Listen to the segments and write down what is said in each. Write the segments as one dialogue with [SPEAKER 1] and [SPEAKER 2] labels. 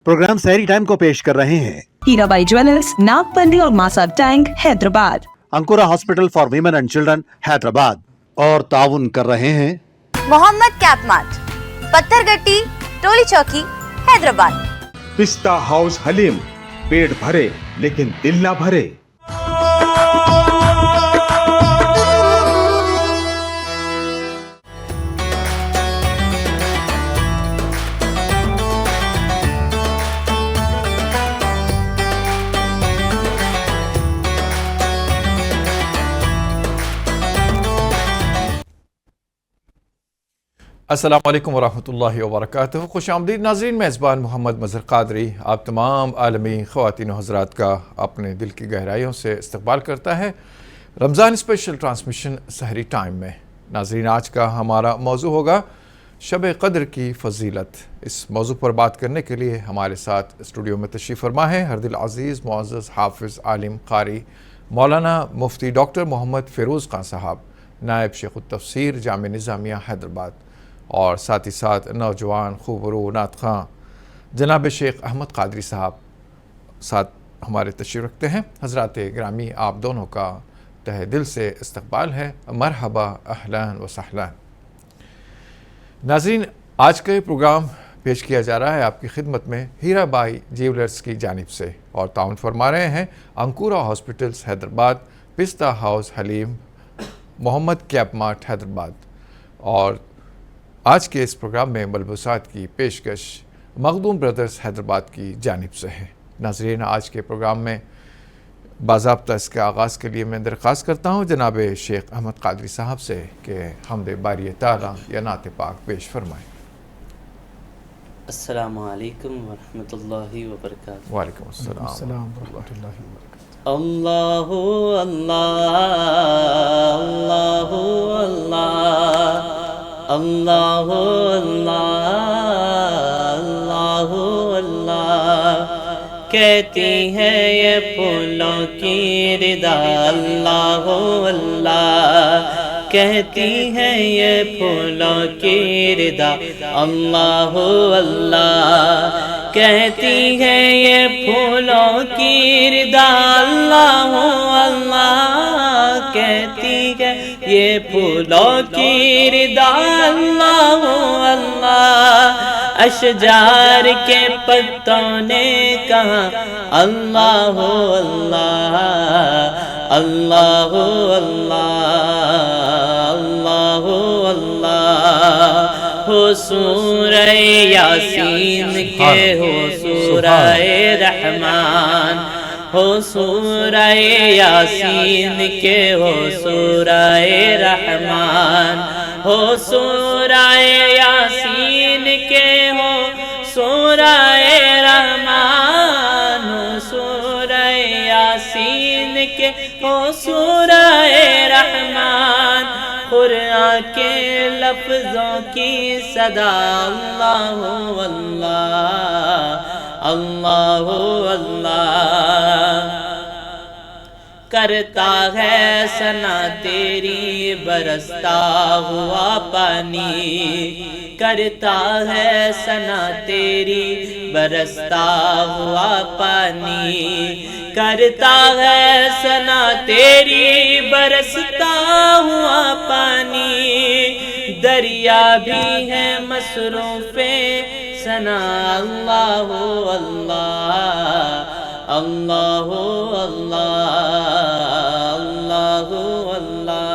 [SPEAKER 1] Programme सहरी time को पेश कर रहे हैं
[SPEAKER 2] हीराबाई ज्वेलर्स, नागपल्ली और मासा tank, Hyderabad.
[SPEAKER 1] अंकुरा hospital for women and children, Hyderabad. और ताउन कर रहे हैं
[SPEAKER 3] मोहम्मद कैप मार्ट, पत्थरगट्टी, टोली चौकी, हैदराबाद।
[SPEAKER 4] पिस्ता हाउस हलीम, पेट भरे लेकिन दिल ना भरे।
[SPEAKER 5] अस्सलाम वालेकुम वरहमतुल्लाहि वबरकातुहू। खुश आमदीद नाज़रीन, मेज़बान मोहम्मद मज़हर क़ादरी आप तमाम आलमी ख़वातीन हज़रात का अपने दिल की गहराइयों से इस्तक़बाल करता है रमज़ान स्पेशल ट्रांसमिशन सहरी टाइम में। नाज़रीन, आज का हमारा मौजू होगा शब क़द्र की फ़जीलत। इस मौजू पर बात करने के लिए हमारे साथ स्टूडियो में तशरीफ़ फरमा है हरदिल अज़ीज़ मुअज़्ज़ज़ हाफ़िज़ आलिम क़ारी मौलाना मुफ्ती डॉक्टर मोहम्मद फ़िरोज़ खान साहब, नायब शेख़ तफ़सीर जामिया निज़ामिया हैदराबाद, और साथ ही साथ नौजवान खूबरू नात ख़ां जनाब शेख अहमद क़ादरी साहब साथ हमारे तशरीफ़ रखते हैं। हज़रात ग्रामी, आप दोनों का तहे दिल से इस्तक़बाल है। मरहबा, अहलन व सहलन। नाज़रीन, आज का ये प्रोग्राम पेश किया जा रहा है आपकी खिदमत में हीराबाई ज्वेलर्स की जानिब से, और ताउन फरमा रहे हैं अंकुरा Hospitals Hyderabad, Pista House haleem, Mohammed Cap Mart Hyderabad. और आज के इस प्रोग्राम में मलबूसात की पेशकश मखदूम ब्रदर्स हैदराबाद की जानिब से है। नाज़रीन, आज के प्रोग्राम में बाज़ाब्ता इसके आगाज़ के लिए मैं दरख्वास्त करता हूँ जनाब शेख अहमद क़ादरी साहब से कि हमदे बारी ताला या नात पाक पेश फरमाएँ।
[SPEAKER 6] अस्सलामु अलैकुम वरहमतुल्लाहि वबरकातुहू।
[SPEAKER 5] वालेकुम अस्सलाम वरहमतुल्लाहि वबरकातुहू।
[SPEAKER 6] अल्लाहु अल्लाह, अल्लाहु अल्लाह, अल्लाहु अल्लाह, अल्लाहु अल्लाह। कहती है ये फूलों की रिदा अल्लाहु अल्लाह, कहती है ये फूलों की रिदा अल्लाहु अल्लाह, कहती है ये फूलों की रिदा अल्लाहु अल्लाह, कहती है ये फूलों की रिदा अल्लाहु अल्लाह। अशजार के पत्तों ने कहा अल्लाहु अल्लाह, अल्लाहु अल्लाह, अल्लाहु अल्लाह। हो सूरह यासीन के, हो सूरह रहमान, हो सूरह यासीन के, हो सूरह रहमान, हो सूरह यासीन के, हो सूरह रहमान, हो सूरह यासीन के, हो सूरह रहमान। कुरान के लफ्ज़ों की सदा अल्लाहु अल्लाह, अल्लाहु अल्लाह। करता है सना तेरी बरसता हुआ पानी, करता है सना तेरी बरसता हुआ पानी, करता है सना तेरी बरसता हुआ पानी। दरिया भी है मसरूफ़े सना अल्लाहु अल्लाह, अल्लाहु अल्लाह, अल्लाहु अल्लाह।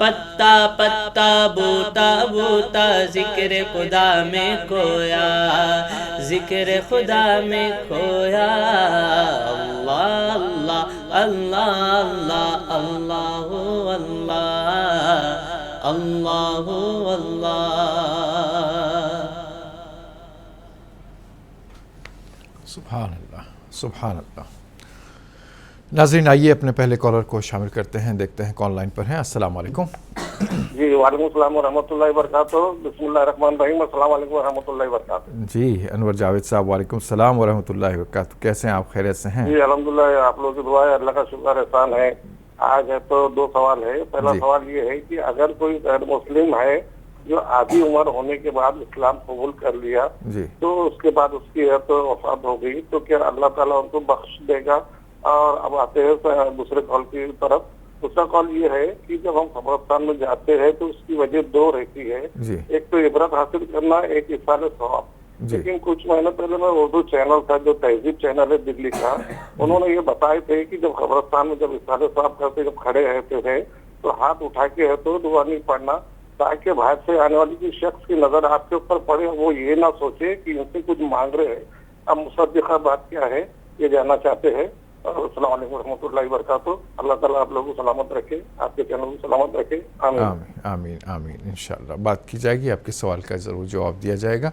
[SPEAKER 6] पत्ता पत्ता बूटा बूटा जिक्र खुदा में खोया, जिक्र खुदा में खोया। अल्लाह अल्लाह अल्लाह अल्लाह, अल्लाहु अल्लाह, अल्लाहु अल्लाह।
[SPEAKER 5] सुभान अल्लाह, सुभान अल्लाह। नाज़रीन, आइए अपने पहले कॉलर को शामिल करते हैं, देखते हैं कौन लाइन पर हैं। अस्सलाम वालेकुम।
[SPEAKER 7] जी वालेकुम सलाम व रहमतुल्लाहि व बरकातुहू। बिस्मिल्लाहिर रहमानिर रहीम। अस्सलाम वालेकुम व रहमतुल्लाहि व बरकातुहू।
[SPEAKER 5] जी अनवर जावेद साहब, वालेकुम सलाम व रहमतुल्लाहि व बरकातुहू। कैसे हैं आप? खैरियत से हैं?
[SPEAKER 7] जी अल्हम्दुलिल्लाह, आप लोगों की दुआ है, अल्लाह का शुक्र एहसान है। आज है तो दो सवाल है। पहला सवाल ये है कि अगर कोई गैर मुस्लिम है جو آدھی عمر ہونے کے بعد اسلام قبول کر لیا
[SPEAKER 5] جی
[SPEAKER 7] تو اس کے بعد اس کی تو وفات ہو گئی، تو کیا اللہ تعالیٰ ان کو بخش دے گا؟ اور اب آتے ہیں دوسرے کال کی طرف. دوسرا کال یہ ہے کہ جب ہم قبرستان میں جاتے ہیں تو اس کی وجہ دو رہتی ہے.
[SPEAKER 5] جی
[SPEAKER 7] ایک تو عبرت حاصل کرنا، ایک اصال ثواب.
[SPEAKER 5] جی
[SPEAKER 7] لیکن کچھ مہینے پہلے میں اردو چینل تھا جو تہذیب چینل ہے دلی کا، انہوں نے یہ بتائے تھے کہ جب قبرستان میں جب اصال ثواب کرتے جب کھڑے رہتے تھے تو ہاتھ اٹھا کے ہے تو دعا نہیں پڑھنا، تاکہ باہر سے آنے والی کی شخص کی نظر آپ کے اوپر پڑے، وہ یہ نہ سوچے کہ ان سے کچھ مانگ رہے ہیں. اب مصدقہ بات کیا ہے یہ جاننا چاہتے ہیں. السلام علیکم ورحمۃ اللہ وبرکاتہ. اللہ تعالیٰ آپ لوگوں کو سلامت رکھے، آپ کے چینل کو سلامت رکھے. آمین
[SPEAKER 5] آمین آمین آمین. انشاءاللہ بات کی جائے گی، آپ کے سوال کا ضرور جواب دیا جائے گا.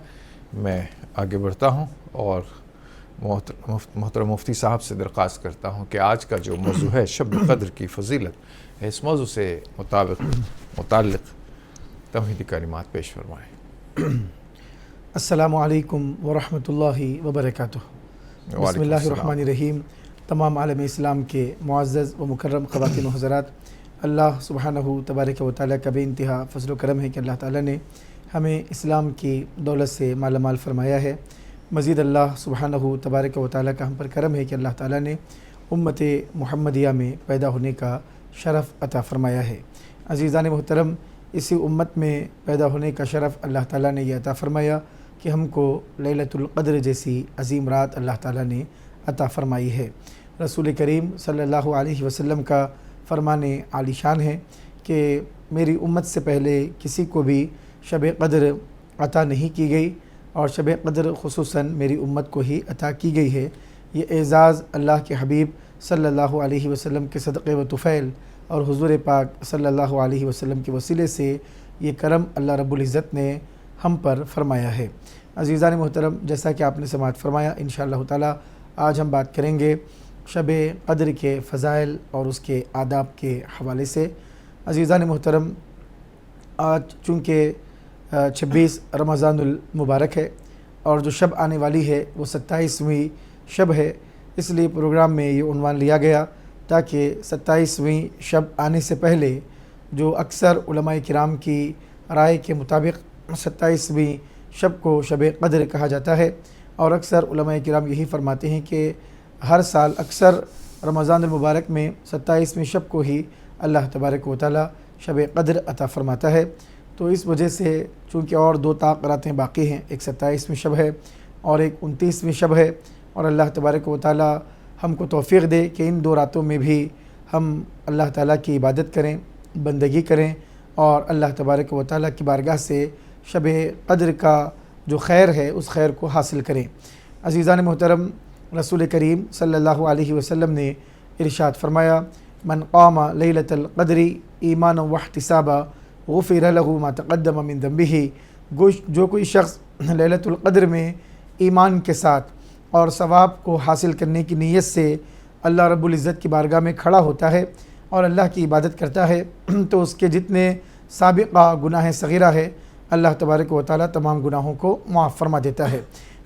[SPEAKER 5] میں آگے بڑھتا ہوں اور محترم مفتی صاحب سے درخواست کرتا ہوں کہ آج کا جو موضوع ہے شب قدر کی فضیلت، اس موضوع سے متعلق توحیدی کلمات پیش فرمائیں.
[SPEAKER 8] السلام علیکم ورحمۃ اللہ وبرکاتہ. بسم اللہ الرحمن الرحیم. تمام عالم اسلام کے معزز و مکرم خواتین و حضرات، اللہ سبحانہ تبارک و تعالیٰ کا بے انتہا فضل و کرم ہے کہ اللہ تعالیٰ نے ہمیں اسلام کی دولت سے مالا مال فرمایا ہے. مزید اللہ سبحانہ تبارک و تعالیٰ کا ہم پر کرم ہے کہ اللہ تعالیٰ نے امت محمدیہ میں پیدا ہونے کا شرف عطا فرمایا ہے. عزیزان محترم، اسی امت میں پیدا ہونے کا شرف اللہ تعالیٰ نے یہ عطا فرمایا کہ ہم کو لیلۃ القدر جیسی عظیم رات اللہ تعالیٰ نے عطا فرمائی ہے. رسول کریم صلی اللہ علیہ وسلم کا فرمان عالی شان ہے کہ میری امت سے پہلے کسی کو بھی شب قدر عطا نہیں کی گئی، اور شب قدر خصوصاً میری امت کو ہی عطا کی گئی ہے. یہ اعزاز اللہ کے حبیب صلی اللہ علیہ وسلم کے صدقے و طفیل اور حضور پاک صلی اللہ علیہ وسلم کے وسیلے سے یہ کرم اللہ رب العزت نے ہم پر فرمایا ہے. عزیزان محترم، جیسا کہ آپ نے سماعت فرمایا، انشاءاللہ تعالی آج ہم بات کریں گے شب قدر کے فضائل اور اس کے آداب کے حوالے سے. عزیزان محترم، آج چونکہ 26 رمضان المبارک ہے اور جو شب آنے والی ہے وہ 27ویں شب ہے، اس لیے پروگرام میں یہ عنوان لیا گیا تاکہ 27ویں شب آنے سے پہلے جو اکثر علماء کرام کی رائے کے مطابق 27ویں شب کو شب قدر کہا جاتا ہے، اور اکثر علماء کرام یہی فرماتے ہیں کہ ہر سال اکثر رمضان المبارک میں 27ویں شب کو ہی اللہ تبارک و تعالی شب قدر عطا فرماتا ہے. تو اس وجہ سے چونکہ اور دو طاق راتیں باقی ہیں، ایک 27ویں شب ہے اور ایک 29ویں شب ہے، اور اللہ تبارک و تعالی ہم کو توفیق دے کہ ان دو راتوں میں بھی ہم اللہ تعالیٰ کی عبادت کریں، بندگی کریں، اور اللہ تبارک و تعالیٰ کی بارگاہ سے شب قدر کا جو خیر ہے اس خیر کو حاصل کریں. عزیزان محترم، رسول کریم صلی اللہ علیہ وسلم نے ارشاد فرمایا، من قام لیلۃ القدر ایمانا واحتسابا غفر له ما تقدم من ذنبہ. جو کوئی شخص لیلۃ القدر میں ایمان کے ساتھ اور ثواب کو حاصل کرنے کی نیت سے اللہ رب العزت کی بارگاہ میں کھڑا ہوتا ہے اور اللہ کی عبادت کرتا ہے تو اس کے جتنے سابقہ گناہ صغیرہ ہے اللہ تبارک و تعالیٰ تمام گناہوں کو معاف فرما دیتا ہے.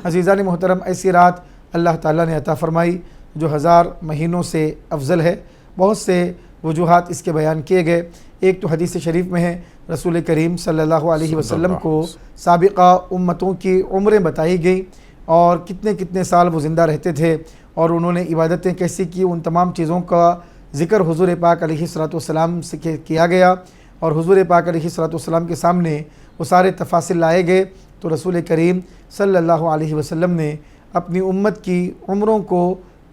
[SPEAKER 8] عزیزان محترم، ایسی رات اللہ تعالیٰ نے عطا فرمائی جو 1000 مہینوں سے افضل ہے. بہت سے وجوہات اس کے بیان کیے گئے. ایک تو حدیث شریف میں ہے رسول کریم صلی اللہ علیہ وسلم کو سابقہ امتوں کی عمریں بتائی گئی اور کتنے کتنے سال وہ زندہ رہتے تھے اور انہوں نے عبادتیں کیسی کی، ان تمام چیزوں کا ذکر حضور پاک علیہ الصلوۃ والسلام سے کیا گیا، اور حضور پاک علیہ الصلوۃ والسلام کے سامنے وہ سارے تفاصل لائے گئے. تو رسول کریم صلی اللہ علیہ وسلم نے اپنی امت کی عمروں کو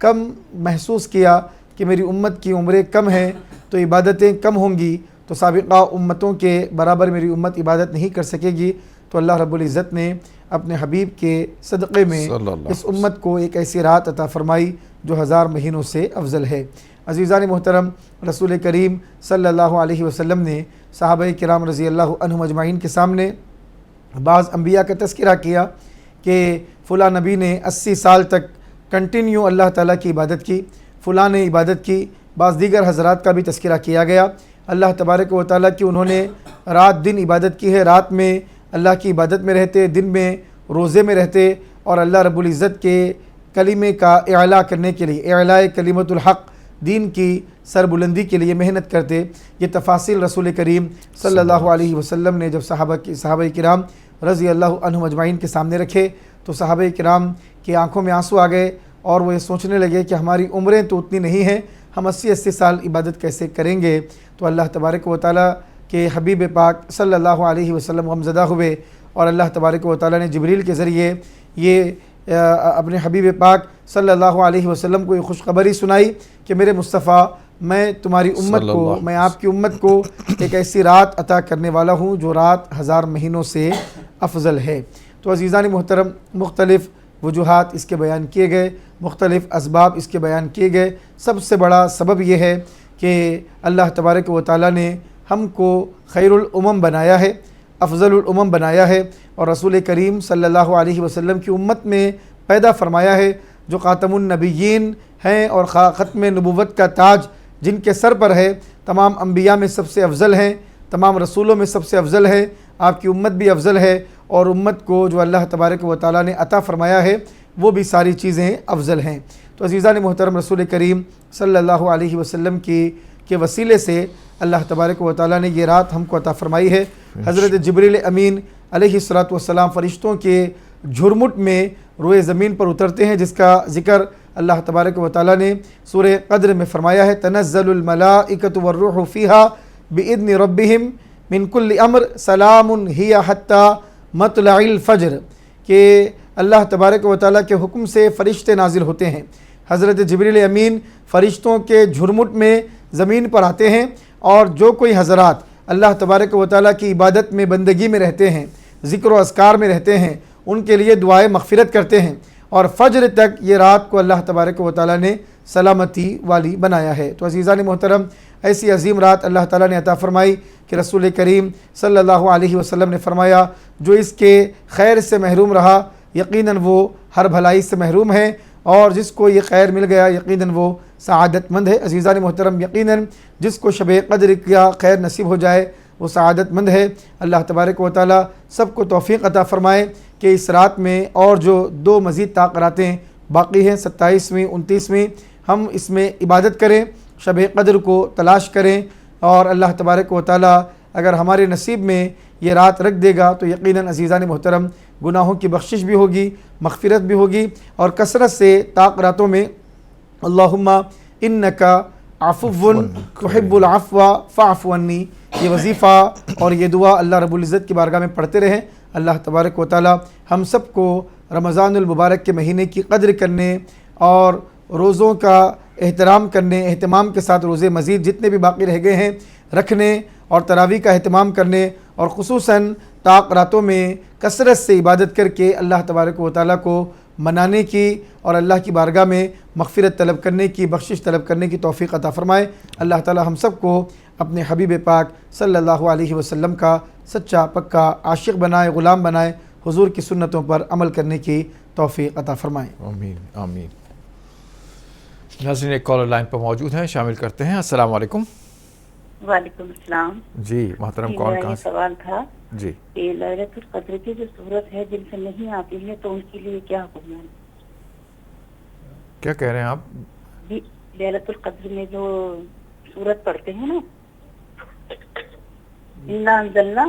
[SPEAKER 8] کم محسوس کیا کہ میری امت کی عمریں کم ہیں تو عبادتیں کم ہوں گی، تو سابقہ امتوں کے برابر میری امت عبادت نہیں کر سکے گی. تو اللہ رب العزت نے اپنے حبیب کے صدقے میں اس امت کو ایک ایسی رات عطا فرمائی جو 1000 مہینوں سے افضل ہے. عزیزان محترم، رسول کریم صلی اللہ علیہ وسلم نے صحابہ کرام رضی اللہ عنہم اجمعین کے سامنے بعض انبیاء کا تذکرہ کیا کہ فلاں نبی نے 80 سال تک کنٹینیو اللہ تعالیٰ کی عبادت کی، فلاں نے عبادت کی. بعض دیگر حضرات کا بھی تذکرہ کیا گیا. اللہ تبارک و تعالیٰ کی انہوں نے رات دن عبادت کی ہے، رات میں اللہ کی عبادت میں رہتے، دن میں روزے میں رہتے، اور اللہ رب العزت کے کلمے کا اعلاء کرنے کے لیے، اعلاء کلمت الحق، دین کی سربلندی کے لیے محنت کرتے۔ یہ تفاصیل رسول کریم صلی اللہ علیہ وسلم نے جب صحابہ کرام رضی اللہ عنہم اجمعین کے سامنے رکھے تو صحابہ کرام کی آنکھوں میں آنسو آ گئے اور وہ یہ سوچنے لگے کہ ہماری عمریں تو اتنی نہیں ہیں، ہم 80 سال عبادت کیسے کریں گے؟ تو اللہ تبارک و تعالیٰ کے حبیب پاک صلی اللہ علیہ وسلم غمزدہ ہوئے اور اللہ تبارک و تعالیٰ نے جبریل کے ذریعے یہ اپنے حبیب پاک صلی اللہ علیہ وسلم کو یہ خوشخبری سنائی کہ میرے مصطفیٰ، میں تمہاری امت کو، میں آپ کی امت کو ایک ایسی رات عطا کرنے والا ہوں جو رات 1000 مہینوں سے افضل ہے۔ تو عزیزان محترم، مختلف وجوہات اس کے بیان کیے گئے، مختلف اسباب اس کے بیان کیے گئے۔ سب سے بڑا سبب یہ ہے کہ اللہ تبارک و تعالیٰ نے ہم کو خیر الامم بنایا ہے، افضل الامم بنایا ہے، اور رسول کریم صلی اللہ علیہ وسلم کی امت میں پیدا فرمایا ہے جو خاتم النبیین ہیں اور ختم نبوت کا تاج جن کے سر پر ہے۔ تمام انبیاء میں سب سے افضل ہیں، تمام رسولوں میں سب سے افضل ہے، آپ کی امت بھی افضل ہے، اور امت کو جو اللہ تبارک و تعالیٰ نے عطا فرمایا ہے وہ بھی ساری چیزیں افضل ہیں۔ تو عزیزان محترم، رسول کریم صلی اللہ علیہ وسلم کے وسیلے سے اللہ تبارک و تعالیٰ نے یہ رات ہم کو عطا فرمائی ہے۔ حضرت جبریل امین علیہ السلام فرشتوں کے جھرمٹ میں روئے زمین پر اترتے ہیں، جس کا ذکر اللہ تبارک و تعالیٰ نے سورہ قدر میں فرمایا ہے، تنزل الملائکۃ والروح فیہا بإذن ربہم من کل امر سلام ہی حتی مطلع الفجر، کہ اللہ تبارک و تعالیٰ کے حکم سے فرشتے نازل ہوتے ہیں۔ حضرت جبریل امین فرشتوں کے جھرمٹ میں زمین پر آتے ہیں، اور جو کوئی حضرات اللہ تبارک و تعالیٰ کی عبادت میں، بندگی میں رہتے ہیں، ذکر و اذکار میں رہتے ہیں، ان کے لیے دعائے مغفرت کرتے ہیں، اور فجر تک یہ رات کو اللہ تبارک و تعالیٰ نے سلامتی والی بنایا ہے۔ تو عزیزان محترم، ایسی عظیم رات اللہ تعالیٰ نے عطا فرمائی کہ رسول کریم صلی اللہ علیہ وسلم نے فرمایا جو اس کے خیر سے محروم رہا یقیناً وہ ہر بھلائی سے محروم ہے، اور جس کو یہ خیر مل گیا یقیناً وہ سعادت مند ہے۔ عزیزان محترم، یقیناً جس کو شب قدر کا خیر نصیب ہو جائے وہ سعادت مند ہے۔ اللہ تبارک و تعالیٰ سب کو توفیق عطا فرمائے کہ اس رات میں اور جو 2 مزید راتیں باقی ہیں، 27ویں 29ویں، ہم اس میں عبادت کریں، شب قدر کو تلاش کریں، اور اللہ تبارک و تعالیٰ اگر ہمارے نصیب میں یہ رات رکھ دے گا تو یقیناً عزیزان محترم گناہوں کی بخشش بھی ہوگی، مغفرت بھی ہوگی، اور کثرت سے راتوں میں اللہم انکا عفو تحب العفو فاعف عنی، یہ وظیفہ اور یہ دعا اللہ رب العزت کی بارگاہ میں پڑھتے رہیں۔ اللہ تبارک و تعالیٰ ہم سب کو رمضان المبارک کے مہینے کی قدر کرنے اور روزوں کا احترام کرنے، اہتمام کے ساتھ روزے مزید جتنے بھی باقی رہ گئے ہیں رکھنے، اور تراویح کا اہتمام کرنے، اور خصوصاً راتوں میں کثرت سے عبادت کر کے اللہ تبارک و تعالیٰ کو منانے کی اور اللہ کی بارگاہ میں مغفرت طلب کرنے کی، بخشش طلب کرنے کی توفیق عطا فرمائے۔ اللہ تعالیٰ ہم سب کو اپنے حبیب پاک صلی اللہ علیہ وسلم کا سچا پکا عاشق بنائے، غلام بنائے، حضور کی سنتوں پر عمل کرنے کی توفیق عطا فرمائے۔
[SPEAKER 5] آمین آمین۔ ناظرین، ایک کالر لائن پر موجود ہیں، شامل کرتے ہیں۔ السلام علیکم۔
[SPEAKER 9] وعلیکم السلام
[SPEAKER 5] جی محترم، کون کہاں سے؟
[SPEAKER 9] سوال تھا
[SPEAKER 5] جی،
[SPEAKER 9] کہ لیلۃ القدر کی جو صورت ہے جن سے نہیں آتی ہے تو ان کے لیے کیا حکم ہے؟
[SPEAKER 5] کیا کہہ رہے ہیں آپ؟
[SPEAKER 9] جی، لیلۃ القدر میں جو صورت پڑھتے ہیں نا، انا انزلنا،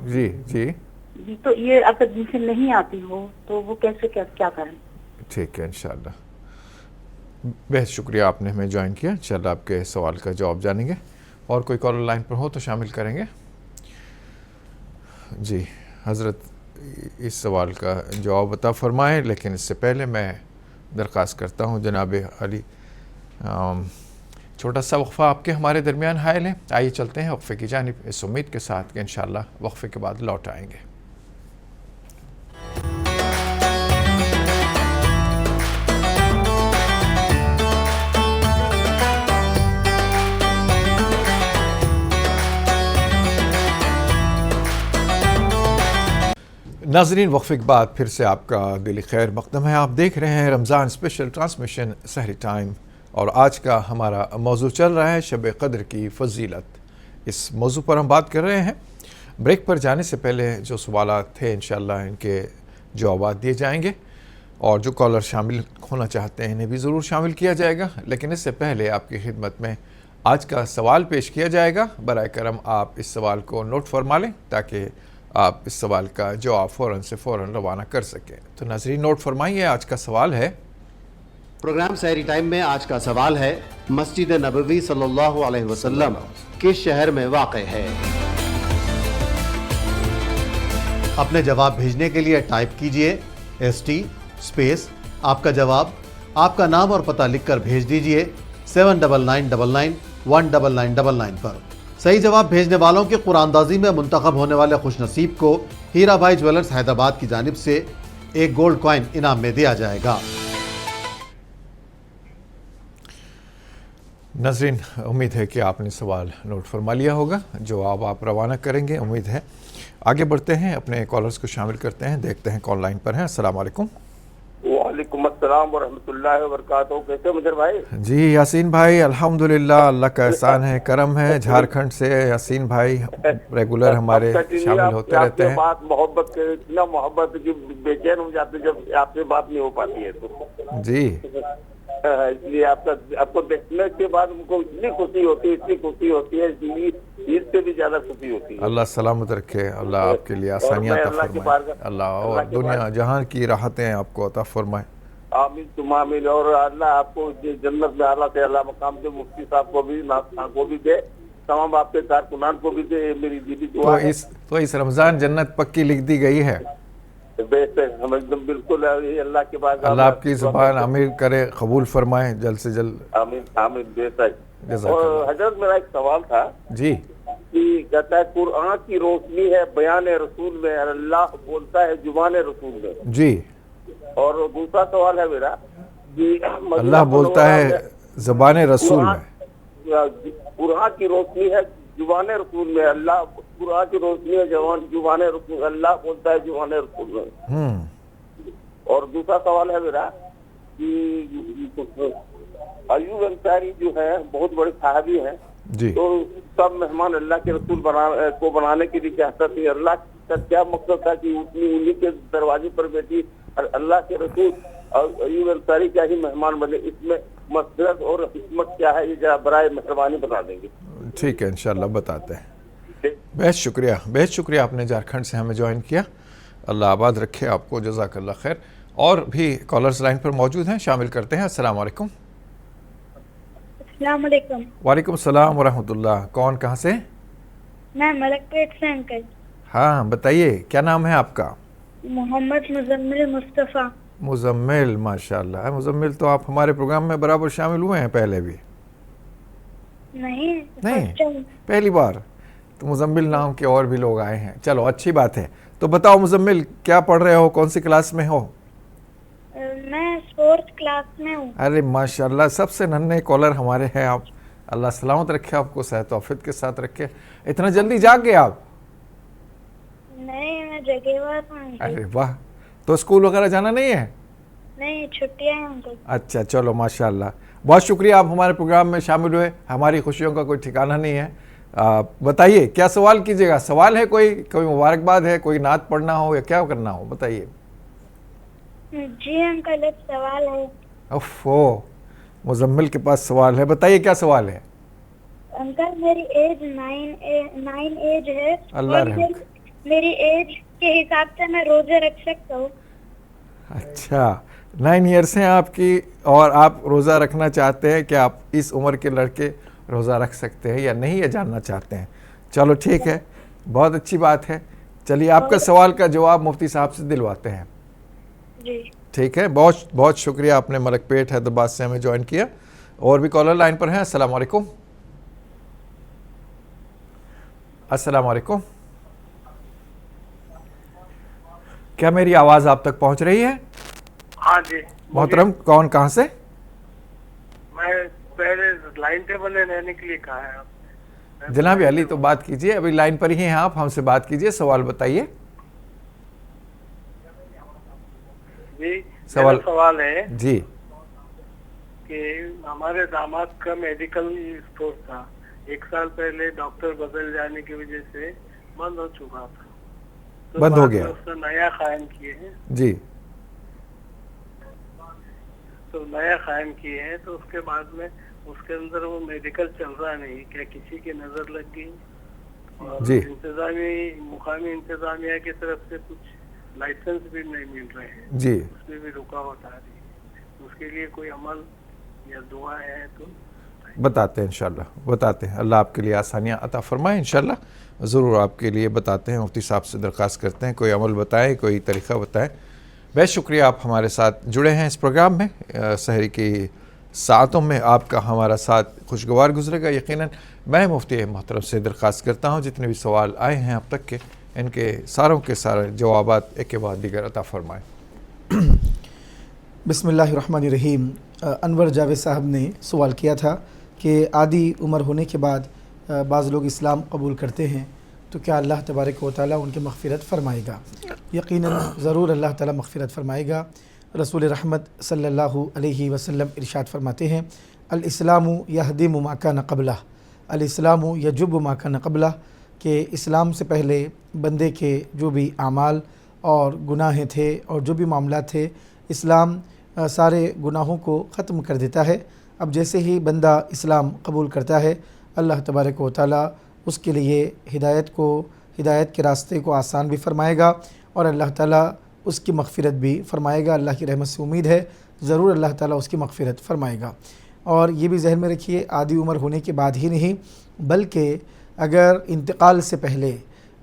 [SPEAKER 5] جی جی
[SPEAKER 9] جی، تو یہ اگر جن سے نہیں آتی ہو تو وہ کیسے کیا کریں؟
[SPEAKER 5] ٹھیک ہے، انشاءاللہ۔ بہت شکریہ آپ نے ہمیں جوائن کیا، انشاءاللہ آپ کے سوال کا جواب جانیں گے۔ اور کوئی کالر لائن پر ہو تو شامل کریں گے۔ جی حضرت اس سوال کا جواب عطا فرمائیں، لیکن اس سے پہلے میں درخواست کرتا ہوں جناب علی چھوٹا سا وقفہ آپ کے ہمارے درمیان حائل ہے۔ آئیے چلتے ہیں وقفے کی جانب، اس امید کے ساتھ کہ انشاءاللہ وقفے کے بعد لوٹ آئیں گے۔ ناظرین، وقفے کے بعد پھر سے آپ کا دلی خیر مقدم ہے۔ آپ دیکھ رہے ہیں رمضان اسپیشل ٹرانسمیشن سحری ٹائم، اور آج کا ہمارا موضوع چل رہا ہے شب قدر کی فضیلت۔ اس موضوع پر ہم بات کر رہے ہیں۔ بریک پر جانے سے پہلے جو سوالات تھے انشاءاللہ ان کے جوابات دیے جائیں گے، اور جو کالر شامل ہونا چاہتے ہیں انہیں بھی ضرور شامل کیا جائے گا، لیکن اس سے پہلے آپ کی خدمت میں آج کا سوال پیش کیا جائے گا۔ برائے کرم آپ اس سوال کو نوٹ فرما لیں تاکہ آپ اس سوال کا جواب فوراً سے فوراً روانہ کر سکیں۔ تو ناظرین نوٹ فرمائیے، آج کا سوال ہے،
[SPEAKER 1] پروگرام سحری ٹائم میں آج کا سوال ہے، مسجد نبوی صلی اللہ علیہ وسلم کس شہر میں واقع ہے؟ اپنے جواب بھیجنے کے لیے ٹائپ کیجئے ST اسپیس آپ کا جواب، آپ کا نام اور پتہ لکھ کر بھیج دیجئے 7999199999 پر۔ صحیح جواب بھیجنے والوں کے قرآن اندازی میں منتخب ہونے والے خوش نصیب کو ہیرا بھائی جویلرز حیدرآباد کی جانب سے ایک گولڈ کوائن انعام میں دیا جائے گا۔
[SPEAKER 5] ناظرین امید ہے کہ آپ نے سوال نوٹ فرما لیا ہوگا، جواب آپ روانہ کریں گے امید ہے۔ آگے بڑھتے ہیں، اپنے کالرز کو شامل کرتے ہیں، دیکھتے ہیں کال لائن پر ہیں۔ السلام علیکم۔
[SPEAKER 7] وعلیکم السلام ورحمۃ اللہ وبرکاتہ، کیسے مظہر بھائی؟
[SPEAKER 5] جی یاسین بھائی الحمدللہ، اللہ کا احسان ہے، کرم ہے، جھارکھنڈ سے یاسین بھائی ریگولر ہمارے شامل ہوتے رہتے ہیں۔
[SPEAKER 7] بات محبت کے اتنا محبت کہ بے چین ہو جاتے جب آپ سے بات نہیں ہو پاتی ہے تو
[SPEAKER 5] جی
[SPEAKER 7] اس لیے آپ کو دیکھنے کے بعد ان کو اتنی خوشی ہوتی ہے عید سے بھی زیادہ خوشی ہوتی ہے۔
[SPEAKER 5] اللہ سلامت رکھے، اللہ آپ کے لیے آسانیاں عطا فرمائے، اللہ اور دنیا جہاں کی راحتیں آپ کو عطا فرمائے۔
[SPEAKER 7] آمین ثم آمین، اور اللہ آپ کو جنت میں اعلیٰ سے اعلیٰ مقام دے، مفتی صاحب کو بھی، ناصر کو بھی دے، تمام آپ کے کارکنان کو بھی دے، میری دلی دعا ہے۔
[SPEAKER 5] تو اس رمضان جنت پکی لکھ دی گئی ہے،
[SPEAKER 7] بہتر ہم ایک دم بالکل اللہ کے بعد
[SPEAKER 5] اللہ آپ کی زبان امیر کرے، قبول فرمائے جلد سے جلد۔
[SPEAKER 7] آمین آمین، بہتر۔ اور حضرت میرا ایک سوال تھا
[SPEAKER 5] جی
[SPEAKER 7] کہ کہتا ہے قرآن کی روشنی ہے بیان رسول میں، اللہ بولتا ہے زبان رسول میں۔
[SPEAKER 5] جی،
[SPEAKER 7] اور دوسرا سوال ہے میرا کہ
[SPEAKER 5] اللہ بولتا ہے زبان رسول میں،
[SPEAKER 7] قرآن کی روشنی ہے زبان رسول میں، اللہ قرآن کی روشنی ہے زبان رسول، اللہ بولتا ہے زبان رسول میں۔ اور دوسرا سوال ہے میرا کہ ایوب انصاری جو ہے بہت بڑے صحابی ہیں،
[SPEAKER 5] جی
[SPEAKER 7] تو سب مہمان اللہ کے رسول کو بنانے کے لیے چاہتا تھے، اللہ کا کیا مقصد تھا کہ انہیں کے دروازے پر بیٹھی اور اللہ کے رسول اور ایوب انصاری کیا ہی مہمان بنے، اس میں مصدرت اور حکمت کیا ہے، یہ ذرا برائے مہربانی بتا دیں گے؟
[SPEAKER 5] ٹھیک ہے انشاءاللہ بتاتے ہیں۔ بہت شکریہ آپ نے جھارکھنڈ سے ہمیں جوائن کیا، اللہ آباد رکھے آپ کو، جزاک اللہ خیر۔ اور بھی کالرز لائن پر موجود ہیں، شامل کرتے ہیں۔ السلام علیکم۔
[SPEAKER 10] السلام علیکم۔
[SPEAKER 5] وعلیکم السلام ورحمۃ اللہ، کون کہاں سے؟
[SPEAKER 10] میں ملک پیٹ سے انکل۔
[SPEAKER 5] ہاں بتائیے کیا نام ہے آپ کا؟
[SPEAKER 10] محمد مزمل مصطفیٰ۔
[SPEAKER 5] مزمل، ماشاءاللہ مزمل، تو آپ ہمارے پروگرام میں برابر شامل ہوئے ہیں پہلے بھی؟ نہیں، پہلی بار؟ تو مزمل نام کے اور بھی لوگ آئے ہیں، چلو اچھی بات ہے۔ تو بتاؤ مزمل کیا پڑھ رہے ہو، کون سی کلاس میں ہو؟
[SPEAKER 10] میں 4th کلاس میں ہوں۔
[SPEAKER 5] ارے ماشاءاللہ، سب سے ننھے کالر ہمارے ہیں آپ، اللہ سلامت رکھے آپ کو، صحت و عافیت کے ساتھ رکھے۔ اتنا جلدی جاگ گئے آپ؟
[SPEAKER 10] نہیں، میں جگہ ہوا تھا۔
[SPEAKER 5] ارے واہ، تو اسکول وغیرہ جانا نہیں ہے؟
[SPEAKER 10] نہیں، چھٹیاں ہیں انکل۔
[SPEAKER 5] اچھا چلو ماشاءاللہ، بہت شکریہ آپ ہمارے پروگرام میں شامل ہوئے، ہماری خوشیوں کا کوئی ٹھکانہ نہیں ہے۔ بتائیے کیا سوال کیجیے گا؟ سوال ہے کوئی مبارکباد ہے، کوئی نعت پڑھنا ہو یا کیا کرنا ہو بتائیے۔
[SPEAKER 10] جی انکل، ایک سوال ہے۔
[SPEAKER 5] اوفو، مزمل کے پاس سوال ہے، بتائیے کیا سوال ہے؟
[SPEAKER 10] انکل میری ایج 9 ایج ہے،
[SPEAKER 5] اللہ رحم۔
[SPEAKER 10] میری ایج کے حساب سے میں روزے رکھ سکتا ہوں؟
[SPEAKER 5] اچھا، 9 ایئرس ہیں آپ کی، اور آپ روزہ رکھنا چاہتے ہیں کہ آپ اس عمر کے لڑکے روزہ رکھ سکتے ہیں یا نہیں، یہ جاننا چاہتے ہیں؟ چلو ٹھیک ہے، بہت اچھی بات ہے۔ چلیے آپ کا سوال کا جواب مفتی صاحب سے دلواتے ہیں۔
[SPEAKER 10] جی
[SPEAKER 5] ٹھیک ہے، بہت بہت شکریہ، آپ نے ملک پیٹ حیدرآباد سے ہمیں جوائن کیا۔ اور بھی کالر لائن پر ہیں۔ السلام علیکم۔ السلام علیکم، کیا میری آواز آپ تک پہنچ رہی ہے؟
[SPEAKER 7] ہاں جی
[SPEAKER 5] محترم کون کہاں سے؟
[SPEAKER 7] میں پہلے لائن پہ بنے رہنے کے لیے کہا ہے آپ
[SPEAKER 5] جناب علی، تو بات کیجئے، ابھی لائن پر ہی ہیں آپ، ہم سے بات کیجئے، سوال بتائیے۔
[SPEAKER 7] جی
[SPEAKER 5] سوال
[SPEAKER 7] ہے
[SPEAKER 5] جی
[SPEAKER 7] کہ ہمارے داماد کا میڈیکل اسٹور تھا، 1 سال پہلے ڈاکٹر بدل جانے کی وجہ سے بند ہو چکا تھا،
[SPEAKER 5] بند ہو گیا،
[SPEAKER 7] اس نے نیا قائم کیے ہیں۔
[SPEAKER 5] جی
[SPEAKER 11] तो नया कायम किए हैं, तो उसके बाद में उसके अंदर वो मेडिकल चल रहा नहीं, क्या किसी की नजर लग गई? और
[SPEAKER 5] जी।
[SPEAKER 11] मुकामी इंतजामिया की तरफ से कुछ लाइसेंस भी नहीं मिल रहे हैं
[SPEAKER 5] जी,
[SPEAKER 11] उसमें भी रुकावट आ रही है, उसके लिए कोई अमल या दुआ है तो
[SPEAKER 5] बताते हैं इंशाल्लाह, बताते हैं। अल्लाह आपके लिए आसानियाँ अता फरमाए इंशाल्लाह, ज़रूर आपके लिए बताते हैं। मुफ्ती साहब से दरख्वास्त करते हैं कोई अमल बताएं, कोई तरीक़ा बताएं। बेहद शुक्रिया आप हमारे साथ जुड़े हैं इस प्रोग्राम में। सहरी की सातों में आपका हमारा साथ खुशगवार गुजरेगा यकीनन। मैं मुफ्ती मोहतरम से दरख्वास्त करता हूँ जितने भी सवाल आए हैं अब तक के, इनके सारों के सारे जवाबात एक के बाद दीगर अता फरमाएँ।
[SPEAKER 8] बिस्मिल्लाहिर्रहमानिर्रहीम। अनवर जावेद साहब ने सवाल किया था कि आदि उम्र होने के बाद बाज़ लोग इस्लाम कबूल करते हैं तो क्या अल्लाह तबारक व तआला उनकी मग़फ़िरत फ़रमाएगा? यकीनन ज़रूर अल्लाह ताला मग़फ़िरत फ़रमाएगा। रसूल रहमत सल्लल्लाहु अलैहि वसल्लम इरशाद फरमाते हैं, अल इस्लामु यहदिमु मा कान क़ब्लह, अल इस्लामु यजुब्बु मा कान क़ब्लह, कि इस्लाम से पहले बंदे के जो भी आमाल और गुनाहें थे और जो भी मामला थे, इस्लाम सारे गुनाहों को ख़त्म कर देता है। अब जैसे ही बंदा इस्लाम कबूल करता है, अल्लाह तबारक व तआला उसके लिए हिदायत के रास्ते को आसान भी फ़रमाएगा और अल्लाह ताला उसकी मग़फ़िरत भी फ़रमाएगा। अल्लाह की रहमत से उम्मीद है ज़रूर अल्लाह ताला उसकी मग़फ़िरत फ़रमाएगा। और ये भी जहन में रखिए, आदि उम्र होने के बाद ही नहीं बल्कि अगर इंतकाल से पहले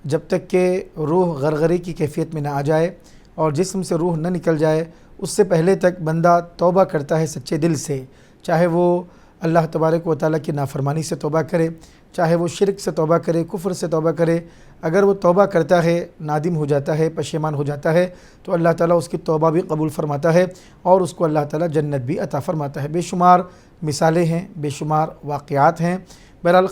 [SPEAKER 8] जब तक के रूह गरगरे की कैफियत में ना आ जाए और जिस्म से रूह न निकल जाए, उससे पहले तक बंदा तौबा करता है सच्चे दिल से, चाहे वो अल्लाह तबारक व तआला की नाफरमानी से तौबा करे, चाहे वो शिरक से तौबा करे, कुफ्र से तौबा करे, अगर वो तौबा करता है, नादिम हो जाता है, पशेमान हो जाता है, तो अल्लाह ताला उसकी तौबा भी कबूल फ़रमाता है और उसको अल्लाह ताला जन्नत भी अता फ़रमाता है। बेशुमार मिसालें हैं, बेशुमार वाक़यात हैं। बहरहाल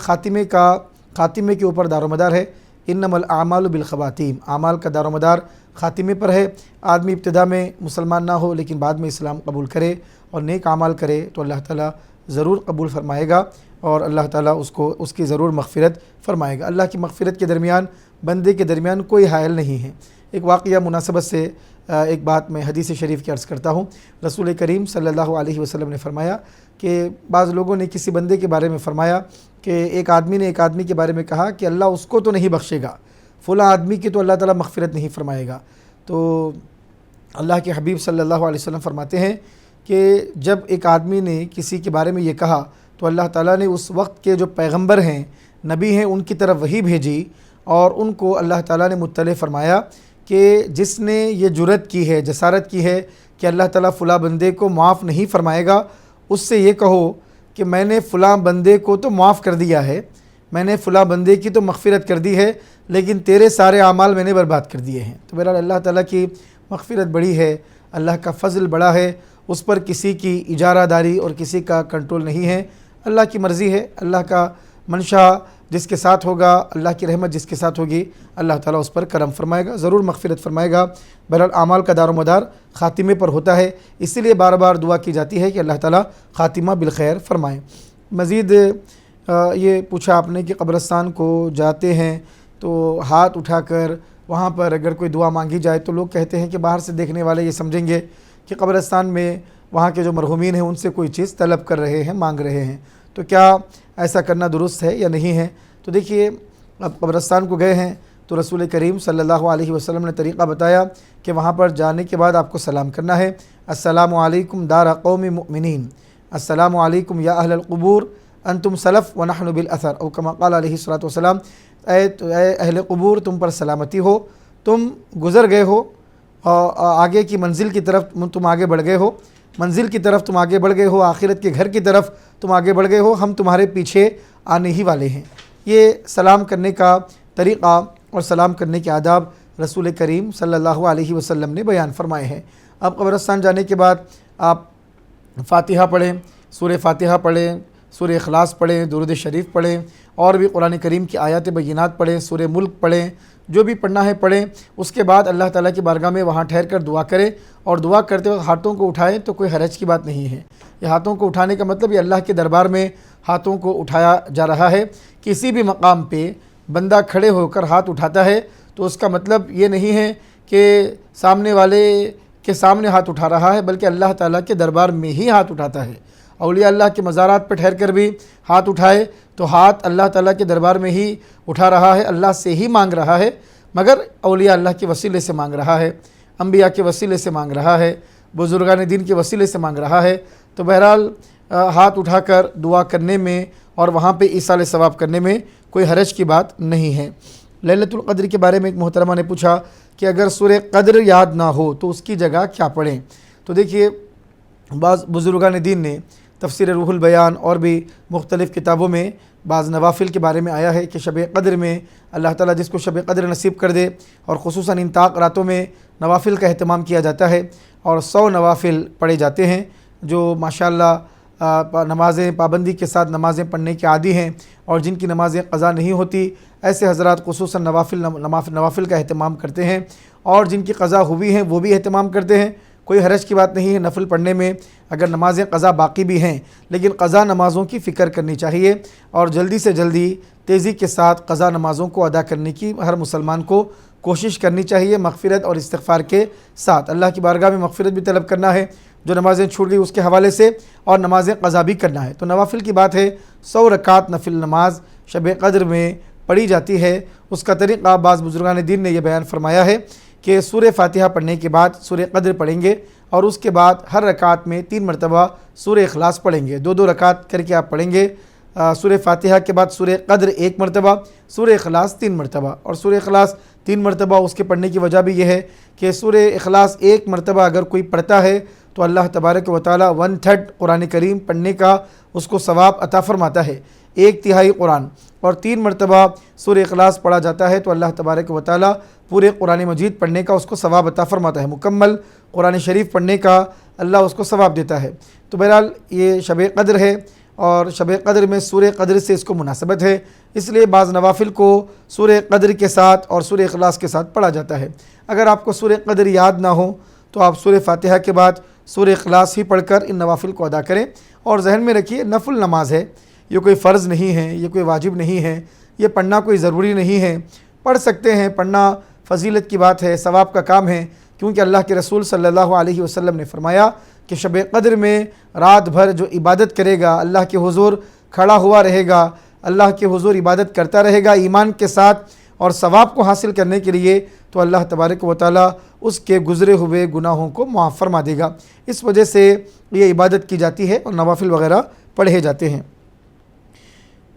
[SPEAKER 8] ख़ातिमे के ऊपर दारोमदार है। इन्नमल आमालु बिल ख़वातीम, आमाल का दारोमदार ख़ातिमे पर है। आदमी इब्तिदा में मुसलमान ना हो लेकिन बाद में इस्लाम कबूल करे और नेक आमाल करे तो अल्लाह ताला ज़रूर कबूल फ़रमाएगा और अल्लाह ताला उसको उसकी ज़रूर मग़फ़िरत फ़रमाएगा। अल्लाह की मग़फ़िरत के दरमियान बंदे के दरमियान कोई हायल नहीं है। एक वाक़या मुनासबत से एक बात मैं हदीस शरीफ की अर्ज़ करता हूँ। रसूल करीम सल्लल्लाहु अलैहि वसल्लम ने फ़रमाया कि बाज़ लोगों ने किसी बंदे के बारे में फ़रमाया कि एक आदमी ने एक आदमी के बारे में कहा कि अल्लाह उसको तो नहीं बख्शेगा, फ़लाँ आदमी की तो अल्लाह ताला मग़फ़िरत नहीं फ़रमाएगा। तो अल्लाह के हबीब सल्लल्लाहु अलैहि वसल्लम फ़रमाते हैं कि जब एक आदमी ने किसी के बारे में ये कहा तो अल्लाह ताला ने उस वक्त के जो पैगंबर हैं, नबी हैं, उनकी तरफ वही भेजी और उनको अल्लाह ताला ने मुत्तले फ़रमाया कि जिसने ये जुरत की है, जसारत की है कि अल्लाह ताला फ़लाँ बंदे को माफ़ नहीं फ़रमाएगा, उससे ये कहो कि मैंने फ़लाँ बंदे को तो माफ़ कर दिया है, मैंने फ़लाँ बंदे की तो मग़फ़िरत कर दी है, लेकिन तेरे सारे आमाल मैंने बर्बाद कर दिए हैं। तो बहरहाल अल्लाह ताला की मग़फ़िरत बड़ी है, अल्लाह का फ़ज़ल बड़ा है, उस पर किसी की इजारादारी और किसी का कंट्रोल नहीं है। अल्लाह की मर्ज़ी है, अल्लाह का मंशा जिसके साथ होगा, अल्लाह की रहमत जिसके साथ होगी, अल्लाह ताला उस पर करम फ़रमाएगा, ज़रूर मग़फ़िरत फ़रमाएगा। बहरहाल आमाल का दारोमदार ख़ातिमे पर होता है, इसीलिए बार बार दुआ की जाती है कि अल्लाह ताला ख़ातिमा बिलखैर फ़रमाएँ। मज़ीद ये पूछा आपने कि कब्रिस्तान को जाते हैं तो हाथ उठाकर वहाँ पर अगर कोई दुआ मांगी जाए तो लोग कहते हैं कि बाहर से देखने वाले ये समझेंगे कि कब्रिस्तान में वहाँ के जो मरहूमीन हैं उनसे कोई चीज़ तलब कर रहे हैं, मांग रहे हैं, तो क्या ऐसा करना दुरुस्त है या नहीं है? तो देखिए, अब कब्रिस्तान को गए हैं तो रसूल करीम सल्लल्लाहु अलैहि वसल्लम ने तरीक़ा बताया कि वहाँ पर जाने के बाद आपको सलाम करना है। अस्सलामु अलैकुम दारा कौमी मुमिनीन, अस्सलामु अलैकुम या अहलल क़ुबूर अंतुम सलफ़ व नहनु बिल अथर, औ कमा क़ाल अलैहि सलातु वस्सलाम, ऐ अहले क़ुबूर तुम पर सलामती हो, तुम गुज़र गए हो और आगे की मंजिल की तरफ तुम आगे बढ़ गए हो, मंजिल की तरफ तुम आगे बढ़ गए हो, आखिरत के घर की तरफ तुम आगे बढ़ गए हो, हम तुम्हारे पीछे आने ही वाले हैं। ये सलाम करने का तरीक़ा और सलाम करने के आदाब रसूल करीम सल्लल्लाहु अलैहि वसल्लम ने बयान फरमाए हैं। अब कब्रिस्तान जाने के बाद आप फ़ातिहा पढ़ें, सूरह फ़ातिहा पढ़ें, सूरह इखलास पढ़ें, दुरूद शरीफ पढ़ें और भी कुरान करीम की आयत बय्यिनात पढ़ें, सूरह मुल्क पढ़ें, जो भी पढ़ना है पढ़ें। उसके बाद अल्लाह ताला की बारगाह में वहाँ ठहर कर दुआ करें और दुआ करते वक्त हाथों को उठाएं तो कोई हरज की बात नहीं है। ये हाथों को उठाने का मतलब ये अल्लाह के दरबार में हाथों को उठाया जा रहा है। किसी भी मकाम पे बंदा खड़े होकर हाथ उठाता है तो उसका मतलब ये नहीं है कि सामने वाले کے سامنے ہاتھ اٹھا رہا ہے بلکہ اللہ تعالیٰ کے دربار میں ہی ہاتھ اٹھاتا ہے۔ اولیاء اللہ کے مزارات پہ ٹھہر کر بھی ہاتھ اٹھائے تو ہاتھ اللہ تعالیٰ کے دربار میں ہی اٹھا رہا ہے، اللہ سے ہی مانگ رہا ہے، مگر اولیاء اللہ کے وسیلے سے مانگ رہا ہے، انبیاء کے وسیلے سے مانگ رہا ہے، بزرگان دین کے وسیلے سے مانگ رہا ہے۔ تو بہرحال ہاتھ اٹھا کر دعا کرنے میں اور وہاں پہ ایصال ثواب کرنے میں کوئی حرج کی بات نہیں ہے۔ لیلۃ القدر کے بارے میں ایک محترمہ نے پوچھا کہ اگر سورہ قدر یاد نہ ہو تو اس کی جگہ کیا پڑھیں؟ تو دیکھیے، بعض بزرگان دین نے تفسیر روح البیان اور بھی مختلف کتابوں میں بعض نوافل کے بارے میں آیا ہے کہ شب قدر میں اللہ تعالیٰ جس کو شب قدر نصیب کر دے، اور خصوصاً ان طاق راتوں میں نوافل کا اہتمام کیا جاتا ہے، اور 100 نوافل پڑھے جاتے ہیں جو ماشاءاللہ نمازیں پابندی کے ساتھ نمازیں پڑھنے کے عادی ہیں، اور جن کی نمازیں قضا نہیں ہوتی ایسے حضرات خصوصاً نوافل کا اہتمام کرتے ہیں، اور جن کی قضا ہوئی ہیں وہ بھی اہتمام کرتے ہیں۔ کوئی حرج کی بات نہیں ہے نفل پڑھنے میں، اگر نمازیں قضا باقی بھی ہیں، لیکن قضا نمازوں کی فکر کرنی چاہیے، اور جلدی سے جلدی تیزی کے ساتھ قضا نمازوں کو ادا کرنے کی ہر مسلمان کو کوشش کرنی چاہیے، مغفرت اور استغفار کے ساتھ۔ اللہ کی بارگاہ میں مغفرت بھی طلب کرنا ہے جو نمازیں چھوٹ گئی اس کے حوالے سے، اور نمازیں قضا بھی کرنا ہے۔ تو نوافل کی بات ہے، 100 رکعت نفل نماز شب قدر میں پڑھی جاتی ہے۔ اس کا طریقہ بعض بزرگان دین نے یہ بیان فرمایا ہے کہ سورہ فاتحہ پڑھنے کے بعد سورہ قدر پڑھیں گے، اور اس کے بعد ہر رکعت میں 3 مرتبہ سورہ اخلاص پڑھیں گے، 2 رکعت کر کے آپ پڑھیں گے۔ سورہ فاتحہ کے بعد سورہ قدر 1 مرتبہ، سورہ اخلاص 3 مرتبہ، اور سورہ اخلاص 3 مرتبہ اس کے پڑھنے کی وجہ بھی یہ ہے کہ سورہ اخلاص 1 مرتبہ اگر کوئی پڑھتا ہے تو اللہ تبارک و تعالیٰ 1/3 قرآن کریم پڑھنے کا اس کو ثواب عطا فرماتا ہے، 1/3 قرآن، اور 3 مرتبہ سورہ اخلاص پڑھا جاتا ہے تو اللہ تبارک و تعالیٰ پورے قرآن مجید پڑھنے کا اس کو ثواب عطا فرماتا ہے، مکمل قرآن شریف پڑھنے کا اللہ اس کو ثواب دیتا ہے۔ تو بہرحال یہ شب قدر ہے، اور شب قدر میں سورہ قدر سے اس کو مناسبت ہے، اس لیے بعض نوافل کو سورہ قدر کے ساتھ اور سورہ اخلاص کے ساتھ پڑھا جاتا ہے۔ اگر آپ کو سورہ قدر یاد نہ ہو تو آپ سورہ فاتحہ کے بعد سورہ اخلاص ہی پڑھ کر ان نوافل کو ادا کریں، اور ذہن میں رکھیے نفل نماز ہے، یہ کوئی فرض نہیں ہے، یہ کوئی واجب نہیں ہے، یہ پڑھنا کوئی ضروری نہیں ہے، پڑھ سکتے ہیں، پڑھنا فضیلت کی بات ہے، ثواب کا کام ہے، کیونکہ اللہ کے رسول صلی اللہ علیہ وسلم نے فرمایا کہ شب قدر میں رات بھر جو عبادت کرے گا، اللہ کے حضور کھڑا ہوا رہے گا، اللہ کے حضور عبادت کرتا رہے گا ایمان کے ساتھ اور ثواب کو حاصل کرنے کے لیے، تو اللہ تبارک و تعالیٰ اس کے گزرے ہوئے گناہوں کو معاف فرما دے گا۔ اس وجہ سے یہ عبادت کی جاتی ہے اور نوافل وغیرہ پڑھے جاتے ہیں۔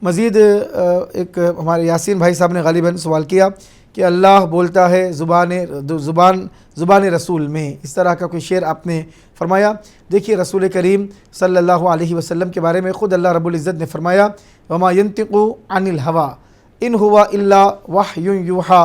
[SPEAKER 8] مزید ایک ہمارے یاسین بھائی صاحب نے غالباً سوال کیا کہ اللہ بولتا ہے زبان رسول میں، اس طرح کا کوئی شعر آپ نے فرمایا۔ دیکھیے رسول کریم صلی اللہ علیہ وسلم کے بارے میں خود اللہ رب العزت نے فرمایا وما ينطق عن الهوى ان هو الا وحی یوحی،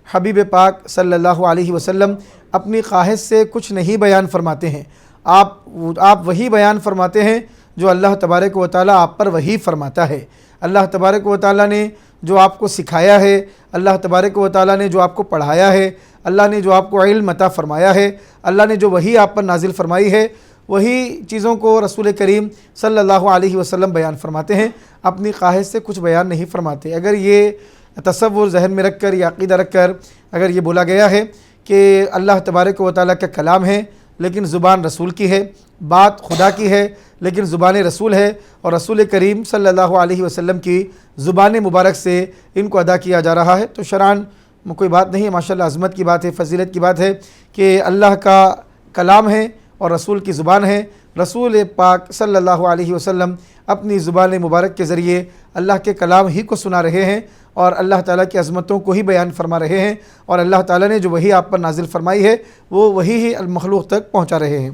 [SPEAKER 8] حبیب پاک صلی اللہ علیہ وسلم اپنی خواہش سے کچھ نہیں بیان فرماتے ہیں، آپ وہی بیان فرماتے ہیں جو اللہ تبارک و تعالیٰ آپ پر وحی فرماتا ہے۔ اللہ تبارک و تعالیٰ نے جو آپ کو سکھایا ہے، اللہ تبارک و تعالیٰ نے جو آپ کو پڑھایا ہے، اللہ نے جو آپ کو علم عطا فرمایا ہے، اللہ نے جو وحی آپ پر نازل فرمائی ہے، وہی چیزوں کو رسول کریم صلی اللہ علیہ وسلم بیان فرماتے ہیں، اپنی خواہش سے کچھ بیان نہیں فرماتے۔ اگر یہ تصور ذہن میں رکھ کر یا عقیدہ رکھ کر اگر یہ بولا گیا ہے کہ اللہ تبارک و تعالیٰ کا کلام ہے لیکن زبان رسول کی ہے، بات خدا کی ہے لیکن زبان رسول ہے، اور رسول کریم صلی اللہ علیہ وسلم کی زبان مبارک سے ان کو ادا کیا جا رہا ہے، تو شرعاً کوئی بات نہیں ہے، ماشاءاللہ عظمت کی بات ہے، فضیلت کی بات ہے کہ اللہ کا کلام ہے اور رسول کی زبان ہے۔ رسول پاک صلی اللہ علیہ وسلم اپنی زبان مبارک کے ذریعے اللہ کے کلام ہی کو سنا رہے ہیں اور اللہ تعالیٰ کی عظمتوں کو ہی بیان فرما رہے ہیں، اور اللہ تعالیٰ نے جو وحی آپ پر نازل فرمائی ہے وہ وحی ہی المخلوق تک پہنچا رہے ہیں۔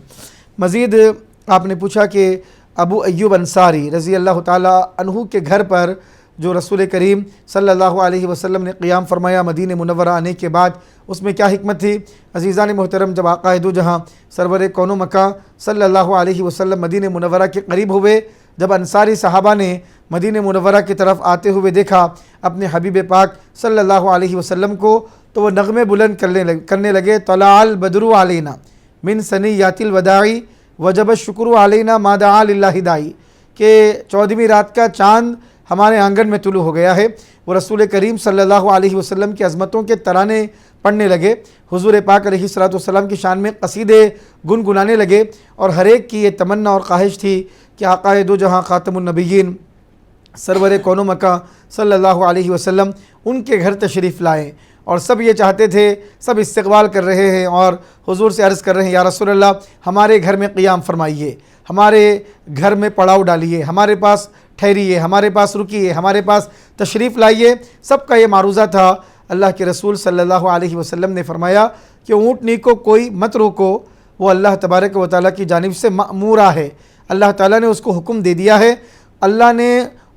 [SPEAKER 8] مزید آپ نے پوچھا کہ ابو ایوب انصاری رضی اللہ تعالیٰ عنہ کے گھر پر جو رسول کریم صلی اللہ علیہ وسلم نے قیام فرمایا مدینہ منورہ آنے کے بعد، اس میں کیا حکمت تھی؟ عزیزان محترم، جب آقا دو جہاں سرور کون و مکان صلی اللہ علیہ وسلم مدینہ منورہ کے قریب ہوئے، جب انصاری صحابہ نے مدینہ منورہ کی طرف آتے ہوئے دیکھا اپنے حبیب پاک صلی اللہ علیہ وسلم کو، تو وہ نغمے بلند کرنے لگے، طلع البدر علینا من ثنیات الوداع وجب الشکر علینا ما دعا للہ داعی، کہ 14ویں رات کا چاند ہمارے آنگن میں طلوع ہو گیا ہے۔ وہ رسول کریم صلی اللہ علیہ وسلم کی عظمتوں کے ترانے پڑھنے لگے، حضور پاک علیہ الصلوۃ والسلام کی شان میں قصیدے گنگنانے لگے، اور ہر ایک کی یہ تمنا اور خواہش تھی کہ آقا دو جہاں خاتم النبیین سرور کون و مکان صلی اللہ علیہ وسلم ان کے گھر تشریف لائیں، اور سب یہ چاہتے تھے، سب استقبال کر رہے ہیں اور حضور سے عرض کر رہے ہیں یا رسول اللہ ہمارے گھر میں قیام فرمائیے، ہمارے گھر میں پڑاؤ ڈالیے، ہمارے پاس ٹھہریے، ہمارے پاس رکیے، ہمارے پاس تشریف لائیے۔ سب کا یہ معروضہ تھا۔ اللہ کے رسول صلی اللہ علیہ وسلم نے فرمایا کہ اونٹنی کو کوئی مت روکو، وہ اللہ تبارک و تعالیٰ کی جانب سے مأمورہ ہے، اللہ تعالیٰ نے اس کو حکم دے دیا ہے، اللہ نے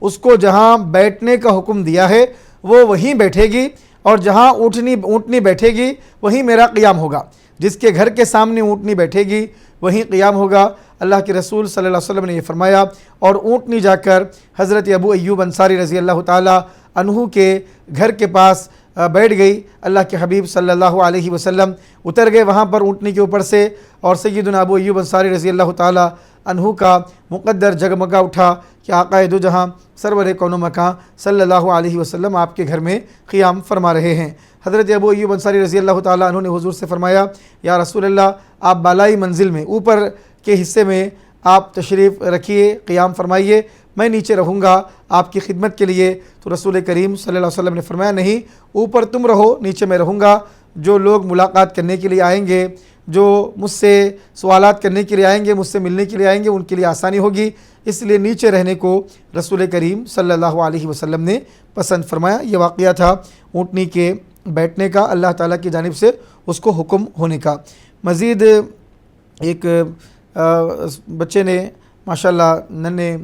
[SPEAKER 8] اس کو جہاں بیٹھنے کا حکم دیا ہے وہ وہیں بیٹھے گی، اور جہاں اونٹنی بیٹھے گی وہیں میرا قیام ہوگا، جس کے گھر کے سامنے اونٹنی بیٹھے گی وہیں قیام ہوگا۔ اللہ کے رسول صلی اللہ علیہ وسلم نے یہ فرمایا، اور اونٹنی جا کر حضرت ابو ایوب انصاری رضی اللہ تعالی عنہ کے گھر کے پاس بیٹھ گئی۔ اللہ کے حبیب صلی اللہ علیہ وسلم اتر گئے وہاں پر اونٹنی کے اوپر سے، اور سیدنا ابو ایوب انصاری رضی اللہ تعالی عنہ کا مقدر جگمگا اٹھا کہ آقا دو جہاں سرور کون و مکان صلی اللہ علیہ وسلم آپ کے گھر میں قیام فرما رہے ہیں۔ حضرت ابو ایوب انصاری رضی اللہ تعالی عنہ نے حضور سے فرمایا یا رسول اللہ آپ بالائی منزل میں اوپر کے حصے میں آپ تشریف رکھیے، قیام فرمائیے، میں نیچے رہوں گا آپ کی خدمت کے لیے۔ تو رسول کریم صلی اللہ علیہ وسلم نے فرمایا نہیں، اوپر تم رہو، نیچے میں رہوں گا۔ جو لوگ ملاقات کرنے کے لیے آئیں گے، جو مجھ سے سوالات کرنے کے لیے آئیں گے، مجھ سے ملنے کے لیے آئیں گے، ان کے لیے آسانی ہوگی، اس لیے نیچے رہنے کو رسول کریم صلی اللہ علیہ وسلم نے پسند فرمایا۔ یہ واقعہ تھا اونٹنی کے بیٹھنے کا، اللہ تعالیٰ کی جانب سے اس کو حکم ہونے کا۔ مزید ایک بچے نے ماشاءاللہ ننے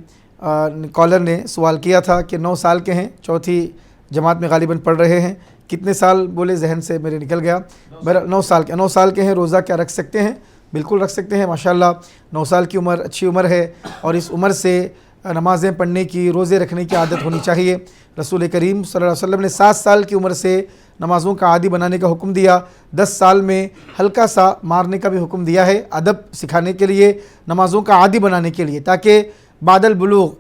[SPEAKER 8] کالر نے سوال کیا تھا کہ 9 سال کے ہیں، چوتھی جماعت میں غالباً پڑھ رہے ہیں، کتنے سال بولے ذہن سے میرے نکل گیا، 9 سال کے ہیں، روزہ کیا رکھ سکتے ہیں؟ بالکل رکھ سکتے ہیں ماشاءاللہ۔ 9 سال کی عمر اچھی عمر ہے، اور اس عمر سے نمازیں پڑھنے کی، روزے رکھنے کی عادت ہونی چاہیے۔ رسول کریم صلی اللہ علیہ وسلم نے 7 سال کی عمر سے نمازوں کا عادی بنانے کا حکم دیا، 10 سال میں ہلکا سا مارنے کا بھی حکم دیا ہے، ادب سکھانے کے لیے، نمازوں کا عادی بنانے کے لیے، تاکہ بعد البلوغ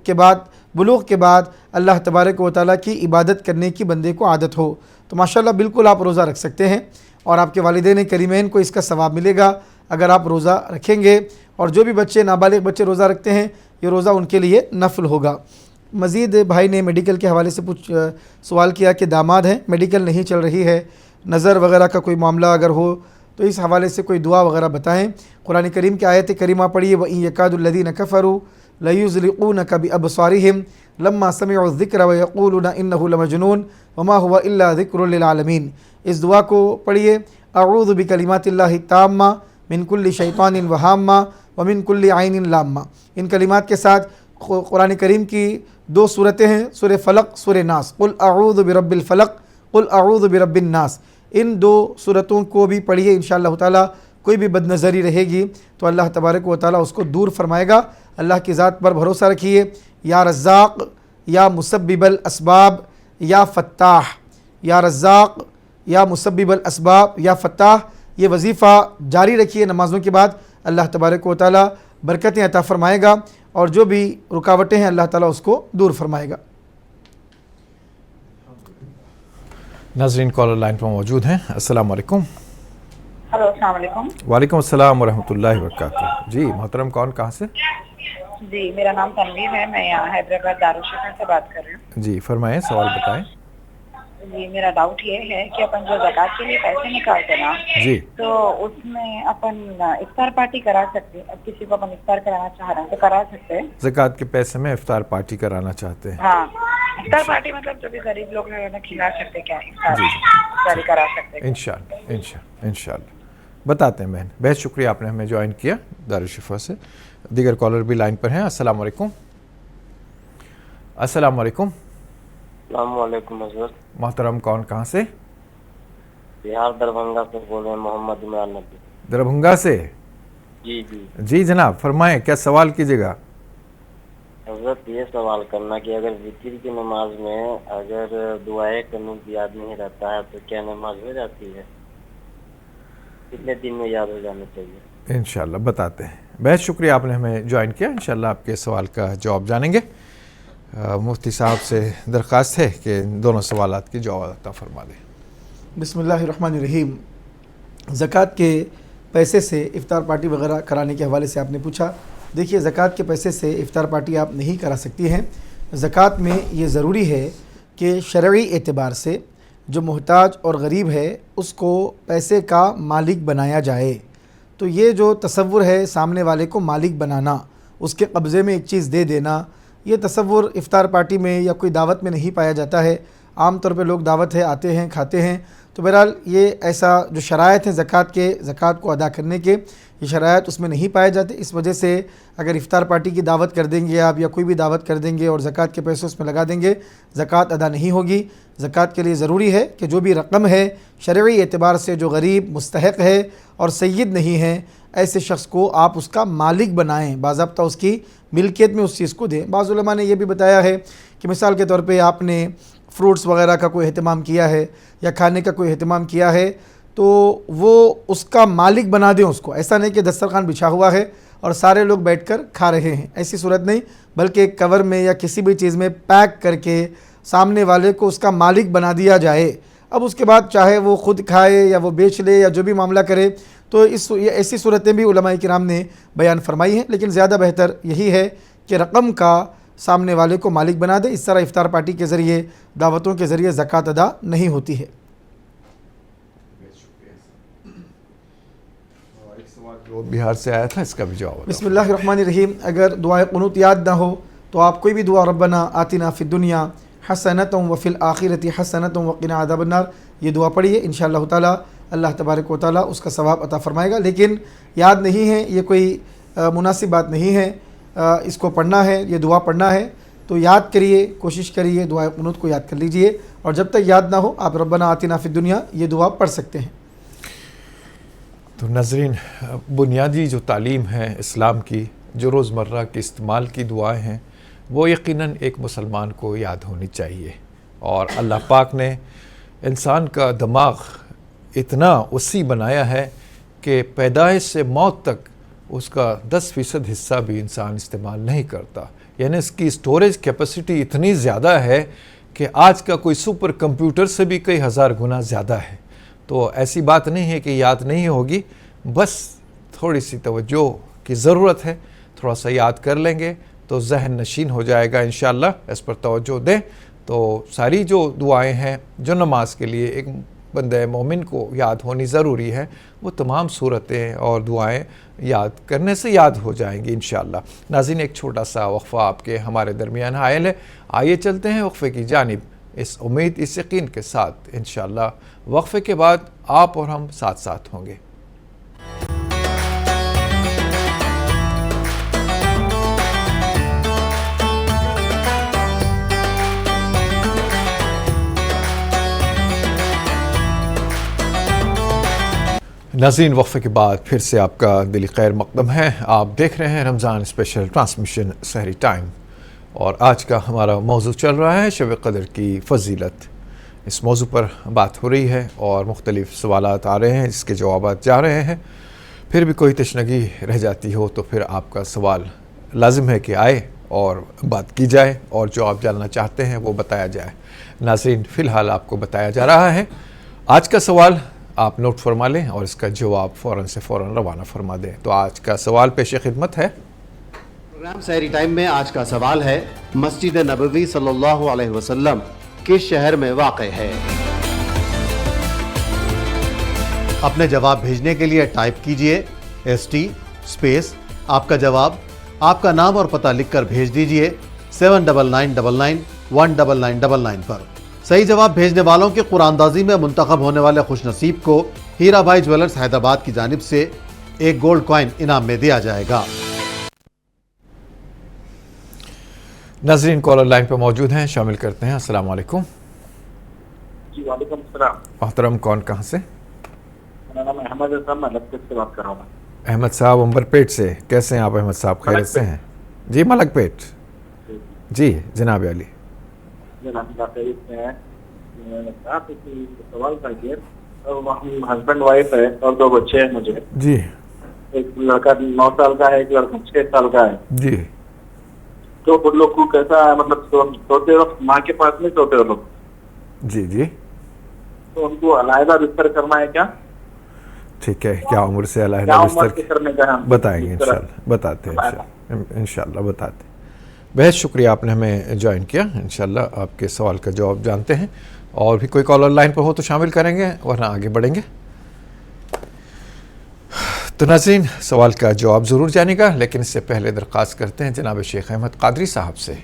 [SPEAKER 8] کے بعد اللہ تبارک و تعالیٰ کی عبادت کرنے کی بندے کو عادت ہو۔ تو ماشاءاللہ بالکل آپ روزہ رکھ سکتے ہیں، اور آپ کے والدین کریمین کو اس کا ثواب ملے گا اگر آپ روزہ رکھیں گے۔ اور جو بھی بچے نابالغ بچے روزہ رکھتے ہیں، یہ روزہ ان کے لیے نفل ہوگا۔ مزید بھائی نے میڈیکل کے حوالے سے سوال کیا کہ داماد ہیں، میڈیکل نہیں چل رہی ہے، نظر وغیرہ کا کوئی معاملہ اگر ہو تو اس حوالے سے کوئی دعا وغیرہ بتائیں۔ قرآن کریم کی آیت کریمہ پڑھیے، وَإِن يَكَادُ الَّذِينَ كَفَرُوا لَيُزْلِقُونَكَ بِأَبْصَارِهِمْ لَمَّا سَمِعُوا الذِّكْرَ وَيَقُولُونَ إِنَّهُ لَمَجْنُونٌ وَمَا هُوَ إِلَّا ذِكْرٌ لِلْعَالَمِينَ۔ اس دعا کو پڑھیے، اعوذ بکلمات اللہ التامہ من کل شیطان وہامہ ومن کل عین لامہ۔ ان کلمات کے ساتھ قرآن کریم کی 2 صورتیں ہیں، سورہ فلق، سورہ ناس، قل اعوذ برب الفلق، قل اعوذ برب الناس۔ ان 2 صورتوں کو بھی پڑھیے، انشاءاللہ تعالی کوئی بھی بد نظری رہے گی تو اللہ تبارک و تعالی اس کو دور فرمائے گا۔ اللہ کی ذات پر بھروسہ رکھیے، یا رزاق، یا مسبب الاسباب، یا فتاح، یا رزاق، یا مسبب الاسباب، یا فتاح، یہ وظیفہ جاری رکھیے نمازوں کے بعد، اللہ تبارک و تعالی برکتیں عطا فرمائے گا، اور جو بھی رکاوٹیں ہیں اللہ تعالیٰ اس کو دور فرمائے گا۔
[SPEAKER 5] ناظرین کالر لائن پر موجود ہیں، السلام علیکم۔
[SPEAKER 9] ہلو، السلام علیکم۔
[SPEAKER 5] وعلیکم السلام ورحمۃ اللہ وبرکاتہ۔ جی محترم، کون کہاں سے؟
[SPEAKER 9] جی میرا نام تنویر ہے، میں یہاں حیدرآباد دارالشفا سے بات کر رہی ہوں۔
[SPEAKER 5] جی فرمائیں، سوال بتائیں۔
[SPEAKER 9] جی میرا ڈاؤٹ یہ ہے کہ اپن جو زکوٰۃ کے لیے پیسے نکالتے نا،
[SPEAKER 5] جی
[SPEAKER 9] تو اس میں اپن افطار پارٹی کرا سکتے ہیں؟ اب کسی کو اپن افطار کرانا چاہ رہے ہیں تو کرا سکتے ہیں؟
[SPEAKER 5] زکوٰۃ کے پیسے میں افطار پارٹی کرانا چاہتے ہیں؟
[SPEAKER 9] ہاں، افطار پارٹی مطلب جو بھی غریب لوگ ہیں انہیں کھلا سکتے، کیا افطار کرا سکتے ہیں؟
[SPEAKER 5] انشاءاللہ بتاتے ہیں بہن۔ بہت شکریہ آپ نے ہمیں جوائن کیا دارالشفا سے۔ دیگر کالر بھی لائن پر ہیں، السلام علیکم۔ السلام علیکم۔
[SPEAKER 12] السلام علیکم حضرت۔
[SPEAKER 5] محترم کون کہاں سے؟
[SPEAKER 12] بہار دربھنگا سے بول رہے ہیں، محمد عمران نبی۔
[SPEAKER 5] دربھنگا سے؟
[SPEAKER 12] جی
[SPEAKER 5] جی جناب فرمائیں، کیا سوال کیجیے گا؟
[SPEAKER 12] حضرت یہ سوال کرنا کہ اگر وتر کی نماز میں اگر دعائے قنوت یاد نہیں رہتا ہے تو کیا نماز ہو جاتی ہے؟ کتنے دن میں یاد ہو جانا چاہیے؟
[SPEAKER 5] انشاءاللہ بتاتے ہیں۔ بہت شکریہ آپ نے ہمیں جوائن کیا، انشاءاللہ آپ کے سوال کا جواب جانیں گے۔ مفتی صاحب سے درخواست ہے کہ دونوں سوالات کی جواب عطا فرما دیں۔
[SPEAKER 8] बिस्मिल्लाहिर्रहमानिर्रहीम। ज़कात के पैसे से इफ्तार पार्टी वगैरह कराने के हवाले से आपने पूछा। देखिए, ज़कात के पैसे से इफ्तार पार्टी आप नहीं करा सकती हैं। ज़कात में ये ज़रूरी है कि शरई एतबार से जो मोहताज और गरीब है उसको पैसे का मालिक बनाया जाए। तो ये जो तसव्वुर है सामने वाले को मालिक बनाना, उसके कब्ज़े में एक चीज़ दे देना, ये तसव्वुर इफ्तार पार्टी में या कोई दावत में नहीं पाया जाता है। आम तौर पे लोग दावत है आते हैं, खाते हैं। तो बहरहाल ये ऐसा जो शराइत है ज़कात को अदा करने के, ये शराइत उसमें नहीं पाए जाते। इस वजह से अगर इफ्तार पार्टी की दावत कर देंगे आप या कोई भी दावत कर देंगे और ज़कात के पैसे उसमें लगा देंगे, ज़कात अदा नहीं होगी। ज़कात के लिए ज़रूरी है कि जो भी रकम है शरई एतबार से जो गरीब मुस्तहक़ है और सय्यद नहीं है, ऐसे शख्स को आप उसका मालिक बनाएं, बाज़ाब्ता उसकी मिल्कियत में उस चीज़ को दें। बाज़ उलमा ने यह भी बताया है कि मिसाल के तौर पे आपने फ्रूट्स वगैरह का कोई अहतमाम किया है या खाने का कोई अहतमाम किया है तो वो उसका मालिक बना दें उसको। ऐसा नहीं कि दस्तरखान बिछा हुआ है और सारे लोग बैठकर खा रहे हैं, ऐसी सूरत नहीं, बल्कि एक कवर में या किसी भी चीज़ में पैक करके सामने वाले को उसका मालिक बना दिया जाए। अब उसके बाद चाहे वो ख़ुद खाए या वो बेच ले या जो भी मामला करे, तो ऐसी सूरतें भी उलमाए किराम ने बयान फरमाई हैं। लेकिन ज़्यादा बेहतर यही है कि रकम का सामने वाले को मालिक बना दे। इस तरह इफ्तार पार्टी के ज़रिए, दावतों के ज़रिए ज़कात अदा नहीं होती है।
[SPEAKER 5] बिहार से आया था, इसका भी जवाब।
[SPEAKER 8] बिस्मिल्लाहिर्रहमानिर्रहीम। अगर दुआ क़ुनूत याद ना हो तो आप कोई भी दुआ रब्बना आतिना फ़िद दुनिया हसनतम व फ़िल आखिरति हसनतम व क़िना अज़ाबन्नार, ये दुआ पढ़िए। इंशाअल्लाह ताला अल्लाह तबारक व तआला उसका सवाब अता फ़रमाएगा। लेकिन याद नहीं है, ये कोई मुनासिब बात नहीं है। इसको पढ़ना है, ये दुआ पढ़ना है तो याद करिए, कोशिश करिए, दुआ क़ुनूत को याद कर लीजिए। और जब तक याद ना हो आप रब्बना आतिना फ़िद दुनिया ये दुआ पढ़ सकते हैं।
[SPEAKER 5] तो नाज़रीन, बुनियादी जो तालीम है इस्लाम की, जो रोज़मर्रा के इस्तेमाल की दुआएं हैं, वो यकीनन एक मुसलमान को याद होनी चाहिए। और अल्लाह पाक ने इंसान का दिमाग इतना वसी बनाया है कि पैदाइश से मौत तक उसका 10% हिस्सा भी इंसान इस्तेमाल नहीं करता। यानी इसकी स्टोरेज कैपेसिटी इतनी ज़्यादा है कि आज का कोई सुपर कंप्यूटर से भी कई हज़ार गुना ज़्यादा है। तो ऐसी बात नहीं है कि याद नहीं होगी, बस थोड़ी सी तवज्जो की ज़रूरत है। थोड़ा सा याद कर लेंगे तो जहन नशीन हो जाएगा इंशाअल्लाह। इस पर तवज्जो दें तो सारी जो दुआएं हैं जो नमाज के लिए एक बंदे मोमिन को याद होनी ज़रूरी है, वो तमाम सूरतें और दुआएं याद करने से याद हो जाएंगी इंशाअल्लाह। नाज़रीन, एक छोटा सा वक्फ़ा आपके हमारे दरमियान हायल है। आइए चलते हैं वक्फ़े की जानिब, इस उम्मीद, इस यकीन के साथ इंशाअल्लाह वक्फ़े के बाद आप और हम साथ साथ होंगे। नाज़रीन, वक्फ़े के बाद फिर से आपका दिली खैर मक़दम है। आप देख रहे हैं रमज़ान स्पेशल ट्रांसमिशन सहरी टाइम और आज का हमारा मौजू चल रहा है शब क़द्र की फ़जीलत। इस मौजू पर बात हो रही है और मुख्तलिफ़ सवालात आ रहे हैं जिसके जवाबात जा रहे हैं। फिर भी कोई तशनगी रह जाती हो तो फिर आपका सवाल लाजिम है कि आए और बात की जाए और जो आप जानना चाहते हैं वो बताया जाए। नाज़रीन, फ़िलहाल आपको बताया जा रहा है आज का सवाल, आप नोट फरमा लें और इसका जवाब फ़ौरन से फ़ौरन रवाना फरमा दें। तो आज का सवाल पेश खिदमत है।
[SPEAKER 13] प्रोग्राम सहरी टाइम में आज का सवाल है, मस्जिद नबवी सल्लल्लाहु अलैहि वसल्लम किस शहर में वाक़ है?
[SPEAKER 1] अपने जवाब भेजने के लिए टाइप कीजिए ST स्पेस आपका जवाब, आपका नाम और पता लिखकर भेज दीजिए 7999119999 पर। सही जवाब भेजने वालों के कुरानदाजी में मुंतखब होने वाले खुशनसीब को हीरा भाई ज्वेलर्स हैदराबाद की जानिब से एक गोल्ड कॉइन इनाम में दिया जाएगा।
[SPEAKER 5] नाज़रीन, कॉलर लाइन पर मौजूद हैं, शामिल करते हैं। अस्सलाम वालेकुम।
[SPEAKER 14] जी वालेकुम सलाम।
[SPEAKER 5] मोहतरम, कौन कहाँ से?
[SPEAKER 14] मेरा नाम अहमद साहब, मलकपेट से बात कर रहा हूँ।
[SPEAKER 5] अहमद साहब अंबरपेट से, कैसे हैं आप अहमद साहब? खैरियत से हैं? जी, मलकपेट। जी जनाब अली।
[SPEAKER 14] सवाल था कि हस्बैंड वाइफ है और 2 बच्चे हैं मुझे।
[SPEAKER 5] जी।
[SPEAKER 14] एक लड़का 9 साल का है, एक लड़का 6 साल का है।
[SPEAKER 5] जी।
[SPEAKER 14] तो उन लोग को कैसा, मतलब सोते वक्त माँ के पास में सोते हो लोग?
[SPEAKER 5] जी जी।
[SPEAKER 14] तो उनको अलहदा बिस्तर करना है क्या?
[SPEAKER 5] ठीक है, क्या उम्र से अलहदा
[SPEAKER 14] क्या उम्र
[SPEAKER 5] बिस्तर
[SPEAKER 14] से करने का है?
[SPEAKER 5] बताएंगे इंशाल्लाह, बताते हैं इंशाल्लाह बताते हैं। बेहद शुक्रिया आपने हमें ज्वाइन किया। इंशाल्लाह आपके सवाल का जवाब जानते हैं, और भी कोई कॉलर लाइन पर हो तो शामिल करेंगे, वरना आगे बढ़ेंगे। तो नाज़रीन, सवाल का जवाब ज़रूर जानेगा, लेकिन इससे पहले दरख्वास्त करते हैं जनाब शेख अहमद क़ादरी साहब से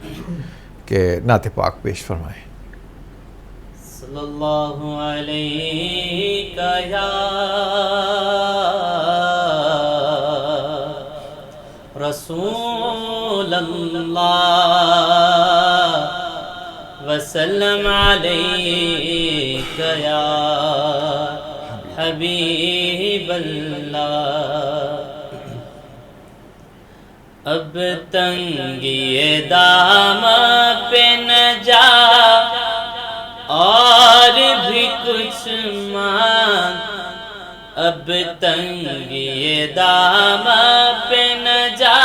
[SPEAKER 5] कि नात पाक पेश फरमाएँ।
[SPEAKER 6] सल्लल्लाहु अलैहि या रसूल अल्लाह वसल्लम अलैका या हबीब अल्लाह। अब तंगिए दाम पे न जा और भी कुछ मांग, अब तंगिए दाम पे न जा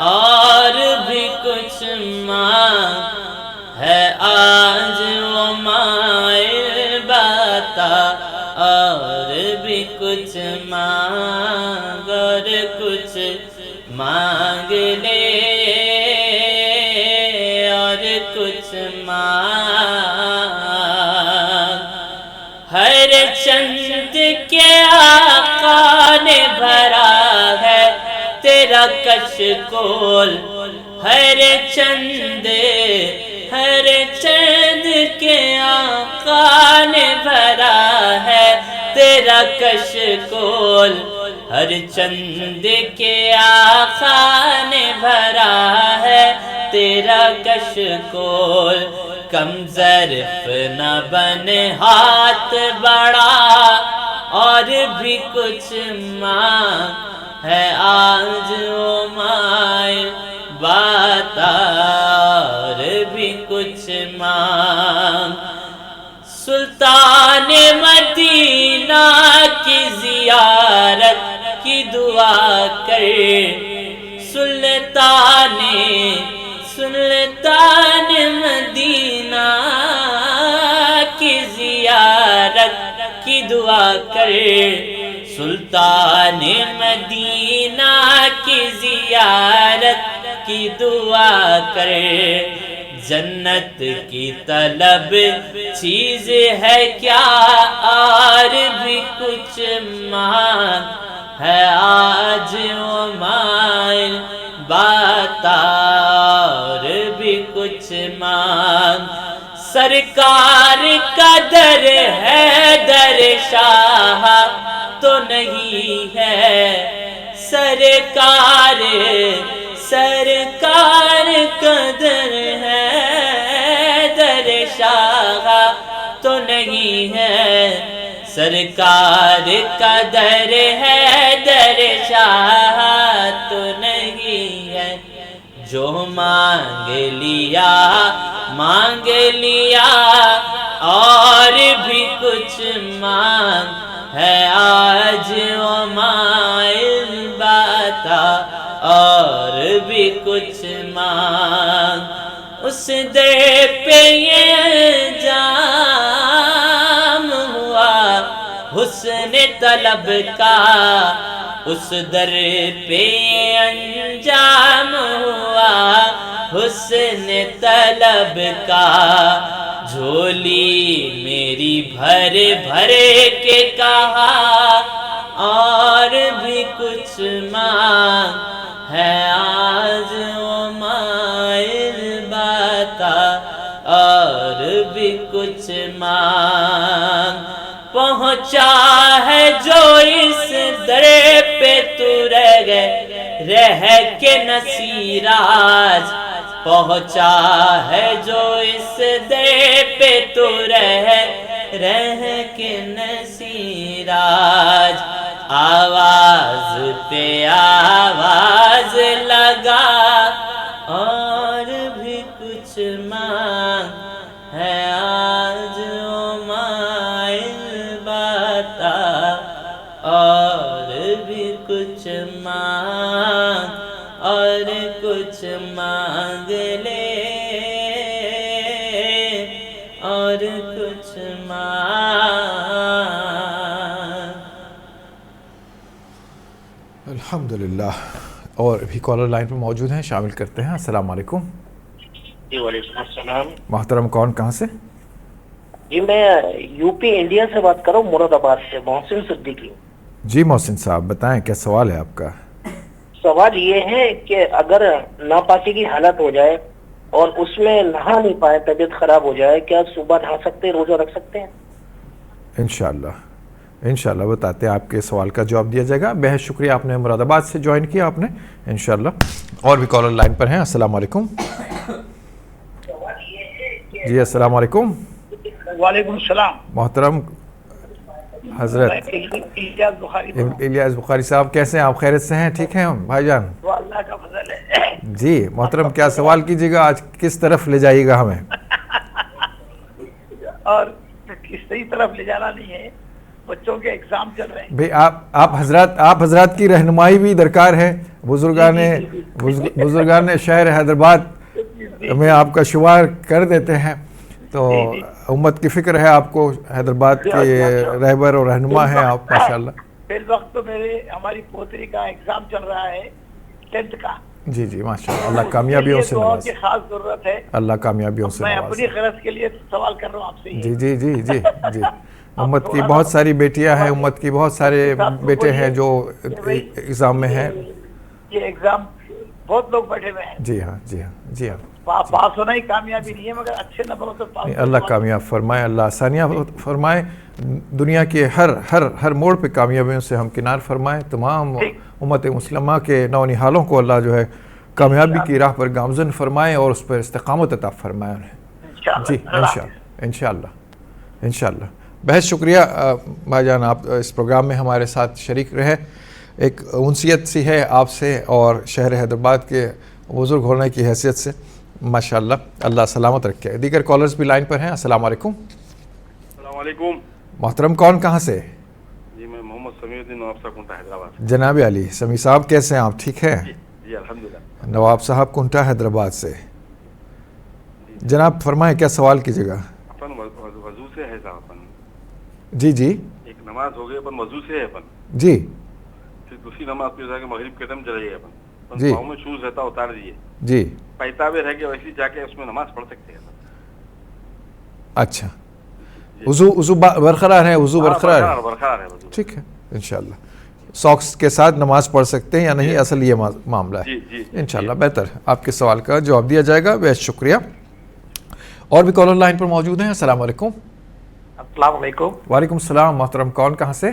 [SPEAKER 6] और भी कुछ मांग, है आज वो माइल बता और भी कुछ मांग, और कुछ मांग ले और कुछ मांग। हर चंद के आका ने भरा है तेरा कशकोल, हर चंद के आका ने भरा है तेरा कशकोल, हर चंद के आका ने भरा है तेरा कशकोल। कम ज़र्फ़ न बने हाथ बड़ा और भी कुछ मांग, है आज वो माइल बता और भी कुछ मांग। सुल्तान मदीना की ज़ियारत की दुआ कर, सुल्तान मदीना की ज़ियारत की दुआ कर, सुल्तान मदीना की ज़ियारत की दुआ कर। जन्नत की तलब चीज़ है क्या और भी कुछ मांग, है आज वो माइल बता और भी कुछ मांग। सरकार का दर है दर शाह तो नहीं है, सरकार कदर है दर शाह तो नहीं है, सरकार कदर है दर शाह तो नहीं है। जो मांग लिया और भी कुछ मांग, है आज वो माइल बता और भी कुछ मांग। उस दर पे ये जाम हुआ हुस्न तलब का, उस दर पे अंजाम हुआ हुस्न तलब का। झोली मेरी भर भर के कहा और भी कुछ मांग, है आज वो माइल बता और भी कुछ मांग। पहुँचा है जो इस दर पे तू रह के नसीराज, पहुँचा है जो इस दर पे तू रह के नसीराज। आवाज पे आवाज लगा और भी कुछ मांग, है आज वो माइल बता और भी कुछ मांग, और कुछ मांग ले और कुछ मांग।
[SPEAKER 5] अल्हम्दुलिल्लाह। और भी कॉलर लाइन पर मौजूद हैं, शामिल करते हैं। अस्सलाम वालेकुम।
[SPEAKER 15] जी वालेकुम अस्सलाम।
[SPEAKER 5] मोहतरम कौन कहाँ से?
[SPEAKER 15] जी मैं यूपी इंडिया से बात कर रहा हूँ, मुरादाबाद से, मोहसिन सिद्दीकी।
[SPEAKER 5] जी मोहसिन साहब बताएं, क्या सवाल है आपका?
[SPEAKER 15] सवाल ये है कि अगर नापाकी की हालत हो जाए और उसमें नहा नहीं पाए, तबीयत खराब हो जाए, क्या सुबह नहा सकते हैं, रोजा रख सकते हैं?
[SPEAKER 5] इंशाल्लाह बताते हैं, आपके सवाल का जवाब दिया जाएगा। बेहद शुक्रिया, आपने मुरादाबाद से ज्वाइन किया आपने, इंशाल्लाह। और भी कॉलर लाइन पर हैं। अस्सलाम वालेकुम। जी अस्सलाम वालेकुम।
[SPEAKER 16] वालेकुम सलाम।
[SPEAKER 5] मोहतरम हजरत इलियास बुखारी साहब, कैसे हैं आप? खैरियत से हैं? ठीक हैं भाईजान?
[SPEAKER 16] अल्लाह का फजल है।
[SPEAKER 5] जी मोहतरम, क्या सवाल कीजिएगा आज, किस तरफ ले जाइएगा हमें?
[SPEAKER 16] और किस सही तरफ ले जाना नहीं है, बच्चों के एग्जाम चल रहे हैं
[SPEAKER 5] भाई। आप हजरात की रहनुमाई भी दरकार है। बुजुर्गान शहर हैदराबाद में आपका शुमार कर देते हैं, तो उम्मत की फिक्र है आपको, हैदराबाद के रहबर और रहनुमा हैं आप माशाल्लाह।
[SPEAKER 16] फिर वक्त तो हमारी पोतरी का एग्जाम चल रहा है 10th का।
[SPEAKER 5] जी जी माशाल्लाह, अल्लाह कामयाबियों से नवाजे।
[SPEAKER 16] खास जरूरत है,
[SPEAKER 5] अल्लाह कामयाबियों से
[SPEAKER 16] मैं
[SPEAKER 5] नवाजे।
[SPEAKER 16] अपनी खरच के लिए सवाल कर रहा हूँ आपसे।
[SPEAKER 5] जी जी जी जी जी उम्मत की बहुत सारी बेटियां हैं, उम्मत की बहुत सारे बेटे हैं जो एग्जाम में हैं।
[SPEAKER 16] ये एग्जाम बहुत लोग बैठे हुए हैं।
[SPEAKER 5] जी हाँ जी हाँ जी हाँ।
[SPEAKER 16] पास होना ही कामयाबी नहीं है, मगर अच्छे नंबरों से पास।
[SPEAKER 5] अल्लाह कामयाब फरमाए, अल्लाह आसानियाँ फरमाए, दुनिया के हर मोड़ पे कामयाबियों से हम किनार फरमाए। तमाम उम्मत मुस्लिमा के नौनिहालों को अल्लाह जो है कामयाबी की राह पर गामजन फरमाए और उस पर इस्तिकामत अता फरमाए उन्हें। जी इंशाअल्लाह। बहुत शुक्रिया भाईजान, आप इस प्रोग्राम में हमारे साथ शरीक रहे। एक उनसियत सी है आपसे और शहर हैदराबाद के बुजुर्ग होने की हैसियत से माशाअल्लाह, अल्लाह सलामत रखे। दीगर कॉलर्स भी लाइन पर हैं। अस्सलाम वालेकुम।
[SPEAKER 17] अस्सलाम वालेकुम।
[SPEAKER 5] मोहतरम कौन कहाँ से?
[SPEAKER 17] जी मैं मोहम्मद समीउद्दीन नवाब साहब कुंटा हैदराबाद।
[SPEAKER 5] जनाब अली समी साहब, कैसे हैं आप? ठीक है
[SPEAKER 17] जी अल्हम्दुलिल्लाह।
[SPEAKER 5] नवाब साहब कुंटा हैदराबाद से। जनाब फरमाएं, क्या सवाल कीजिएगा?
[SPEAKER 17] अपन वजू से है साहब, अपन
[SPEAKER 5] जी जी
[SPEAKER 17] एक नमाज हो गई, अपन वजू से है अपन
[SPEAKER 5] जी,
[SPEAKER 17] फिर दूसरी नमाज पे जाके मगरिब के टाइम चले गए अपन
[SPEAKER 5] जी।
[SPEAKER 17] पाँव में शूज रहता उतार दिए
[SPEAKER 5] जी,
[SPEAKER 17] पैतावे रह गए, वैसे जाके उसमें नमाज पढ़ सकते हैं।
[SPEAKER 5] अच्छा, वजू बरकरार है? वजू बरकरार
[SPEAKER 17] है,
[SPEAKER 5] ठीक है इंशाल्लाह। सॉक्स के साथ नमाज पढ़ सकते हैं या नहीं, असल ये मामला है। इंशाल्लाह बेहतर है, आपके सवाल का जवाब दिया जाएगा। बेहद शुक्रिया। और भी कॉलर लाइन पर मौजूद हैं। अस्सलाम वालेकुम।
[SPEAKER 18] अस्सलाम वालेकुम।
[SPEAKER 5] वालेकुम सलाम। मोहतरम कौन कहाँ से?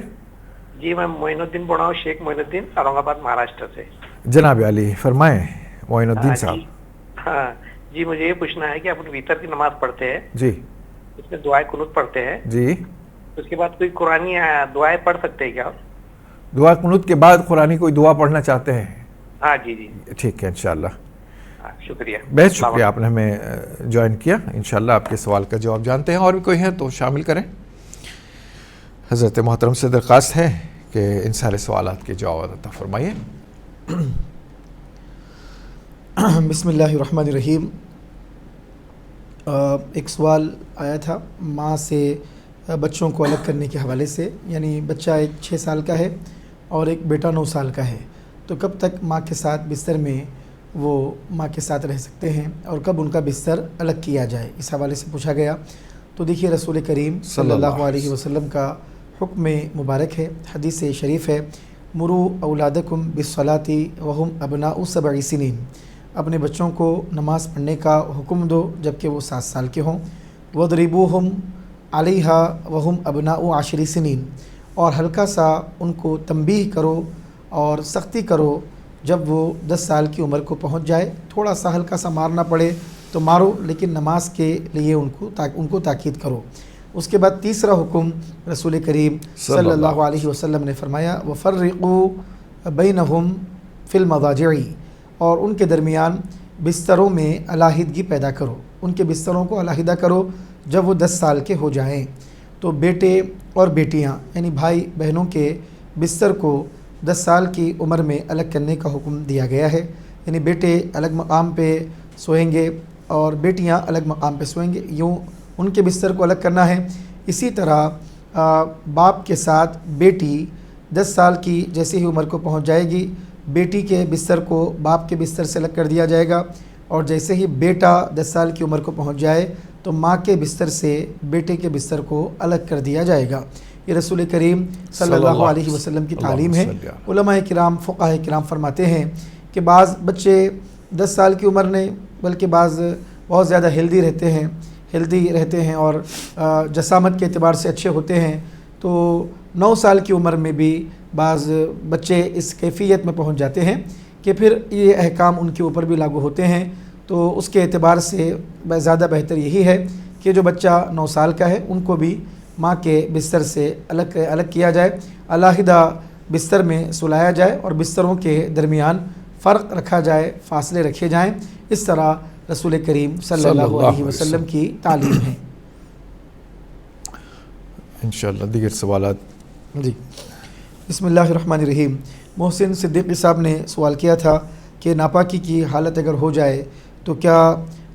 [SPEAKER 18] जी मैं मोइनुद्दीन बोल रहा हूँ, शेख मोइनुद्दीन, औरंगाबाद महाराष्ट्र से।
[SPEAKER 5] जनाब अली फरमाएं मोइनुद्दीन साहब।
[SPEAKER 18] हाँ जी, मुझे ये पूछना है कि अपन वितर की नमाज पढ़ते हैं
[SPEAKER 5] जी,
[SPEAKER 18] उसमें दुआएं कुनूत पढ़ते हैं
[SPEAKER 5] जी,
[SPEAKER 18] उसके बाद कोई कुरानी दुआएं पढ़ सकते हैं क्या?
[SPEAKER 5] दुआ कुनूत के बाद कुरानी कोई दुआ पढ़ना चाहते हैं?
[SPEAKER 18] हाँ जी जी
[SPEAKER 5] ठीक है इंशाल्लाह।
[SPEAKER 18] शुक्रिया,
[SPEAKER 5] बहुत शुक्रिया, आपने हमें ज्वाइन किया। इंशाल्लाह आपके सवाल का जवाब जानते हैं। और भी कोई है तो शामिल करें। हज़रत मोहतरम से दरख्वास्त है कि इन सारे सवालात के जवाब अता फरमाइए।
[SPEAKER 8] बिस्मिल्लाहिर्रहमानिर्रहीम। एक सवाल आया था माँ से बच्चों को अलग करने के हवाले से, यानी बच्चा एक 6 साल का है और एक बेटा 9 साल का है, तो कब तक माँ के साथ बिस्तर में वो माँ के साथ रह सकते हैं और कब उनका बिस्तर अलग किया जाए, इस हवाले से पूछा गया। तो देखिए रसूल करीम सल्लल्लाहु अलैहि वसल्लम का हुक्म मुबारक है, हदीस शरीफ है, मुरू औलादकुम बिस्सलाती वहुम अबनाउ सबई सिनीन, अपने बच्चों को नमाज़ पढ़ने का हुक्म दो जबकि वो 7 साल के हों। वदरिबूहुम अलैहा वहुम अबनाउ आशरी सिनीन, और हल्का सा उनको तंबीह करो और सख्ती करो जब वो 10 साल की उम्र को पहुंच जाए। थोड़ा सा हल्का सा मारना पड़े तो मारो, लेकिन नमाज के लिए उनको ताकीद करो। उसके बाद तीसरा हुक्म रसूल करीम सल्लल्लाहु अलैहि वसल्लम ने फरमाया, वफ़र्रिक़ू बैनहुम फ़िल मज़ाजि'i, और उनके दरमियान बिस्तरों में अलाहिदगी पैदा करो, उनके बिस्तरों को अलहदा करो जब वो 10 साल के हो जाएं। तो बेटे और बेटियां यानी भाई बहनों के बिस्तर को 10 साल की उम्र में अलग करने का हुक्म दिया गया है, यानी बेटे अलग मकाम पे सोएंगे और बेटियां अलग मकाम पे सोएंगे, यूँ उनके बिस्तर को अलग करना है। इसी तरह बाप के साथ बेटी 10 साल की जैसे ही उम्र को पहुंच जाएगी, बेटी के बिस्तर को बाप के बिस्तर से अलग कर दिया जाएगा, और जैसे ही बेटा 10 साल की उम्र को पहुंच जाए तो माँ के बिस्तर से बेटे के बिस्तर को अलग कर दिया जाएगा। ये रसूल करीम सल्लल्लाहु अलैहि वसल्लम की तालीम है। उलमाए किराम, फुक़ाहे किराम फरमाते हैं कि बाज़ बच्चे 10 साल की उम्र में, बल्कि बाज़ बहुत ज़्यादा हेल्दी रहते हैं और जसामत के एतबार से अच्छे होते हैं, तो 9 साल की उम्र में भी बाज़ बच्चे इस कैफियत में पहुंच जाते हैं कि फिर ये अहकाम उनके ऊपर भी लागू होते हैं। तो उसके एतबार से ज़्यादा बेहतर यही है कि जो बच्चा 9 साल का है उनको भी माँ के बिस्तर से अलग किया जाए, अलहदा बिस्तर में सुलाया जाए और बिस्तरों के दरमियान फ़र्क रखा जाए, फासले रखे जाएँ। इस तरह रसूल करीम सल्लल्लाहु अलैहि वसल्लम की तालीम है।
[SPEAKER 5] इंशाअल्लाह दीगर सवालात।
[SPEAKER 8] जी, बिस्मिल्लाहिर्रहमानिर्रहीम। मोहसिन सिद्दीकी साहब ने सवाल किया था कि नापाकी की हालत अगर हो जाए तो क्या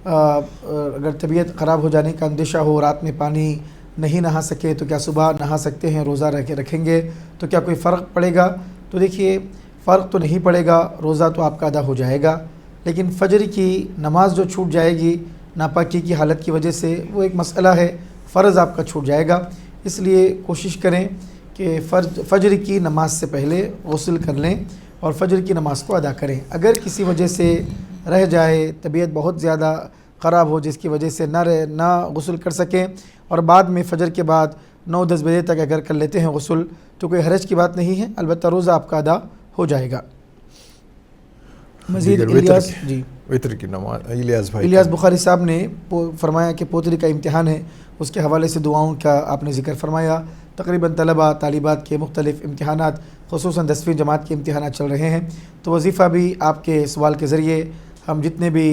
[SPEAKER 8] अगर तबीयत ख़राब हो जाने का अंदेशा हो, रात में पानी नहीं नहा सके तो क्या सुबह नहा सकते हैं, रोज़ा रखेंगे तो क्या कोई फ़र्क पड़ेगा? तो देखिए, फ़र्क तो नहीं पड़ेगा, रोज़ा तो आपका अदा हो जाएगा, लेकिन फ़जर की नमाज जो छूट जाएगी नापाकी की हालत की वजह से, वो एक मसला है, फ़र्ज़ आपका छूट जाएगा। इसलिए कोशिश करें कि फ़जर की नमाज से पहले गुस्ल कर लें और फ़जर की नमाज़ को अदा करें। अगर किसी वजह से रह जाए, तबीयत बहुत ज़्यादा ख़राब हो जिसकी वजह से ना गुस्ल कर सकें और बाद में फ़जर के बाद 9-10 बजे तक अगर कर लेते हैं गुस्ल तो कोई हरज की बात नहीं है, अलबत्ता रोज़ा आपका अदा हो जाएगा। मज़ीद इलियास जी,
[SPEAKER 5] वितर की नमाज
[SPEAKER 8] इलियास बुखारी साहब ने फरमाया कि पोतरी का इम्तिहान है, उसके हवाले से दुआओं का आपने ज़िक्र फरमाया। तकरीबन तलबा तालिबात के मुख्तलिफ़ इम्तिहानात, ख़ुसूसन 10वीं जमात के इम्तिहानात चल रहे हैं, तो वजीफ़ा भी आपके सवाल के ज़रिए हम जितने भी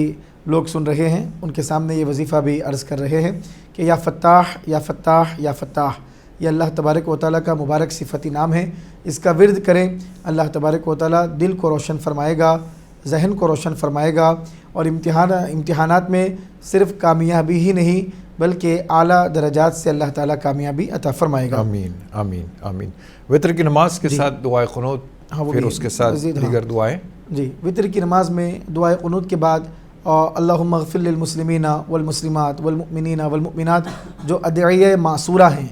[SPEAKER 8] लोग सुन रहे हैं उनके सामने ये वजीफ़ा भी अर्ज़ कर रहे हैं कि या फ़त्ताह या फ़त्ताह या फ़त्ताह, ये अल्लाह तबारक व तआला का मुबारक सिफ़ती नाम है। इसका विर्द करें, अल्लाह तबारक व तआला दिल को रोशन फरमाएगा, जहन को रोशन फरमाएगा और इम्तिहानात में सिर्फ़ कामयाबी ही नहीं बल्कि आला दरजात से अल्लाह ताला कामयाबी अता फरमाएगा।
[SPEAKER 5] आमीन आमीन आमीन। वितर की नमाज के साथ दुआए क़ुनूत, फिर उसके साथ दीगर दुआएं। जी, वितर की नमाज में दुआए क़ुनूत के बाद अल्लाहुम्मा ग़फ़िर लिल मुस्लिमीना वल मुस्लिमात वल मुमिनीना वल मुमिनात, जो अदइया मासूरा हैं,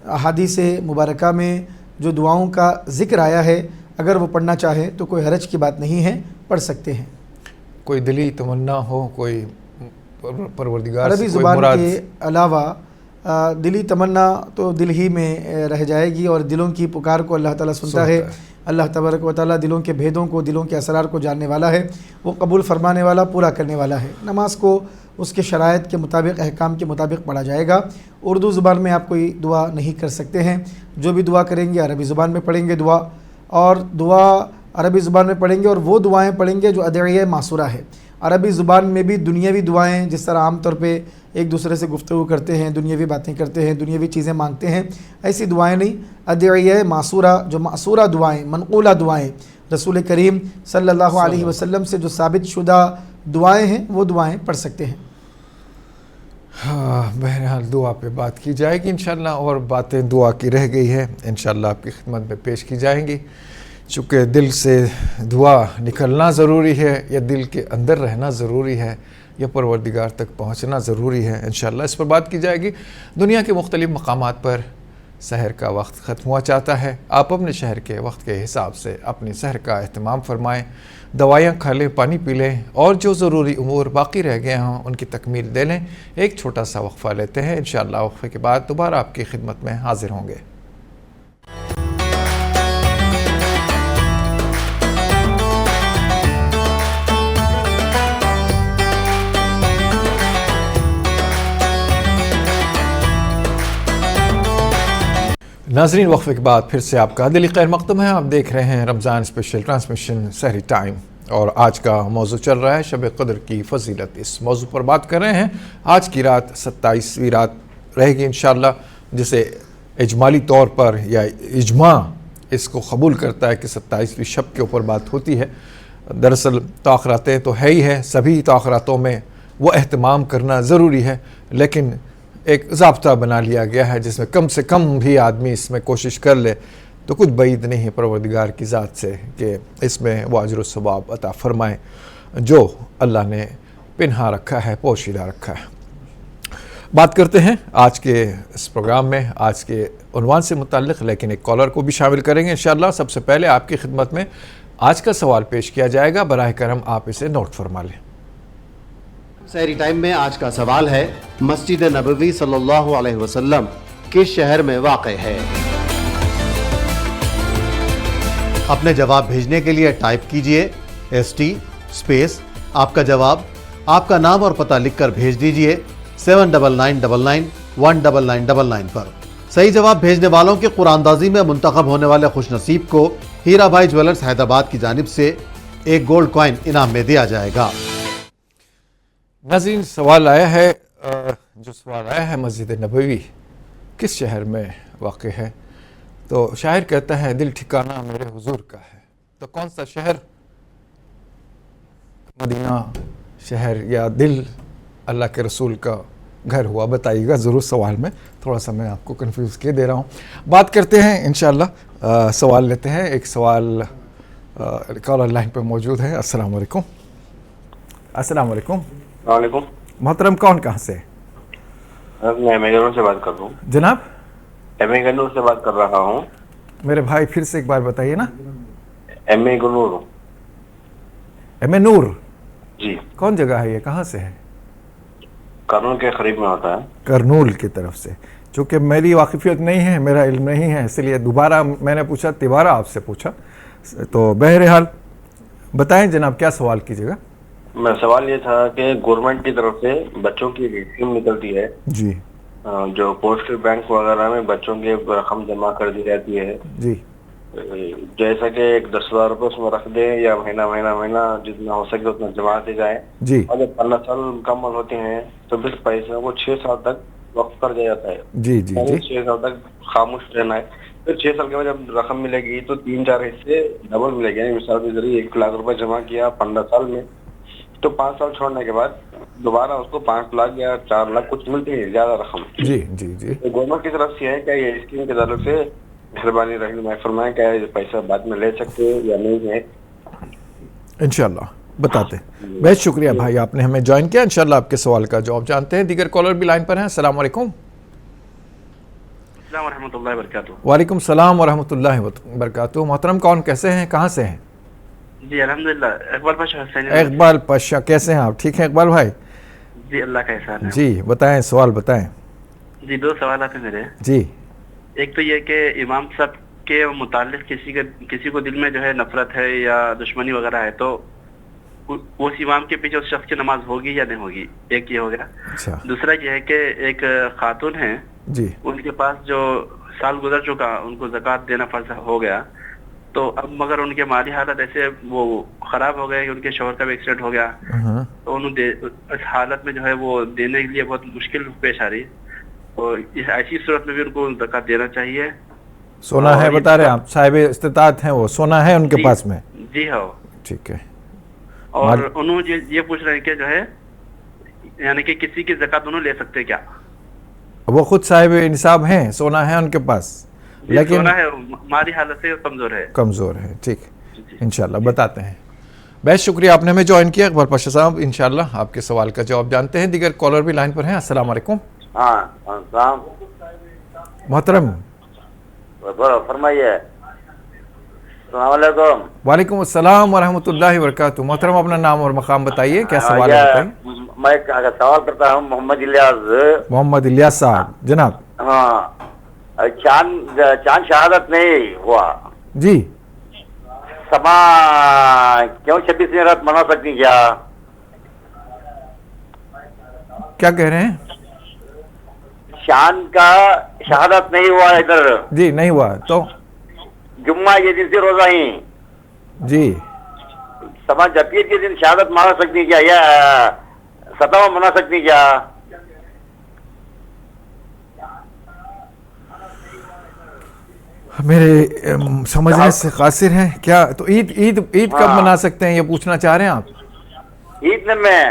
[SPEAKER 5] अहादीसे मुबारका में जो दुआओं का ज़िक्र आया है, अगर वो पढ़ना चाहे तो कोई हरज की बात नहीं है, पढ़ सकते हैं। कोई दिली तमन्ना हो, कोई परवरदिगार
[SPEAKER 8] अरबी ज़ुबान के अलावा दिली तमन्ना तो दिल ही में रह जाएगी और दिलों की पुकार को अल्लाह ताला सुनता है। अल्लाह तबारक व तआला दिलों के भेदों को, दिलों के असरार को जानने वाला है, वो कबूल फरमाने वाला, पूरा करने वाला है। नमाज को उसके शराइत के मुताबिक, अहकाम के मुताबिक पढ़ा जाएगा। उर्दू ज़ुबान में आप कोई दुआ नहीं कर सकते हैं, जो भी दुआ करेंगे अरबी ज़ुबान में पढ़ेंगे दुआ, और दुआ अरबी ज़ुबान में पढ़ेंगे और वो दुआएं पढ़ेंगे जो अदइया मासूरा है। अरबी ज़ुबान में भी दुनियावी दुआएं, जिस तरह आम तौर पे एक दूसरे से गुफ्तगू करते हैं, दुनियावी बातें करते हैं, दुनियावी चीज़ें मांगते हैं, ऐसी दुआएं नहीं, अदइया मासूरा, जो मासूरा दुआएं, मनक़ूला दुआएं, रसूल करीम सल्लल्लाहु अलैहि वसल्लम से जो साबित शुदा दुआएं हैं, वो दुआएं पढ़ सकते हैं।
[SPEAKER 5] हाँ, बहरहाल दुआ पे बात की जाएगी इंशाअल्लाह, और बातें दुआ की रह गई है, इंशाअल्लाह आपकी खिदमत में पेश की जाएंगी। चूँकि दिल से दुआ निकलना ज़रूरी है, या दिल के अंदर रहना ज़रूरी है, या परवरदिगार तक पहुँचना ज़रूरी है, इंशाअल्लाह इस पर बात की जाएगी। दुनिया के मुख्तलिफ़ मकामात पर सहर का वक्त ख़त्म हुआ चाहता है। आप अपने शहर के वक्त के हिसाब से अपनी सहर का एहतमाम फरमाएँ, दवाइयाँ खा लें, पानी पी लें, और जो ज़रूरी उमूर बाकी रह गए हों उनकी तकमील दे लें। एक छोटा सा वक्फ़ा लेते हैं, इंशाअल्लाह वक्फ़े के बाद दोबारा आपकी खिदमत में हाज़िर होंगे। नाज़रीन, वक्फ़े के बाद फिर से आपका दिली खैर मक़दम है। आप देख रहे हैं रमज़ान स्पेशल ट्रांसमिशन सहरी टाइम, और आज का मौजू चल रहा है शब क़द्र की फ़जीलत। इस मौजू पर बात कर रहे हैं। आज की रात 27वीं रात रहेगी इंशाअल्लाह, जिसे इजमाली तौर पर या इजमा इसको कबूल करता है कि 27वीं शब के ऊपर बात होती है। दरअसल ताख़रातें तो है ही है, सभी ताख़रातों में वो अहतमाम करना ज़रूरी है, लेकिन एक ज़ाब्ता बना लिया गया है जिसमें कम से कम भी आदमी इसमें कोशिश कर ले تو کچھ بعید نہیں ہے پروردگار کی ذات سے کہ اس میں وہ اجر و ثواب عطا فرمائے جو اللہ نے پنہا رکھا ہے، پوشیدہ رکھا ہے۔ بات کرتے ہیں آج کے اس پروگرام میں آج کے عنوان سے متعلق، لیکن ایک کالر کو بھی شامل کریں گے انشاءاللہ۔ سب سے پہلے آپ کی خدمت میں آج کا سوال پیش کیا جائے گا، براہ کرم آپ اسے نوٹ فرما لیں۔
[SPEAKER 13] سحری ٹائم میں آج کا سوال ہے، مسجد نبوی صلی اللہ علیہ وسلم کس شہر میں واقع ہے؟
[SPEAKER 1] اپنے جواب بھیجنے کے لیے ٹائپ کیجئے ST اسپیس آپ کا جواب، آپ کا نام اور پتہ لکھ کر بھیج دیجئے 7999199999 پر۔ صحیح جواب بھیجنے والوں کے قرآن اندازی میں منتخب ہونے والے خوش نصیب کو ہیرا بھائی جویلرز حیدرآباد کی جانب سے ایک گولڈ کوائن انعام میں دیا جائے گا۔
[SPEAKER 5] ناظرین، سوال آیا ہے، مسجد نبوی کس شہر میں واقع ہے؟ تو شاعر کہتا ہے دل ٹھکانہ میرے حضور کا ہے، تو کون سا شہر؟ مدینہ شہر یا دل اللہ کے رسول کا گھر ہوا؟ بتائیے گا ضرور سوال میں، تھوڑا سا میں آپ کو کنفیوز کیے دے رہا ہوں۔ بات کرتے ہیں انشاءاللہ، سوال لیتے ہیں۔ ایک سوال کالر لائن پہ موجود ہے۔ السلام علیکم۔ السلام علیکم۔
[SPEAKER 14] وعلیکم
[SPEAKER 5] محترم، کون کہاں سے؟
[SPEAKER 14] میں میگنور سے بات کر رہا ہوں
[SPEAKER 5] جناب؟
[SPEAKER 14] میگنور سے بات کر رہا ہوں
[SPEAKER 5] میرے بھائی پھر سے ایک بار بتائیے نا۔
[SPEAKER 14] میگنور
[SPEAKER 5] نور
[SPEAKER 14] جی،
[SPEAKER 5] کون جگہ ہے یہ، کہاں سے ہے؟
[SPEAKER 14] کرنول کے قریب میں ہوتا ہے۔
[SPEAKER 5] کرنول کی طرف سے۔ چونکہ میری واقفیت نہیں ہے، میرا علم نہیں ہے، اس لیے دوبارہ میں نے پوچھا، تیبارہ آپ سے پوچھا۔ تو بہرحال بتائیں جناب، کیا سوال کیجیے گا؟
[SPEAKER 14] میں سوال یہ تھا کہ گورنمنٹ کی طرف سے بچوں کی اسکیم نکلتی ہے
[SPEAKER 5] جی،
[SPEAKER 14] جو پوسٹل بینک وغیرہ میں بچوں کی رقم جمع کر دی جاتی ہے
[SPEAKER 5] جی،
[SPEAKER 14] جیسا کہ ایک 10,000 روپے اس میں رکھ دیں یا مہینہ جتنا ہو سکے اتنا جمع آتے جائیں
[SPEAKER 5] جی،
[SPEAKER 14] اور جب 15 سال مکمل ہوتے ہیں تو اس پیسے کو 6 سال تک وقف کر دیا جاتا ہے۔
[SPEAKER 5] جی جی جی،
[SPEAKER 14] 6 سال تک خاموش رہنا ہے، پھر 6 سال کے بعد جب رقم ملے گی تو 3-4 حصے ڈبل ملے گی۔ یعنی مثال کے ذریعے 1 لاکھ روپے جمع کیا 15 سال میں، تو 5 سال چھوڑنے کے بعد دوبارہ اس کو 5 لاکھ یا 4 لاکھ کچھ ملتی ہے زیادہ رقم۔
[SPEAKER 5] جی جی جی،
[SPEAKER 14] گورنمنٹ کی طرف سے ہے کیا یہ اسکیم کی طرف سے؟ مہربانی رہنمائی فرمائیں، کیا یہ پیسہ بعد میں لے سکتے یا نہیں ہے؟
[SPEAKER 5] انشاءاللہ بتاتے ہیں۔ بہت شکریہ بھائی، آپ نے ہمیں جوائن کیا۔ انشاءاللہ آپ کے سوال کا جواب جانتے ہیں۔ دیگر کالر بھی لائن پر ہیں۔ السلام علیکم۔
[SPEAKER 14] السلام ورحمۃ اللہ وبرکاتہ۔
[SPEAKER 5] وعلیکم السلام ورحمۃ اللہ وبرکاتہ۔ محترم، کون کیسے ہیں، کہاں سے ہیں؟
[SPEAKER 14] جی الحمدللہ، اقبال پاشا حسین۔
[SPEAKER 5] اقبال پاشا، کیسے ہیں آپ؟ ٹھیک ہیں اقبال بھائی؟
[SPEAKER 14] جی اللہ کا احسان ہے۔
[SPEAKER 5] جی بتائیں، سوال بتائیں۔
[SPEAKER 14] جی 2 سوالات ہیں میرے۔
[SPEAKER 5] جی،
[SPEAKER 14] ایک تو یہ کہ امام صاحب کے متعلق کسی کو دل میں جو ہے نفرت ہے یا دشمنی وغیرہ ہے تو اس امام کے پیچھے اس شخص کی نماز ہوگی یا نہیں ہوگی؟ ایک یہ ہو گیا۔
[SPEAKER 5] اچھا،
[SPEAKER 14] دوسرا یہ ہے کہ ایک خاتون ہے،
[SPEAKER 5] جی،
[SPEAKER 14] ان کے پاس جو سال گزر چکا، ان کو زکوٰۃ دینا فرض ہو گیا، تو اب مگر ان کے مالی حالت ایسے وہ خراب ہو گئے کہ ان کے شوہر کا بھی ایکسیڈنٹ ہو گیا، تو انہوں اس حالت میں جو ہے وہ دینے کے لیے بہت مشکل پیش آ رہی، تو اس ایسی صورت میں بھی ان کو زکوٰۃ دینا چاہیے۔
[SPEAKER 5] سونا ہے بتا رہے ہیں آپ، صاحب استطاعت ہیں وہ، سونا ہے ان کے پاس میں؟
[SPEAKER 14] جی ہاں،
[SPEAKER 5] ٹھیک ہے۔
[SPEAKER 14] اور انہوں یہ پوچھ رہے ہیں کہ جو ہے یعنی کہ کسی کی زکوٰۃ انہوں لے سکتے کیا؟
[SPEAKER 5] وہ خود صاحب نصاب ہیں، سونا ہے ان کے پاس، لیکن
[SPEAKER 14] سونا ہے، مالی حالت سے
[SPEAKER 5] کمزور ہے۔ ٹھیک، انشاءاللہ بتاتے ہیں۔ بہت شکریہ، آپ نے ہمیں جوائن کیا اقبال پاشا صاحب۔ انشاءاللہ آپ کے سوال کا جواب جانتے ہیں۔ دیگر کالر بھی لائن پر ہیں۔ السلام علیکم۔
[SPEAKER 19] ہاں السلام
[SPEAKER 5] محترم
[SPEAKER 19] فرمائیے۔ السلام علیکم۔
[SPEAKER 5] وعلیکم السلام ورحمۃ اللہ وبرکاتہ۔ محترم اپنا نام اور مقام بتائیے، کیا سوال ہے بتائیے۔
[SPEAKER 19] میں سوال کرتا ہوں، محمد الیاس۔
[SPEAKER 5] محمد الیاس صاحب، جناب۔
[SPEAKER 19] ہاں، چاند شہادت نہیں ہوا
[SPEAKER 5] جی،
[SPEAKER 19] سما کیوں 26ویں رات منا سکتی
[SPEAKER 5] کیا کہہ رہے ہیں؟
[SPEAKER 19] چاند کا شہادت نہیں ہوا ادھر،
[SPEAKER 5] جی نہیں ہوا تو
[SPEAKER 19] جمعہ یہ دن سے روزہ ہی
[SPEAKER 5] جی،
[SPEAKER 19] سما جپید کے دن شہادت منا سکتی کیا یا 7واں منا سکتی کیا؟
[SPEAKER 5] میرے سمجھنے سے قاصر ہیں کیا؟ تو عید کب منا سکتے ہیں یہ پوچھنا چاہ رہے ہیں آپ؟
[SPEAKER 19] عید میں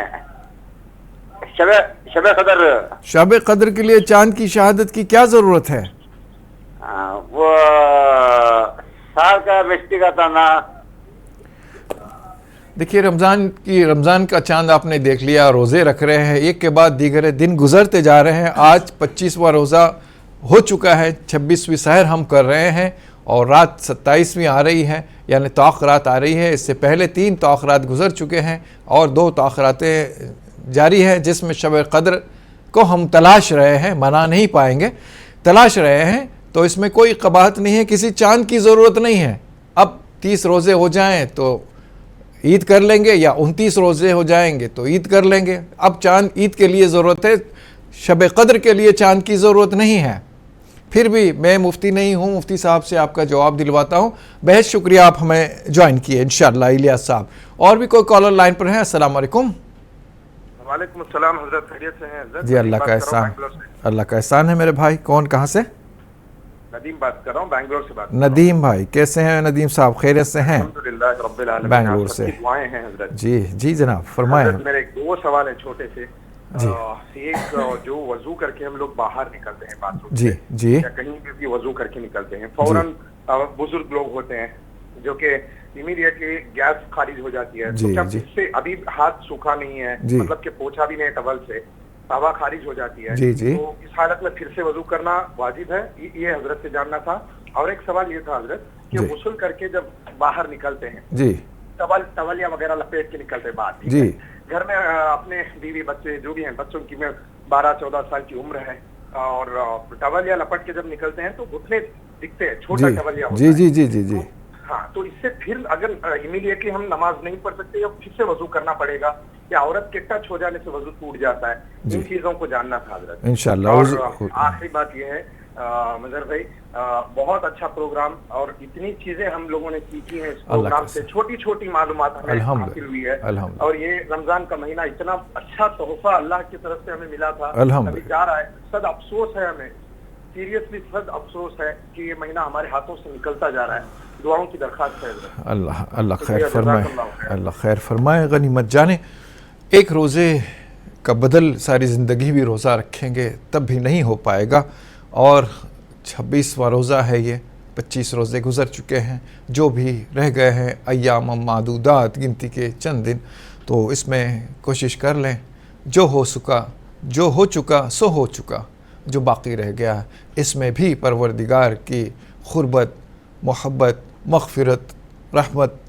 [SPEAKER 19] شب قدر۔
[SPEAKER 5] شب قدر کے لیے چاند کی شہادت کی کیا ضرورت ہے؟
[SPEAKER 19] وہ साल का व्यक्तिगत आना।
[SPEAKER 5] देखिए रमज़ान का चांद आपने देख लिया, रोज़े रख रहे हैं, एक के बाद दीगर दिन गुजरते जा रहे हैं। आज 25वां रोज़ा हो चुका है, 26वीं सहर हम कर रहे हैं और रात 27वीं आ रही है, यानी ताख़रात आ रही है। इससे पहले 3 ताख़रात गुजर चुके हैं और 2 ताख़रातें जारी हैं, जिसमें शब क़द्र को हम तलाश रहे हैं, मना नहीं पाएंगे, तलाश रहे हैं। तो इसमें कोई कबाहत नहीं है, किसी चांद की ज़रूरत नहीं है। अब 30 रोज़े हो जाएं तो ईद कर लेंगे, या 29 रोज़े हो जाएंगे तो ईद कर लेंगे। अब चांद ईद के लिए ज़रूरत है, शब क़द्र के लिए चांद की ज़रूरत नहीं है। फिर भी मैं मुफ्ती नहीं हूँ, मुफ्ती साहब से आपका जवाब दिलवाता हूँ। बेहद शुक्रिया आप हमें ज्वाइन किए इंशाअल्लाह इलियास साहब। और भी कोई कॉलर लाइन पर है? अस्सलाम वालेकुम।
[SPEAKER 17] वालेकुम अस्सलाम हज़रत, खैरियत से हैं हज़रत?
[SPEAKER 5] जी अल्लाह का एहसान, अल्लाह का एहसान है मेरे भाई। कौन, कहाँ से?
[SPEAKER 17] नदीम बात कर रहा हूँ, बैंगलोर से बात।
[SPEAKER 5] नदीम भाई, कैसे हैं नदीम साहब? खैरियत से हैं?
[SPEAKER 17] अल्हम्दुलिल्लाह रब्बिल आलमीन,
[SPEAKER 5] बैंगलोर से।
[SPEAKER 17] दुआएं हैं हज़रत।
[SPEAKER 5] जी जी जनाब, फरमाएं।
[SPEAKER 17] मेरे 2 सवाल हैं छोटे से।
[SPEAKER 5] जी।
[SPEAKER 17] एक, जो वजू करके हम लोग बाहर निकलते हैं बाथरूम
[SPEAKER 5] जी
[SPEAKER 17] से,
[SPEAKER 5] जी,
[SPEAKER 17] या कहीं भी वजू करके निकलते हैं, फौरन बुजुर्ग लोग होते हैं जो कि इमीडिएटली गैस खारिज हो जाती है,
[SPEAKER 5] जी,
[SPEAKER 17] तो क्या
[SPEAKER 5] जी।
[SPEAKER 17] इससे अभी हाथ सूखा नहीं है,
[SPEAKER 5] जी।
[SPEAKER 17] मतलब कि पोछा भी नहीं है टवल से, हवा खारिज हो जाती है,
[SPEAKER 5] जी, जी।
[SPEAKER 17] तो इस हालत में फिर से वजू करना वाजिब है? ये हजरत से जानना था। और एक सवाल ये था हजरत कि
[SPEAKER 5] जी।
[SPEAKER 17] गुस्ल करके जब बाहर निकलते हैं,
[SPEAKER 5] जी
[SPEAKER 17] टवलिया वगैरह लपेट के निकलते हैं बाहर, ठीक
[SPEAKER 5] जी।
[SPEAKER 17] है? घर में अपने बीवी बच्चे जो भी हैं, बच्चों की में 12-14 साल की उम्र है, और टवलिया लपट के जब निकलते हैं तो घुटने दिखते हैं, छोटा
[SPEAKER 5] जी
[SPEAKER 17] टवलिया होता
[SPEAKER 5] जी
[SPEAKER 17] है।
[SPEAKER 5] जी जी जी जी।
[SPEAKER 17] हाँ, तो इससे फिर अगर इमीडिएटली हम नमाज नहीं पढ़ सकते या फिर से वजू करना पड़ेगा, या औरत के टच हो जाने से वजू टूट जाता है? इन चीजों को जानना था हजरत
[SPEAKER 5] इंशाअल्लाह।
[SPEAKER 17] और आखिरी बात यह है मजहर भाई, बहुत अच्छा प्रोग्राम, और इतनी चीजें हम लोगों ने सीखी हैं इस प्रोग्राम से, छोटी छोटी मालूमात हमें हासिल हुई है। और ये रमजान का महीना इतना अच्छा तोहफा अल्लाह की तरफ से हमें मिला था, अभी जा रहा है। सद अफसोस है हमें, सीरियसली सद अफसोस है कि ये महीना हमारे हाथों से निकलता जा रहा है। दुआओं की दरखास्त है।
[SPEAKER 5] अल्लाह खैर फरमाए, अल्लाह खैर फरमाए, गनीमत जाने। एक रोज़े का बदल सारी ज़िंदगी भी रोज़ा रखेंगे तब भी नहीं हो पाएगा। और 26वां रोज़ा है ये, 25 रोज़े गुज़र चुके हैं, जो भी रह गए हैं अय्याम मादूदात, गिनती के चंद दिन, तो इसमें कोशिश कर लें। जो हो चुका सो हो चुका, जो बाकी रह गया इसमें भी परवरदिगार की खुरबत, मोहब्बत, मग़फ़िरत, रहमत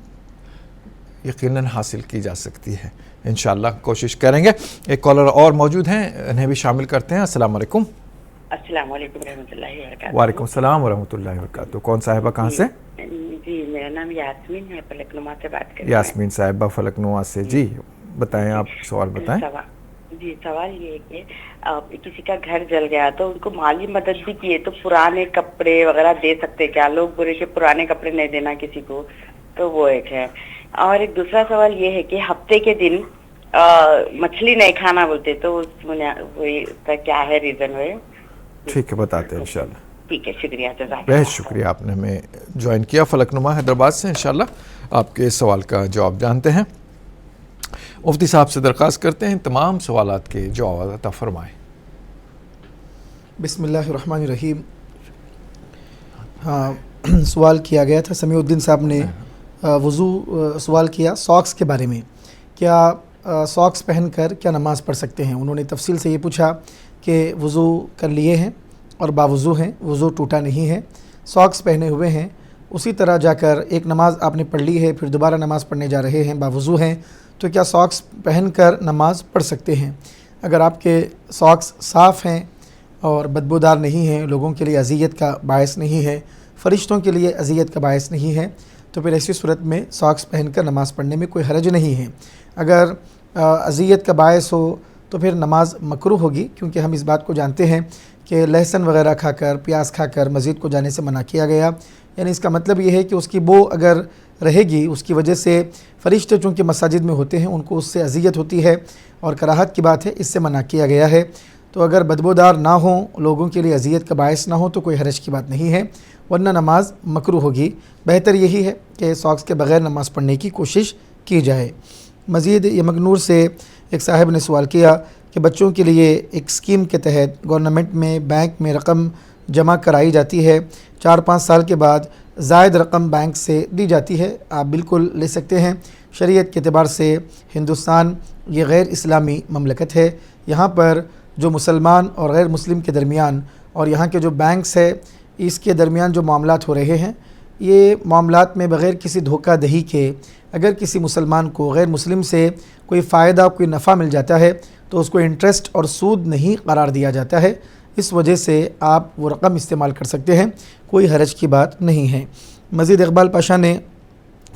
[SPEAKER 5] यकीनन हासिल की जा सकती है। इंशाअल्लाह कोशिश करेंगे। एक कॉलर और मौजूद हैं, इन्हें भी शामिल करते हैं। अस्सलाम वालेकुम।
[SPEAKER 20] अस्सलाम वालेकुम रहमतुल्लाहि व बरकातहू।
[SPEAKER 5] वालेकुम सलाम व रहमतुल्लाहि व बरकातहू। कौन साहिबा, कहाँ से?
[SPEAKER 20] जी मेरा नाम यास्मीन है, फलकनुमा से बात कर रही हूँ।
[SPEAKER 5] यास्मीन साहिबा फलकनुमा से। जी बताएं, आप सवाल बताएं।
[SPEAKER 20] जी सवाल ये है कि किसी का घर जल गया तो उनको माली मदद भी किए, तो पुराने कपड़े वगैरह दे सकते क्या लोग? बुरे के पुराने कपड़े नहीं देना किसी को, तो वो एक है। और एक दूसरा सवाल ये है कि हफ्ते के दिन मछली नहीं खाना बोलते, तो उसका क्या है रीजन? है
[SPEAKER 5] ठीक है, बताते हैं इंशाल्लाह।
[SPEAKER 20] ठीक है, शुक्रिया,
[SPEAKER 5] बहुत शुक्रिया, आपने हमें ज्वाइन किया फलकनुमा हैदराबाद से। इंशाल्लाह आपके सवाल का जवाब जानते हैं। मुफ्ती साहब से दरख्वास्त करते हैं तमाम सवालात के जवाब अता फरमाएं।
[SPEAKER 8] बिस्मिल्लाहिर्रहमानिर्रहीम। हाँ, सवाल किया गया था, समीउद्दीन साहब ने वज़ू सवाल किया सॉक्स के बारे में। क्या सॉक्स पहनकर क्या नमाज़ पढ़ सकते हैं? उन्होंने तफसील से ये पूछा कि वज़ू कर लिए हैं और बावज़ू हैं, वज़ू टूटा नहीं है, सॉक्स पहने हुए हैं, उसी तरह जाकर एक नमाज़ आपने पढ़ ली है, फिर दोबारा नमाज़ पढ़ने जा रहे हैं, बावज़ू हैं, तो क्या सॉक्स पहनकर नमाज़ पढ़ सकते हैं? अगर आपके सॉक्स साफ़ हैं और बदबूदार नहीं हैं, लोगों के लिए अज़ियत का बायस नहीं है, फ़रिश्तों के लिए अज़ियत का बायस नहीं है, तो फिर ऐसी सूरत में सॉक्स पहनकर नमाज़ पढ़ने में कोई हरज नहीं है। अगर अज़ियत का बायस हो तो फिर नमाज मकरूह होगी, क्योंकि हम इस बात को जानते हैं कि लहसुन वगैरह खाकर, प्याज खाकर मस्जिद को जाने से मना किया गया। यानी इसका मतलब ये है कि उसकी बो अगर रहेगी, उसकी वजह से फ़रिश्ते चूँकि मसाजिद में होते हैं उनको उससे अज़ियत होती है और कराहत की बात है, इससे मना किया गया है। तो अगर बदबूदार ना हो, लोगों के लिए अज़ियत का बायस ना हो, तो कोई हरज की बात नहीं है, वरना नमाज मकरूह होगी। बेहतर यही है कि सॉक्स के बग़ैर नमाज़ पढ़ने की कोशिश की जाए। मज़ीद यमगनूर से एक साहब ने सवाल किया कि बच्चों के लिए एक स्कीम के तहत गवर्नमेंट में बैंक में रकम जमा कराई जाती है, 4-5 साल के बाद زائد رقم بینک سے دی جاتی ہے، آپ بالکل لے سکتے ہیں۔ شریعت کے اعتبار سے ہندوستان یہ غیر اسلامی مملکت ہے، یہاں پر جو مسلمان اور غیر مسلم کے درمیان اور یہاں کے جو بینکس ہے اس کے درمیان جو معاملات ہو رہے ہیں، یہ معاملات میں بغیر کسی دھوکہ دہی کے اگر کسی مسلمان کو غیر مسلم سے کوئی فائدہ کوئی نفع مل جاتا ہے تو اس کو انٹرسٹ اور سود نہیں قرار دیا جاتا ہے، اس وجہ سے آپ وہ رقم استعمال کر سکتے ہیں، کوئی حرج کی بات نہیں ہے۔ مزید اقبال پاشا نے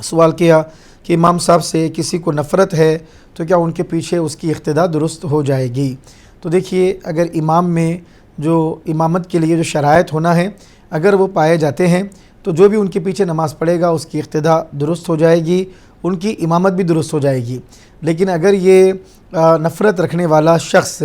[SPEAKER 8] سوال کیا کہ امام صاحب سے کسی کو نفرت ہے تو کیا ان کے پیچھے اس کی اقتداء درست ہو جائے گی؟ تو دیکھیے، اگر امام میں جو امامت کے لیے جو شرائط ہونا ہے اگر وہ پائے جاتے ہیں تو جو بھی ان کے پیچھے نماز پڑھے گا اس کی اقتداء درست ہو جائے گی، ان کی امامت بھی درست ہو جائے گی۔ لیکن اگر یہ نفرت رکھنے والا شخص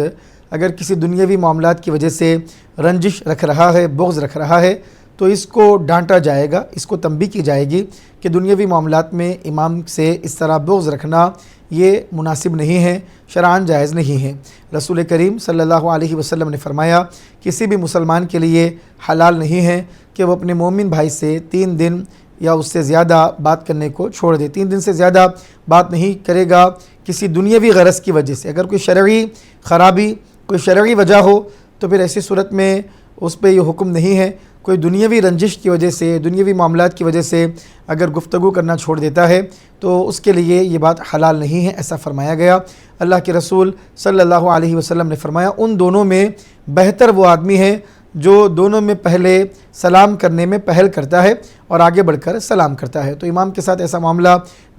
[SPEAKER 8] اگر کسی دنیاوی معاملات کی وجہ سے رنجش رکھ رہا ہے، بغض رکھ رہا ہے، تو اس کو ڈانٹا جائے گا، اس کو تنبیہ کی جائے گی کہ دنیاوی معاملات میں امام سے اس طرح بغض رکھنا یہ مناسب نہیں ہے، شرعاً جائز نہیں ہے۔ رسول کریم صلی اللہ علیہ وسلم نے فرمایا کسی بھی مسلمان کے لیے حلال نہیں ہے کہ وہ اپنے مومن بھائی سے 3 دن یا اس سے زیادہ بات کرنے کو چھوڑ دے، 3 دن سے زیادہ بات نہیں کرے گا کسی دنیاوی غرض کی وجہ سے۔ اگر کوئی شرعی خرابی، کوئی شرعی وجہ ہو تو پھر ایسی صورت میں اس پہ یہ حکم نہیں ہے۔ کوئی دنیاوی رنجش کی وجہ سے، دنیاوی معاملات کی وجہ سے اگر گفتگو کرنا چھوڑ دیتا ہے تو اس کے لیے یہ بات حلال نہیں ہے، ایسا فرمایا گیا۔ اللہ کے رسول صلی اللہ علیہ وسلم نے فرمایا ان دونوں میں بہتر وہ آدمی ہے جو دونوں میں پہلے سلام کرنے میں پہل کرتا ہے اور آگے بڑھ کر سلام کرتا ہے۔ تو امام کے ساتھ ایسا معاملہ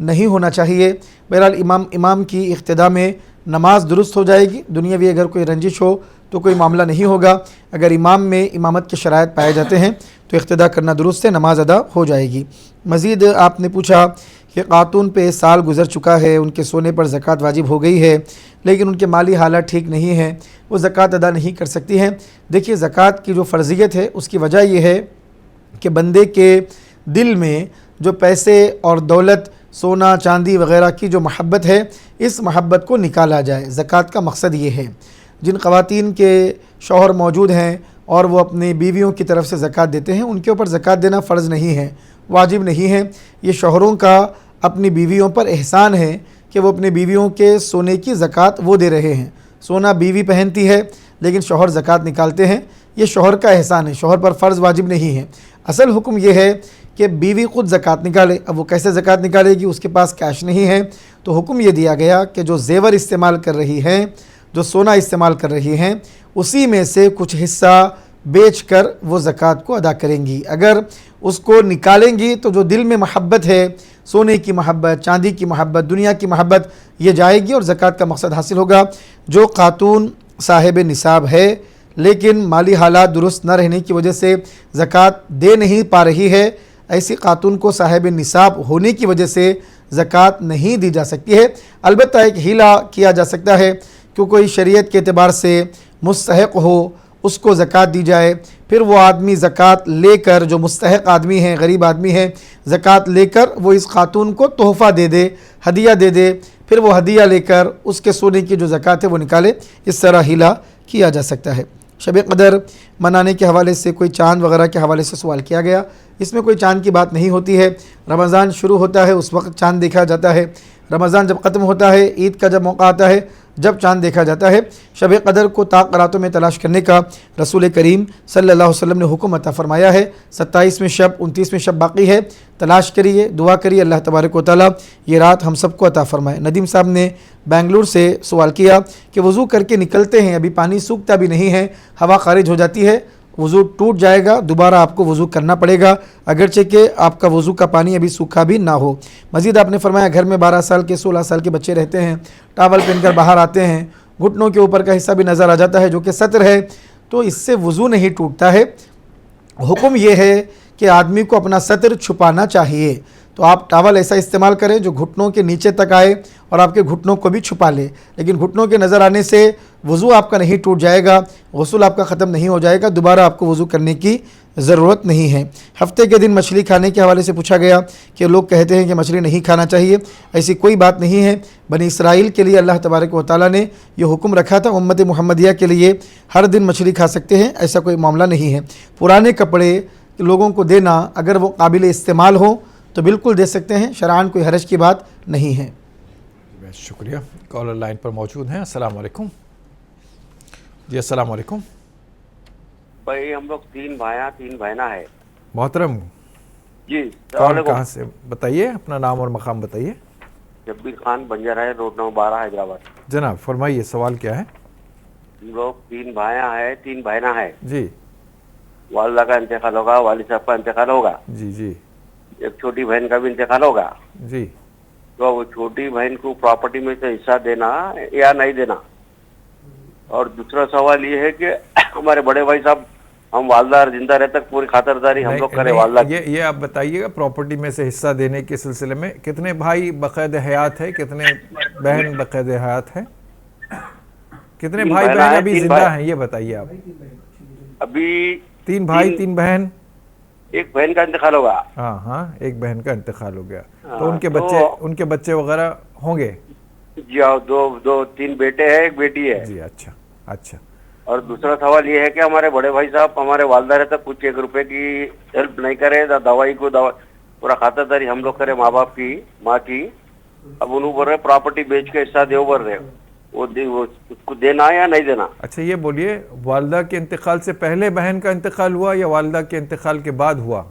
[SPEAKER 8] نہیں ہونا چاہیے۔ بہرحال امام کی اقتداء میں نماز درست ہو جائے گی، دنیاوی اگر کوئی رنجش ہو تو کوئی معاملہ نہیں ہوگا۔ اگر امام میں امامت کے شرائط پائے جاتے ہیں تو اقتداء کرنا درست ہے، نماز ادا ہو جائے گی۔ مزید آپ نے پوچھا کہ خاتون پہ سال گزر چکا ہے، ان کے سونے پر زکوٰۃ واجب ہو گئی ہے لیکن ان کے مالی حالات ٹھیک نہیں ہے، وہ زکوٰۃ ادا نہیں کر سکتی ہیں۔ دیکھیے، زکوٰۃ کی جو فرضیت ہے اس کی وجہ یہ ہے کہ بندے کے دل میں جو پیسے اور دولت، سونا چاندی وغیرہ کی جو محبت ہے، اس محبت کو نکالا جائے۔ زکوٰۃ کا مقصد یہ ہے۔ جن خواتین کے شوہر موجود ہیں اور وہ اپنی بیویوں کی طرف سے زکوٰۃ دیتے ہیں، ان کے اوپر زکوٰۃ دینا فرض نہیں ہے، واجب نہیں ہے۔ یہ شوہروں کا اپنی بیویوں پر احسان ہے کہ وہ اپنی بیویوں کے سونے کی زکوٰۃ وہ دے رہے ہیں۔ سونا بیوی پہنتی ہے لیکن شوہر زکوٰۃ نکالتے ہیں، یہ شوہر کا احسان ہے، شوہر پر فرض واجب نہیں ہے۔ اصل حکم یہ ہے کہ بیوی خود زکوٰۃ نکالے۔ اب وہ کیسے زکوٰۃ نکالے گی؟ اس کے پاس کیش نہیں ہے، تو حکم یہ دیا گیا کہ جو زیور استعمال کر رہی ہیں، جو سونا استعمال کر رہی ہیں، اسی میں سے کچھ حصہ بیچ کر وہ زکوٰۃ کو ادا کریں گی۔ اگر اس کو نکالیں گی تو جو دل میں محبت ہے، سونے کی محبت، چاندی کی محبت، دنیا کی محبت، یہ جائے گی اور زکوٰۃ کا مقصد حاصل ہوگا۔ جو خاتون صاحب نصاب ہے لیکن مالی حالات درست نہ رہنے کی وجہ سے زکوٰۃ دے نہیں پا رہی ہے، ایسی خاتون کو صاحب نصاب ہونے کی وجہ سے زکوٰۃ نہیں دی جا سکتی ہے۔ البتہ ایک ہیلا کیا جا سکتا ہے کہ کوئی شریعت کے اعتبار سے مستحق ہو، اس کو زکوٰۃ دی جائے، پھر وہ آدمی زکوٰۃ لے کر، جو مستحق آدمی ہے، غریب آدمی ہے، زکوٰۃ لے کر وہ اس خاتون کو تحفہ دے دے، ہدیہ دے دے، پھر وہ ہدیہ لے کر اس کے سونے کی جو زکوٰۃ ہے وہ نکالے۔ اس طرح ہیلا کیا جا سکتا ہے۔ شب قدر منانے کے حوالے سے کوئی چاند وغیرہ کے حوالے سے سوال کیا گیا، اس میں کوئی چاند کی بات نہیں ہوتی ہے۔ رمضان شروع ہوتا ہے اس وقت چاند دیکھا جاتا ہے، رمضان جب ختم ہوتا ہے، عید کا جب موقع آتا ہے، جب چاند دیکھا جاتا ہے۔ شب قدر کو طاق راتوں میں تلاش کرنے کا رسول کریم صلی اللہ علیہ وسلم نے حکم عطا فرمایا ہے۔ 27ویں شب، 29ویں شب باقی ہے، تلاش کریے، دعا کریے، اللہ تبارک و تعالیٰ یہ رات ہم سب کو عطا فرمائے۔ ندیم صاحب نے بنگلور سے سوال کیا کہ وضو کر کے نکلتے ہیں، ابھی پانی سوکھتا بھی نہیں ہے، ہوا خارج ہو جاتی ہے، وضو ٹوٹ جائے گا، دوبارہ آپ کو وضو کرنا پڑے گا اگرچہ کہ آپ کا وضو کا پانی ابھی سوکھا بھی نہ ہو۔ مزید آپ نے فرمایا گھر میں 12 سال کے 16 سال کے بچے رہتے ہیں، ٹاول پہن کر باہر آتے ہیں، گھٹنوں کے اوپر کا حصہ بھی نظر آ جاتا ہے جو کہ ستر ہے، تو اس سے وضو نہیں ٹوٹتا ہے۔ حکم یہ ہے کہ آدمی کو اپنا ستر چھپانا چاہیے، تو آپ ٹاول ایسا استعمال کریں جو گھٹنوں کے نیچے تک آئے اور آپ کے گھٹنوں کو بھی چھپا لے، لیکن گھٹنوں کے نظر آنے سے وضو آپ کا نہیں ٹوٹ جائے گا، غسل آپ کا ختم نہیں ہو جائے گا، دوبارہ آپ کو وضو کرنے کی ضرورت نہیں ہے۔ ہفتے کے دن مچھلی کھانے کے حوالے سے پوچھا گیا کہ لوگ کہتے ہیں کہ مچھلی نہیں کھانا چاہیے، ایسی کوئی بات نہیں ہے۔ بنی اسرائیل کے لیے اللہ تبارک و تعالیٰ نے یہ حکم رکھا تھا، امت محمدیہ کے لیے ہر دن مچھلی کھا سکتے ہیں، ایسا کوئی معاملہ نہیں ہے۔ پرانے کپڑے کہ لوگوں کو دینا اگر وہ قابل استعمال ہو تو بالکل دے سکتے ہیں، شرعاً کوئی حرج کی بات نہیں ہے۔
[SPEAKER 5] شکریہ۔ کالر لائن پر موجود ہیں۔ السلام علیکم جی۔ السلام علیکم
[SPEAKER 19] بھائی، ہم لوگ 3 بھائیاں 3 بہنیں ہیں۔
[SPEAKER 5] محترم
[SPEAKER 19] جی،
[SPEAKER 5] کون کہاں سے بتائیے، اپنا نام اور مقام بتائیے۔
[SPEAKER 19] جبیر خان، بنجر ہے، روڈ نمبر 12، حیدرآباد۔
[SPEAKER 5] جناب فرمائیے، سوال کیا ہے؟
[SPEAKER 19] ہم لوگ 3 بھائیاں ہیں 3 بہنیں ہیں۔
[SPEAKER 5] جی۔
[SPEAKER 19] والدہ کا انتقال ہوگا، والد صاحب کا انتقال ہوگا،
[SPEAKER 5] جی جی۔
[SPEAKER 19] ایک چھوٹی بہن کا بھی انتقال ہوگا۔
[SPEAKER 5] جی۔
[SPEAKER 19] تو وہ چھوٹی بہن کو پراپرٹی میں سے حصہ دینا یا نہیں دینا؟ اور دوسرا سوال یہ ہے کہ ہمارے بڑے بھائی صاحب، ہم والدہ زندہ رہے تک پوری خاطرداری ہم لوگ کریں والدہ کی۔
[SPEAKER 5] یہ آپ بتائیے گا، پراپرٹی میں سے حصہ دینے کے سلسلے میں کتنے بھائی بقید حیات ہے، کتنے بہن بقید حیات ہے، کتنے بھائی بہن ابھی زندہ ہیں، یہ بتائیے آپ۔
[SPEAKER 19] ابھی
[SPEAKER 5] 3 بھائی 3 بہن،
[SPEAKER 19] ایک بہن کا انتقال ہوگا۔
[SPEAKER 5] ہاں ہاں، ایک بہن کا انتقال ہو گیا، تو ان کے بچے وغیرہ ہوں گے؟
[SPEAKER 19] جی، 2-3 بیٹے ہیں، ایک بیٹی ہے۔
[SPEAKER 5] جی، اچھا اچھا۔
[SPEAKER 19] اور دوسرا سوال یہ ہے کہ ہمارے بڑے بھائی صاحب ہمارے والدہ رہتا کچھ 1 روپے کی ہیلپ نہیں کرے، دوائی پورا خاطرداری ہم لوگ کرے، ماں باپ کی، ماں کی۔ اب انہوں بول رہے پراپرٹی بیچ کے حصہ دے بول رہے، وہ اس کو دینا یا نہیں دینا؟
[SPEAKER 5] اچھا یہ بولیے، والدہ کے انتقال سے پہلے بہن کا انتقال ہوا یا والدہ کے انتقال کے بعد ہوا؟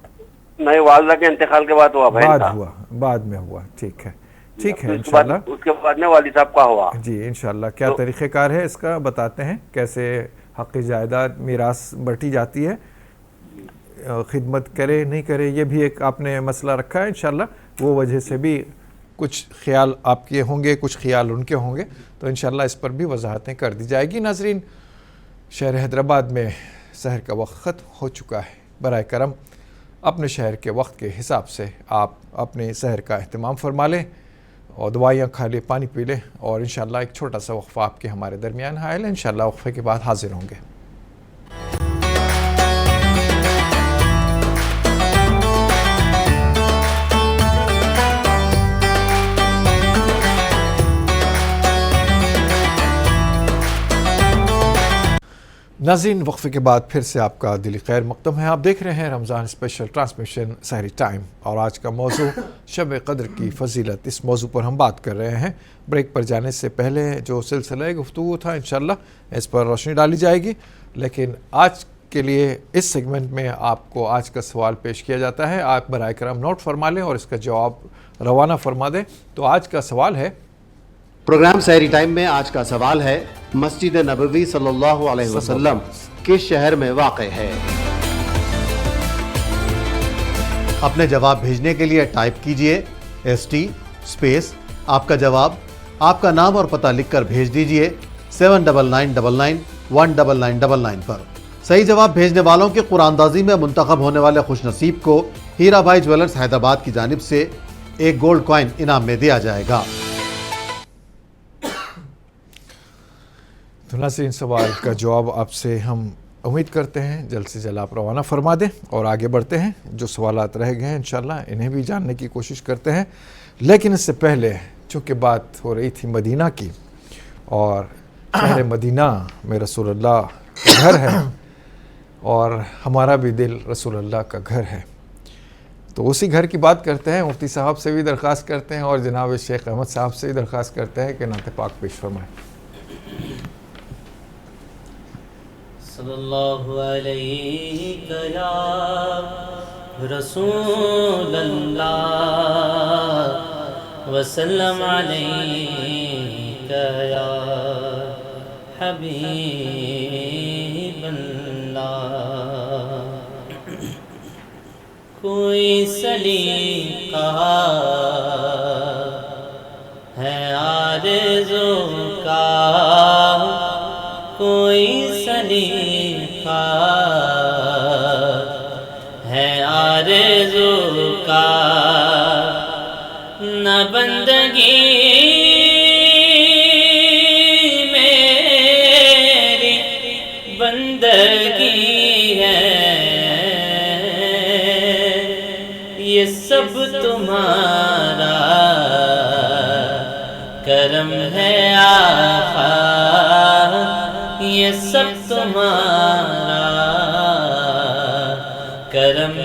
[SPEAKER 19] نہیں، والدہ کے انتقال کے بعد ہوا، بہن کا
[SPEAKER 5] بعد میں ہوا۔ ٹھیک ہے ٹھیک ہے، انشاءاللہ
[SPEAKER 19] اس کے بعد میں والد صاحب کا ہوا۔
[SPEAKER 5] جی انشاءاللہ۔ کیا طریقہ کار ہے اس کا بتاتے ہیں، کیسے حق جائیداد میراث بٹی جاتی ہے، خدمت کرے نہیں کرے، یہ بھی ایک آپ نے مسئلہ رکھا ہے انشاءاللہ، وہ وجہ سے بھی کچھ خیال آپ کے ہوں گے، کچھ خیال ان کے ہوں گے، تو انشاءاللہ اس پر بھی وضاحتیں کر دی جائے گی۔ ناظرین، شہر حیدرآباد میں سحر کا وقت ختم ہو چکا ہے، برائے کرم اپنے شہر کے وقت کے حساب سے آپ اپنے سحر کا اہتمام فرما لیں اور دوائیاں کھا لیں، پانی پی لیں، اور انشاءاللہ ایک چھوٹا سا وقفہ آپ کے ہمارے درمیان حائل ہے، انشاءاللہ وقفے کے بعد حاضر ہوں گے۔ ناظرین، وقفے کے بعد پھر سے آپ کا دلی خیر مقدم ہے۔ آپ دیکھ رہے ہیں رمضان اسپیشل ٹرانسمیشن سحری ٹائم، اور آج کا موضوع شب قدر کی فضیلت، اس موضوع پر ہم بات کر رہے ہیں۔ بریک پر جانے سے پہلے جو سلسلہ گفتگو تھا انشاءاللہ اس پر روشنی ڈالی جائے گی، لیکن آج کے لیے اس سیگمنٹ میں آپ کو آج کا سوال پیش کیا جاتا ہے۔ آپ برائے کرم نوٹ فرما لیں اور اس کا جواب روانہ فرما دیں۔ تو آج کا سوال ہے،
[SPEAKER 13] پروگرام سحری ٹائم میں آج کا سوال ہے، مسجد نبوی صلی اللہ علیہ وسلم کس شہر میں واقع ہے؟
[SPEAKER 1] اپنے جواب بھیجنے کے لیے ٹائپ کیجئے ST اسپیس آپ کا جواب، آپ کا نام اور پتہ لکھ کر بھیج دیجئے 7999199999 پر۔ صحیح جواب بھیجنے والوں کے قرآن اندازی میں منتخب ہونے والے خوش نصیب کو ہیرا بھائی جویلرز حیدرآباد کی جانب سے ایک گولڈ کوائن انعام میں دیا جائے گا۔
[SPEAKER 5] تو ناظرین، سوال کا جواب آپ سے ہم امید کرتے ہیں جلد سے جلد آپ روانہ فرما دیں، اور آگے بڑھتے ہیں۔ جو سوالات رہ گئے ہیں انشاءاللہ انہیں بھی جاننے کی کوشش کرتے ہیں، لیکن اس سے پہلے چونکہ بات ہو رہی تھی مدینہ کی، اور شہر مدینہ میں رسول اللہ کا گھر ہے، اور ہمارا بھی دل رسول اللہ کا گھر ہے، تو اسی گھر کی بات کرتے ہیں۔ مفتی صاحب سے بھی درخواست کرتے ہیں اور جناب شیخ احمد صاحب سے بھی درخواست کرتے ہیں کہ نعت پاک پیش فرمائیں۔
[SPEAKER 6] صلی اللہ علیہ یا رسول اللہ وسلم علیہ یا حبیب اللہ۔ کوئی سلیقہ ہے آرزو کا، کوئی سلیقہ ہے آرزو کا، نہ بندگی میری بندگی ہے، یہ سب تمہارا کرم ہے آقا، یہ سب تمہارا کرم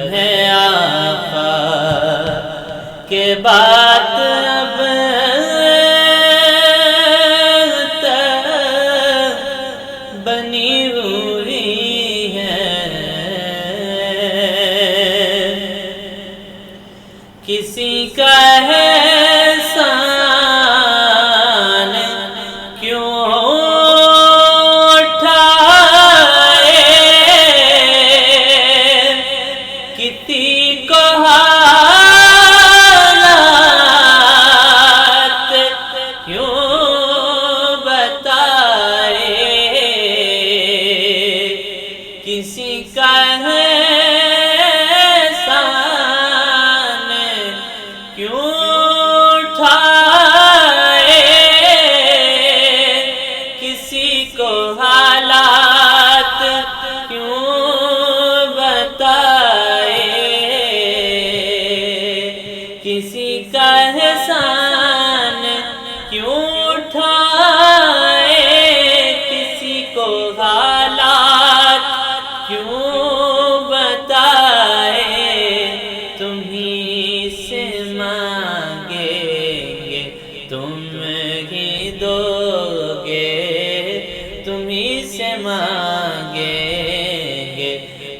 [SPEAKER 6] से मांगेंगे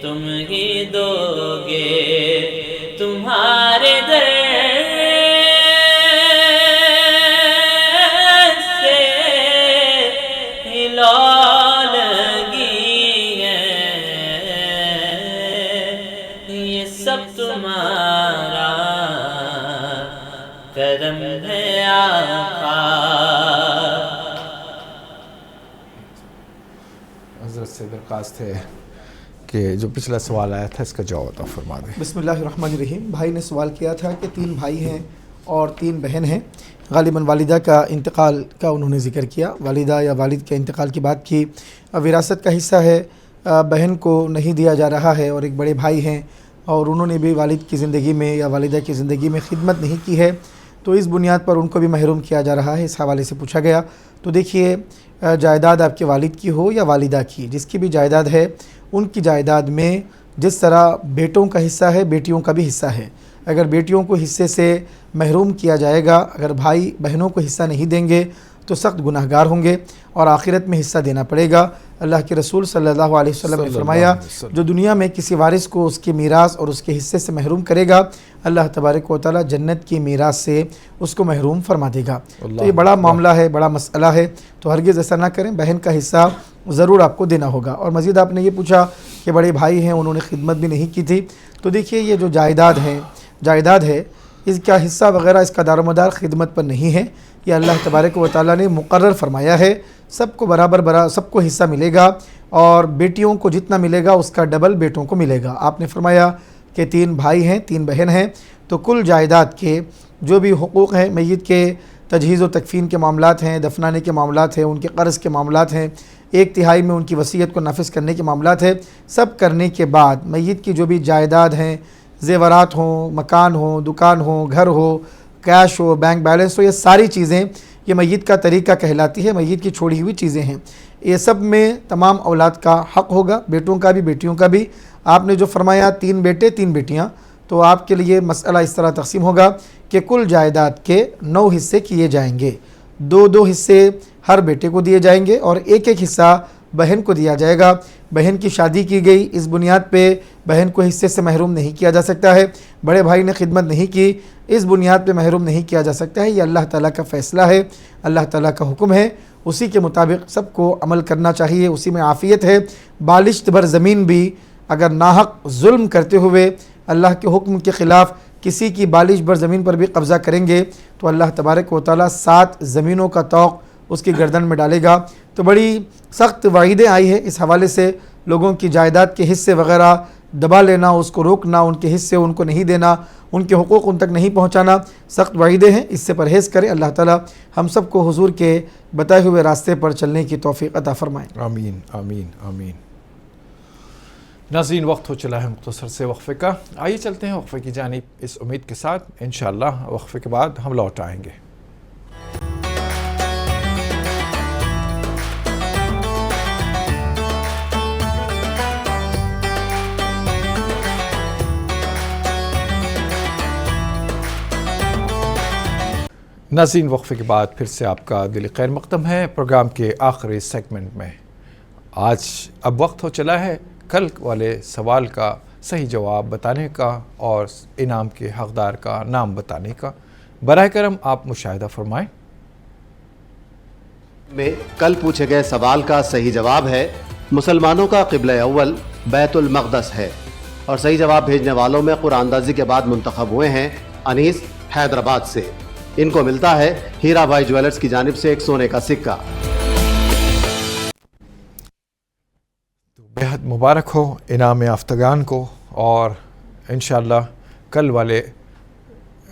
[SPEAKER 6] तुम ही दोगे, तुम्हारे दर से ही लौलगी है, ये सब तुम्हारा करम है आका।
[SPEAKER 5] हज़रत से दरख्वास्त है कि जो पिछला सवाल आया था इसका जवाब अता फरमा दें।
[SPEAKER 8] बिस्मिल्लाहिर्रहमानिर्रहीम। भाई ने सवाल किया था कि 3 भाई हैं और 3 बहन हैं। ग़ालिबन वालिदा का इंतकाल का उन्होंने ज़िक्र किया, वालिदा या वालिद के इंतकाल की बात की। विरासत का हिस्सा है बहन को नहीं दिया जा रहा है और एक बड़े भाई हैं और उन्होंने भी वालिद की ज़िंदगी में या वालिदा की ज़िंदगी में खिदमत नहीं की है, तो इस बुनियाद पर उनको भी महरूम किया जा रहा है। इस हवाले से पूछा गया तो देखिए, जायदाद आपके वालिद की हो या वालिदा की, जिसकी भी जायदाद है उनकी जायदाद में जिस तरह बेटों का हिस्सा है बेटियों का भी हिस्सा है। अगर बेटियों को हिस्से से महरूम किया जाएगा, अगर भाई बहनों को हिस्सा नहीं देंगे तो सख्त गुनाहगार होंगे और आखिरत में हिस्सा देना पड़ेगा। अल्लाह के रसूल सल्लल्लाहु अलैहि वसल्लम ने फरमाया, जो दुनिया में किसी वारिस को उसके मीरास और उसके हिस्से से महरूम करेगा, अल्लाह तबारक व तआला जन्नत की मीरास से उसको महरूम फरमा देगा। तो ये बड़ा मामला है, बड़ा मसला है, तो हरगिज़ ऐसा ना करें, बहन का हिस्सा ज़रूर आपको देना होगा। और मज़ीद आपने ये पूछा कि बड़े भाई हैं उन्होंने खिदमत भी नहीं की थी, तो देखिए ये जो जायदाद है इसका हिस्सा वगैरह, इसका दारोमदार खिदमत पर नहीं है। ये अल्लाह तबारक व तआला ने मुकर्रर फरमाया है, सबको बराबर सबको हिस्सा मिलेगा और बेटियों को जितना मिलेगा उसका डबल बेटों को मिलेगा। आपने फरमाया कि 3 भाई हैं 3 बहन हैं, तो कुल जायदाद के जो भी हुकूक़ हैं, मय्यत के तजहीज़ व तकफ़ीन के मामलात हैं, दफनाने के मामलात हैं, उनके क़र्ज़ के मामलात हैं, 1/3 में उनकी वसीयत को नाफिज करने के मामलात है, सब करने के बाद मय्यत की जो भी जायदाद हैं, ज़ेवरात हों, मकान हो, दुकान हो, घर हो, कैश हो, बैंक बैलेंस हो, ये सारी चीज़ें ये मय्यत का तरीका कहलाती है, मय्यत की छोड़ी हुई चीज़ें हैं। ये सब में तमाम औलाद का हक़ होगा, बेटों का भी बेटियों का भी। आपने जो फरमाया 3 बेटे 3 बेटियाँ, तो आपके लिए मसला इस तरह तकसीम होगा कि कुल जायदाद के 9 हिस्से किए जाएंगे, 2-2 हिस्से हर बेटे को दिए जाएंगे और 1-1 हिस्सा बहन को दिया जाएगा। बहन की शादी की गई, इस बुनियाद पे बहन को हिस्से से महरूम नहीं किया जा सकता है। बड़े भाई ने खिदमत नहीं की, इस बुनियाद पे महरूम नहीं किया जा सकता है। ये अल्लाह ताला का फ़ैसला है, अल्लाह ताला का हुक्म है, उसी के मुताबिक सबको अमल करना चाहिए, उसी में आफ़ियत है। बालिश्त भर ज़मीन भी अगर नाहक जुल्म करते हुए अल्लाह के हुक्म के ख़िलाफ़ किसी की बालिश भर ज़मीन पर भी कब्ज़ा करेंगे तो अल्लाह तबारक व तआला 7 ज़मीनों का तौक़ उसकी गर्दन में डालेगा। तो बड़ी सख्त वाइदें आई है इस हवाले से, लोगों की जायदाद के हिस्से वगैरह दबा लेना, उसको रोकना, उनके हिस्से उनको नहीं देना, उनके हुकूक़ उन तक नहीं पहुँचाना, सख्त वाइदें हैं, इससे परहेज़ करें। अल्लाह ताला हम सबको हुजूर के बताए हुए रास्ते पर चलने की तौफ़ीक़ अता फ़रमाएँ।
[SPEAKER 5] आमीन आमीन आमीन। नाज़रीन, वक्त हो चला है मुख्तसर से वक्फ़े का, आइए चलते हैं वक्फ़े की जानिब इस उम्मीद के साथ इंशाअल्लाह वक्फ़े के बाद हम लौट आएँगे। नाज़रीन, वक्फ़े के बाद फिर से आपका दिल खैर मक़दम है प्रोग्राम के आखिरी सेगमेंट में। आज अब वक्त हो चला है कल वाले सवाल का सही जवाब बताने का और इनाम के हक़दार का नाम बताने का। बराए करम आप मुशाहिदा फरमाएँ।
[SPEAKER 13] में कल पूछे गए सवाल का सही जवाब है मुसलमानों का क़िबला अव्वल बैतुल मक़दस है, और सही जवाब भेजने वालों में कुरानदाजी के बाद मुंतखब हुए हैं अनीस हैदराबाद से। इनको मिलता है हीरा भाई ज्वेलर्स की जानिब से एक सोने का सिक्का।
[SPEAKER 5] तो बेहद मुबारक हो इनाम याफ्तगान को, और इंशाअल्लाह कल वाले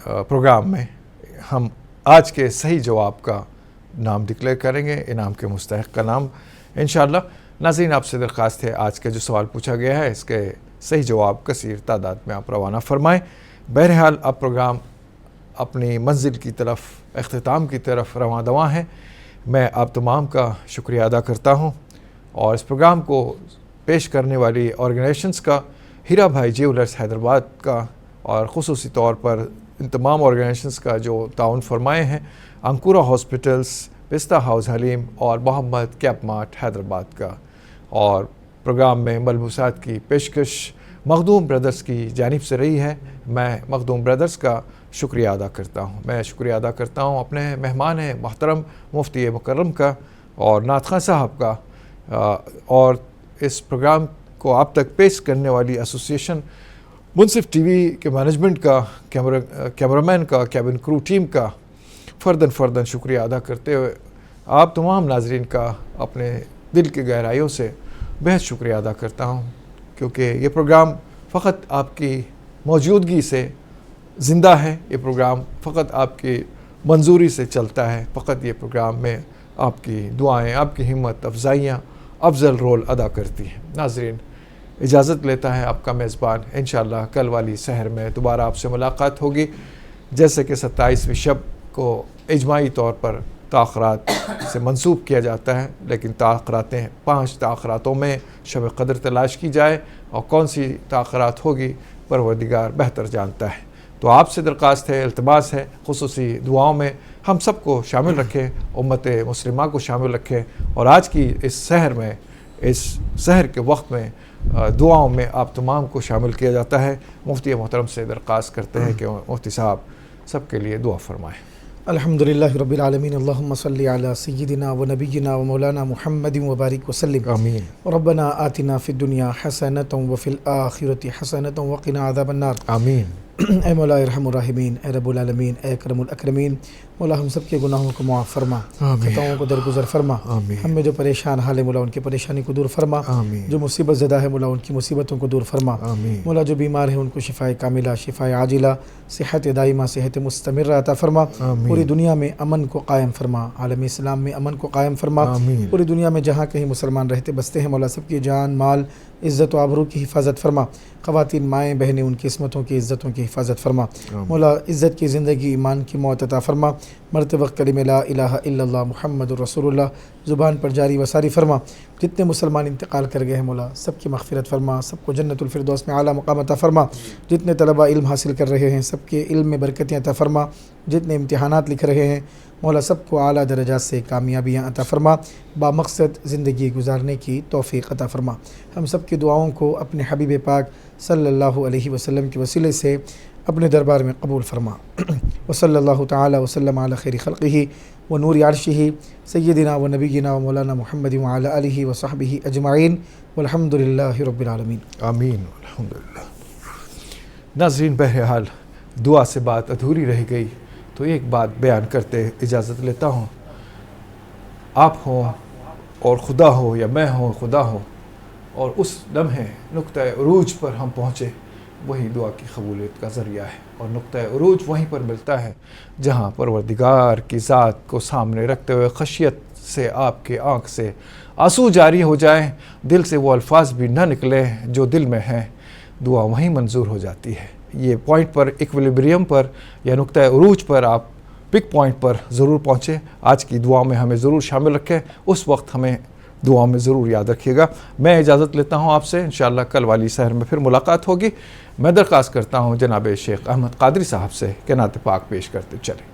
[SPEAKER 5] प्रोग्राम में हम आज के सही जवाब का नाम डिक्लेयर करेंगे, इनाम के मुस्तहिक़ का नाम इंशाअल्लाह। नाज़रीन, आपसे दरख्वास्त है आज का जो सवाल पूछा गया है इसके सही जवाब कसीर तादाद में आप रवाना फरमाएँ। बहरहाल अब प्रोग्राम अपनी मंजिल की तरफ, अख्तिताम की तरफ रवां दवां है। मैं आप तमाम का शुक्रिया अदा करता हूं और इस प्रोग्राम को पेश करने वाली ऑर्गेनाइजेशंस का, हीरा भाई ज्वेलर्स हैदराबाद का, और ख़ुसूसी तौर पर इन तमाम ऑर्गेनाइजेशंस का जो ताउन फरमाए हैं, अंकुरा हॉस्पिटल्स, पिस्ता हाउस हलीम और मोहम्मद कैप मार्ट हैदराबाद का। और प्रोग्राम में मलबूसात की पेशकश मखदूम ब्रदर्स की जानिब से रही है। मैं मखदूम ब्रदर्स का शुक्रिया अदा करता हूँ। मैं शुक्रिया अदा करता हूँ अपने मेहमान मोहतरम मुफ्ती मुकर्रम का और नात खां साहब का, और इस प्रोग्राम को आप तक पेश करने वाली एसोसिएशन मुनसिफ टीवी के मैनेजमेंट का, कैमरामैन का, कैबिन क्रू टीम का फ़र्दन शुक्रिया अदा करते हुए आप तमाम नाजरीन का अपने दिल की गहराइयों से बेहद शुक्रिया अदा करता हूँ, क्योंकि ये प्रोग्राम फ़कत आपकी मौजूदगी से ज़िंदा है। ये प्रोग्राम फ़कत आपकी मंजूरी से चलता है। फ़कत ये प्रोग्राम में आपकी दुआएं, आपकी हिम्मत अफजाइयाँ अफजल रोल अदा करती हैं। नाजरीन, इजाज़त लेता है आपका मेज़बान। इंशाअल्लाह कल वाली सहर में दोबारा आपसे मुलाकात होगी। जैसे कि 27वीं शब को इजमाही तौर पर ताख़रात से मंसूब किया जाता है, लेकिन ताख़रातें 5 ताख़रातों में शब क़द्र तलाश की जाए, और कौन सी ताख़रात होगी परवरदिगार बेहतर जानता है। तो आपसे दरख्वास्त है, इल्तिमास है, खुसूसी दुआओं में हम सबको शामिल रखें, उम्मत मुस्लिमा को शामिल रखें, और आज की इस सहर में, इस सहर के वक्त में दुआओं में आप तमाम को शामिल किया जाता है। मुफ्ती मोहतरम से दरख्वास्त करते हैं कि मुफ्ती साहब सबके लिए दुआ फरमाएँ।
[SPEAKER 8] अल्हम्दुलिल्लाहि रब्बिल आलमीन, अल्लाहुम्मा सल्लि अला सय्यिदिना व नबिय्यिना व मौलाना मुहम्मदिन व बारिक व सल्लिम।
[SPEAKER 5] आमीन।
[SPEAKER 8] रब्बना आतिना फिद दुनिया हसनतन व फिल आखिरति हसनतन व क़िना अज़ाबन नार।
[SPEAKER 5] आमीन।
[SPEAKER 8] ए मौला इरहमुर राहिमीन, ए रब्बुल आलमीन, ए अकरमुल अकरमीन, मौला हम सब के गुनाहों को मुआफ़ फरमा, खताओं को दरगुज़र फरमा। हम में जो परेशान हाल है मौला उनकी परेशानी को दूर फरमा, जो मुसीबत ज़दा है मौला उनकी मुसीबतों को दूर फरमा। मौला जो बीमार है उनको शिफ़ाए कामिला, शिफ़ाए आजिला, सेहत दाइमा, सेहत मुस्तमिर्रा अता फरमा। पूरी दुनिया में अमन को कायम फरमा, आलम इस्लाम में अमन को कायम फरमा। पूरी दुनिया में जहाँ कहीं मुसलमान रहते बसते हैं मौला सबकी जान, माल, इज़्ज़त व आबरू की हिफाजत फरमा। ख़वातीन, माएँ, बहनें, उनकी इस्मतों की, इज़्ज़तों की हिफाजत फरमा। मौला इज़्ज़त की ज़िंदगी, ईमान की मौत अता फरमा। मरते वक्त कलिमे ला इलाहा इल्लल्लाह मुहम्मदुर रसूलुल्लाह ज़ुबान पर जारी व सारी फरमा। जितने मुसलमान इंतकाल कर गए हैं मौला सबकी मग़फ़िरत फरमा, सबको जन्नतुल फ़िरदौस में आला मुक़ाम अता फरमा। जितने तलबा इल्म हासिल कर रहे हैं सबके इल्म में बरकतें अता फरमा। जितने इम्तिहानात लिख रहे हैं मौला सबको आला दरजात से कामयाबियाँ अता फरमा, बामक़सद ज़िंदगी गुजारने की तौफ़ीक़ अता फरमा। हम सब की दुआओं को अपने हबीब पाक सल्लल्लाहु अलैहि वसल्लम के वसीले से अपने दरबार में कबूल फरमा। वसल्लल्लाहु तआला वसल्लम अला खैरि खल्क़िही व नूरि अर्शिही सय्यिदिना व नबिय्यिना व मौलाना मुहम्मदिन व अला आलिहि व सहबिही अजमईन वल्हम्दुलिल्लाहि रब्बिल आलमीन।
[SPEAKER 5] आमीन अल्हम्दुलिल्लाह। नाज़रीन, बहरहाल दुआ से बात अधूरी रह गई तो एक बात बयान करते इजाज़त लेता हूँ। आप हों और खुदा हो, या मैं हूँ खुदा हो, और उस लम्हे नुक्ता उरूज पर हम पहुँचे, वही दुआ की कबूलियत का ज़रिया है। और नुक्ता उरूज वहीं पर मिलता है जहाँ परवरदिगार की ज़ात को सामने रखते हुए खशियत से आपके आँख से आंसू जारी हो जाएं, दिल से वो अल्फाज भी ना निकले जो दिल में हैं, दुआ वहीं मंजूर हो जाती है। ये पॉइंट पर, इक्विलिब्रियम पर या नुक्ता उरूज पर आप पिक पॉइंट पर ज़रूर पहुँचें। आज की दुआ में हमें ज़रूर शामिल रखें, उस वक्त हमें दुआ में ज़रूर याद रखिएगा। मैं इजाज़त लेता हूँ आपसे, इंशाअल्लाह कल वाली सहर में फिर मुलाकात होगी। मैं दरख्वास्त करता हूँ जनाब शेख अहमद कादरी साहब से कि नात पाक पेश करते चलें।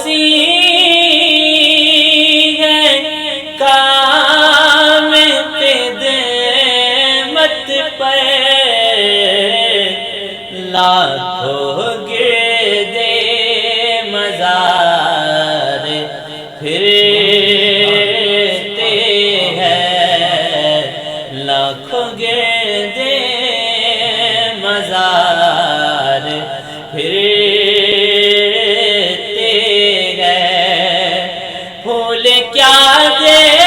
[SPEAKER 6] बसी है काम क़यामत पर, लाखों गिरदे मज़ार फिरते हैं, लाखों गिरदे मज़ार फिरते हैं। फूल क्या देखूं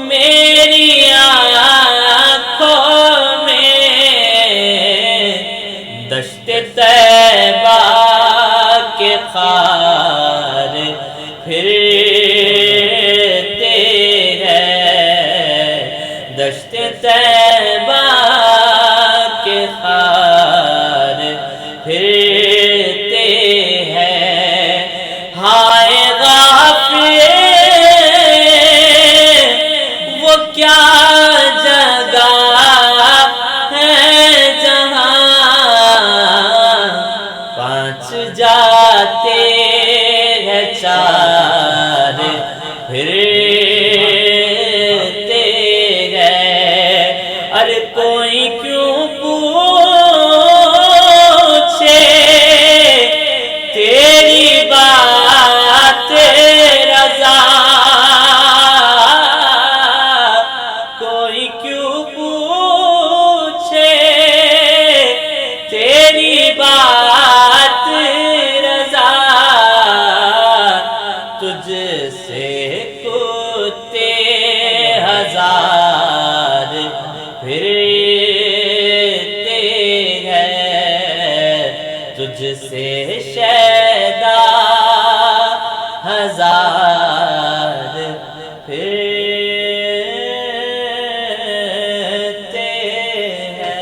[SPEAKER 6] मेरी आँखों में, दश्त तैबा के खार फिरते हैं, दश्त तैबा के खार फिरते हैं। हाय गाफिल वो क्या जगह है जहाँ पांच जाते हैं चार फिरते हैं। अरे कोई क्यों पूछे तेरी बात रज़ा, कोई क्यों पूछे तेरी बात रज़ा, तुझसे कुत्ते हजार फिरते हैं, तुझसे शैदा हजार फिरते हैं।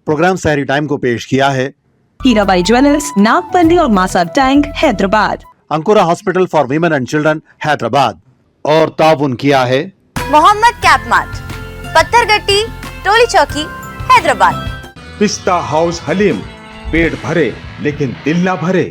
[SPEAKER 13] प्रोग्राम सहरी टाइम को पेश किया है
[SPEAKER 2] हीराबाई ज्वेलर्स, नागपल्ली और मासा tank, Hyderabad.
[SPEAKER 13] अंकुरा hospital for women and children, Hyderabad. और ताउन किया है
[SPEAKER 3] मोहम्मद कैप मार्ट, पत्थरगट्टी, टोली चौकी, हैदराबाद।
[SPEAKER 4] पिस्ता हाउस हलीम, पेट भरे लेकिन दिल ना भरे।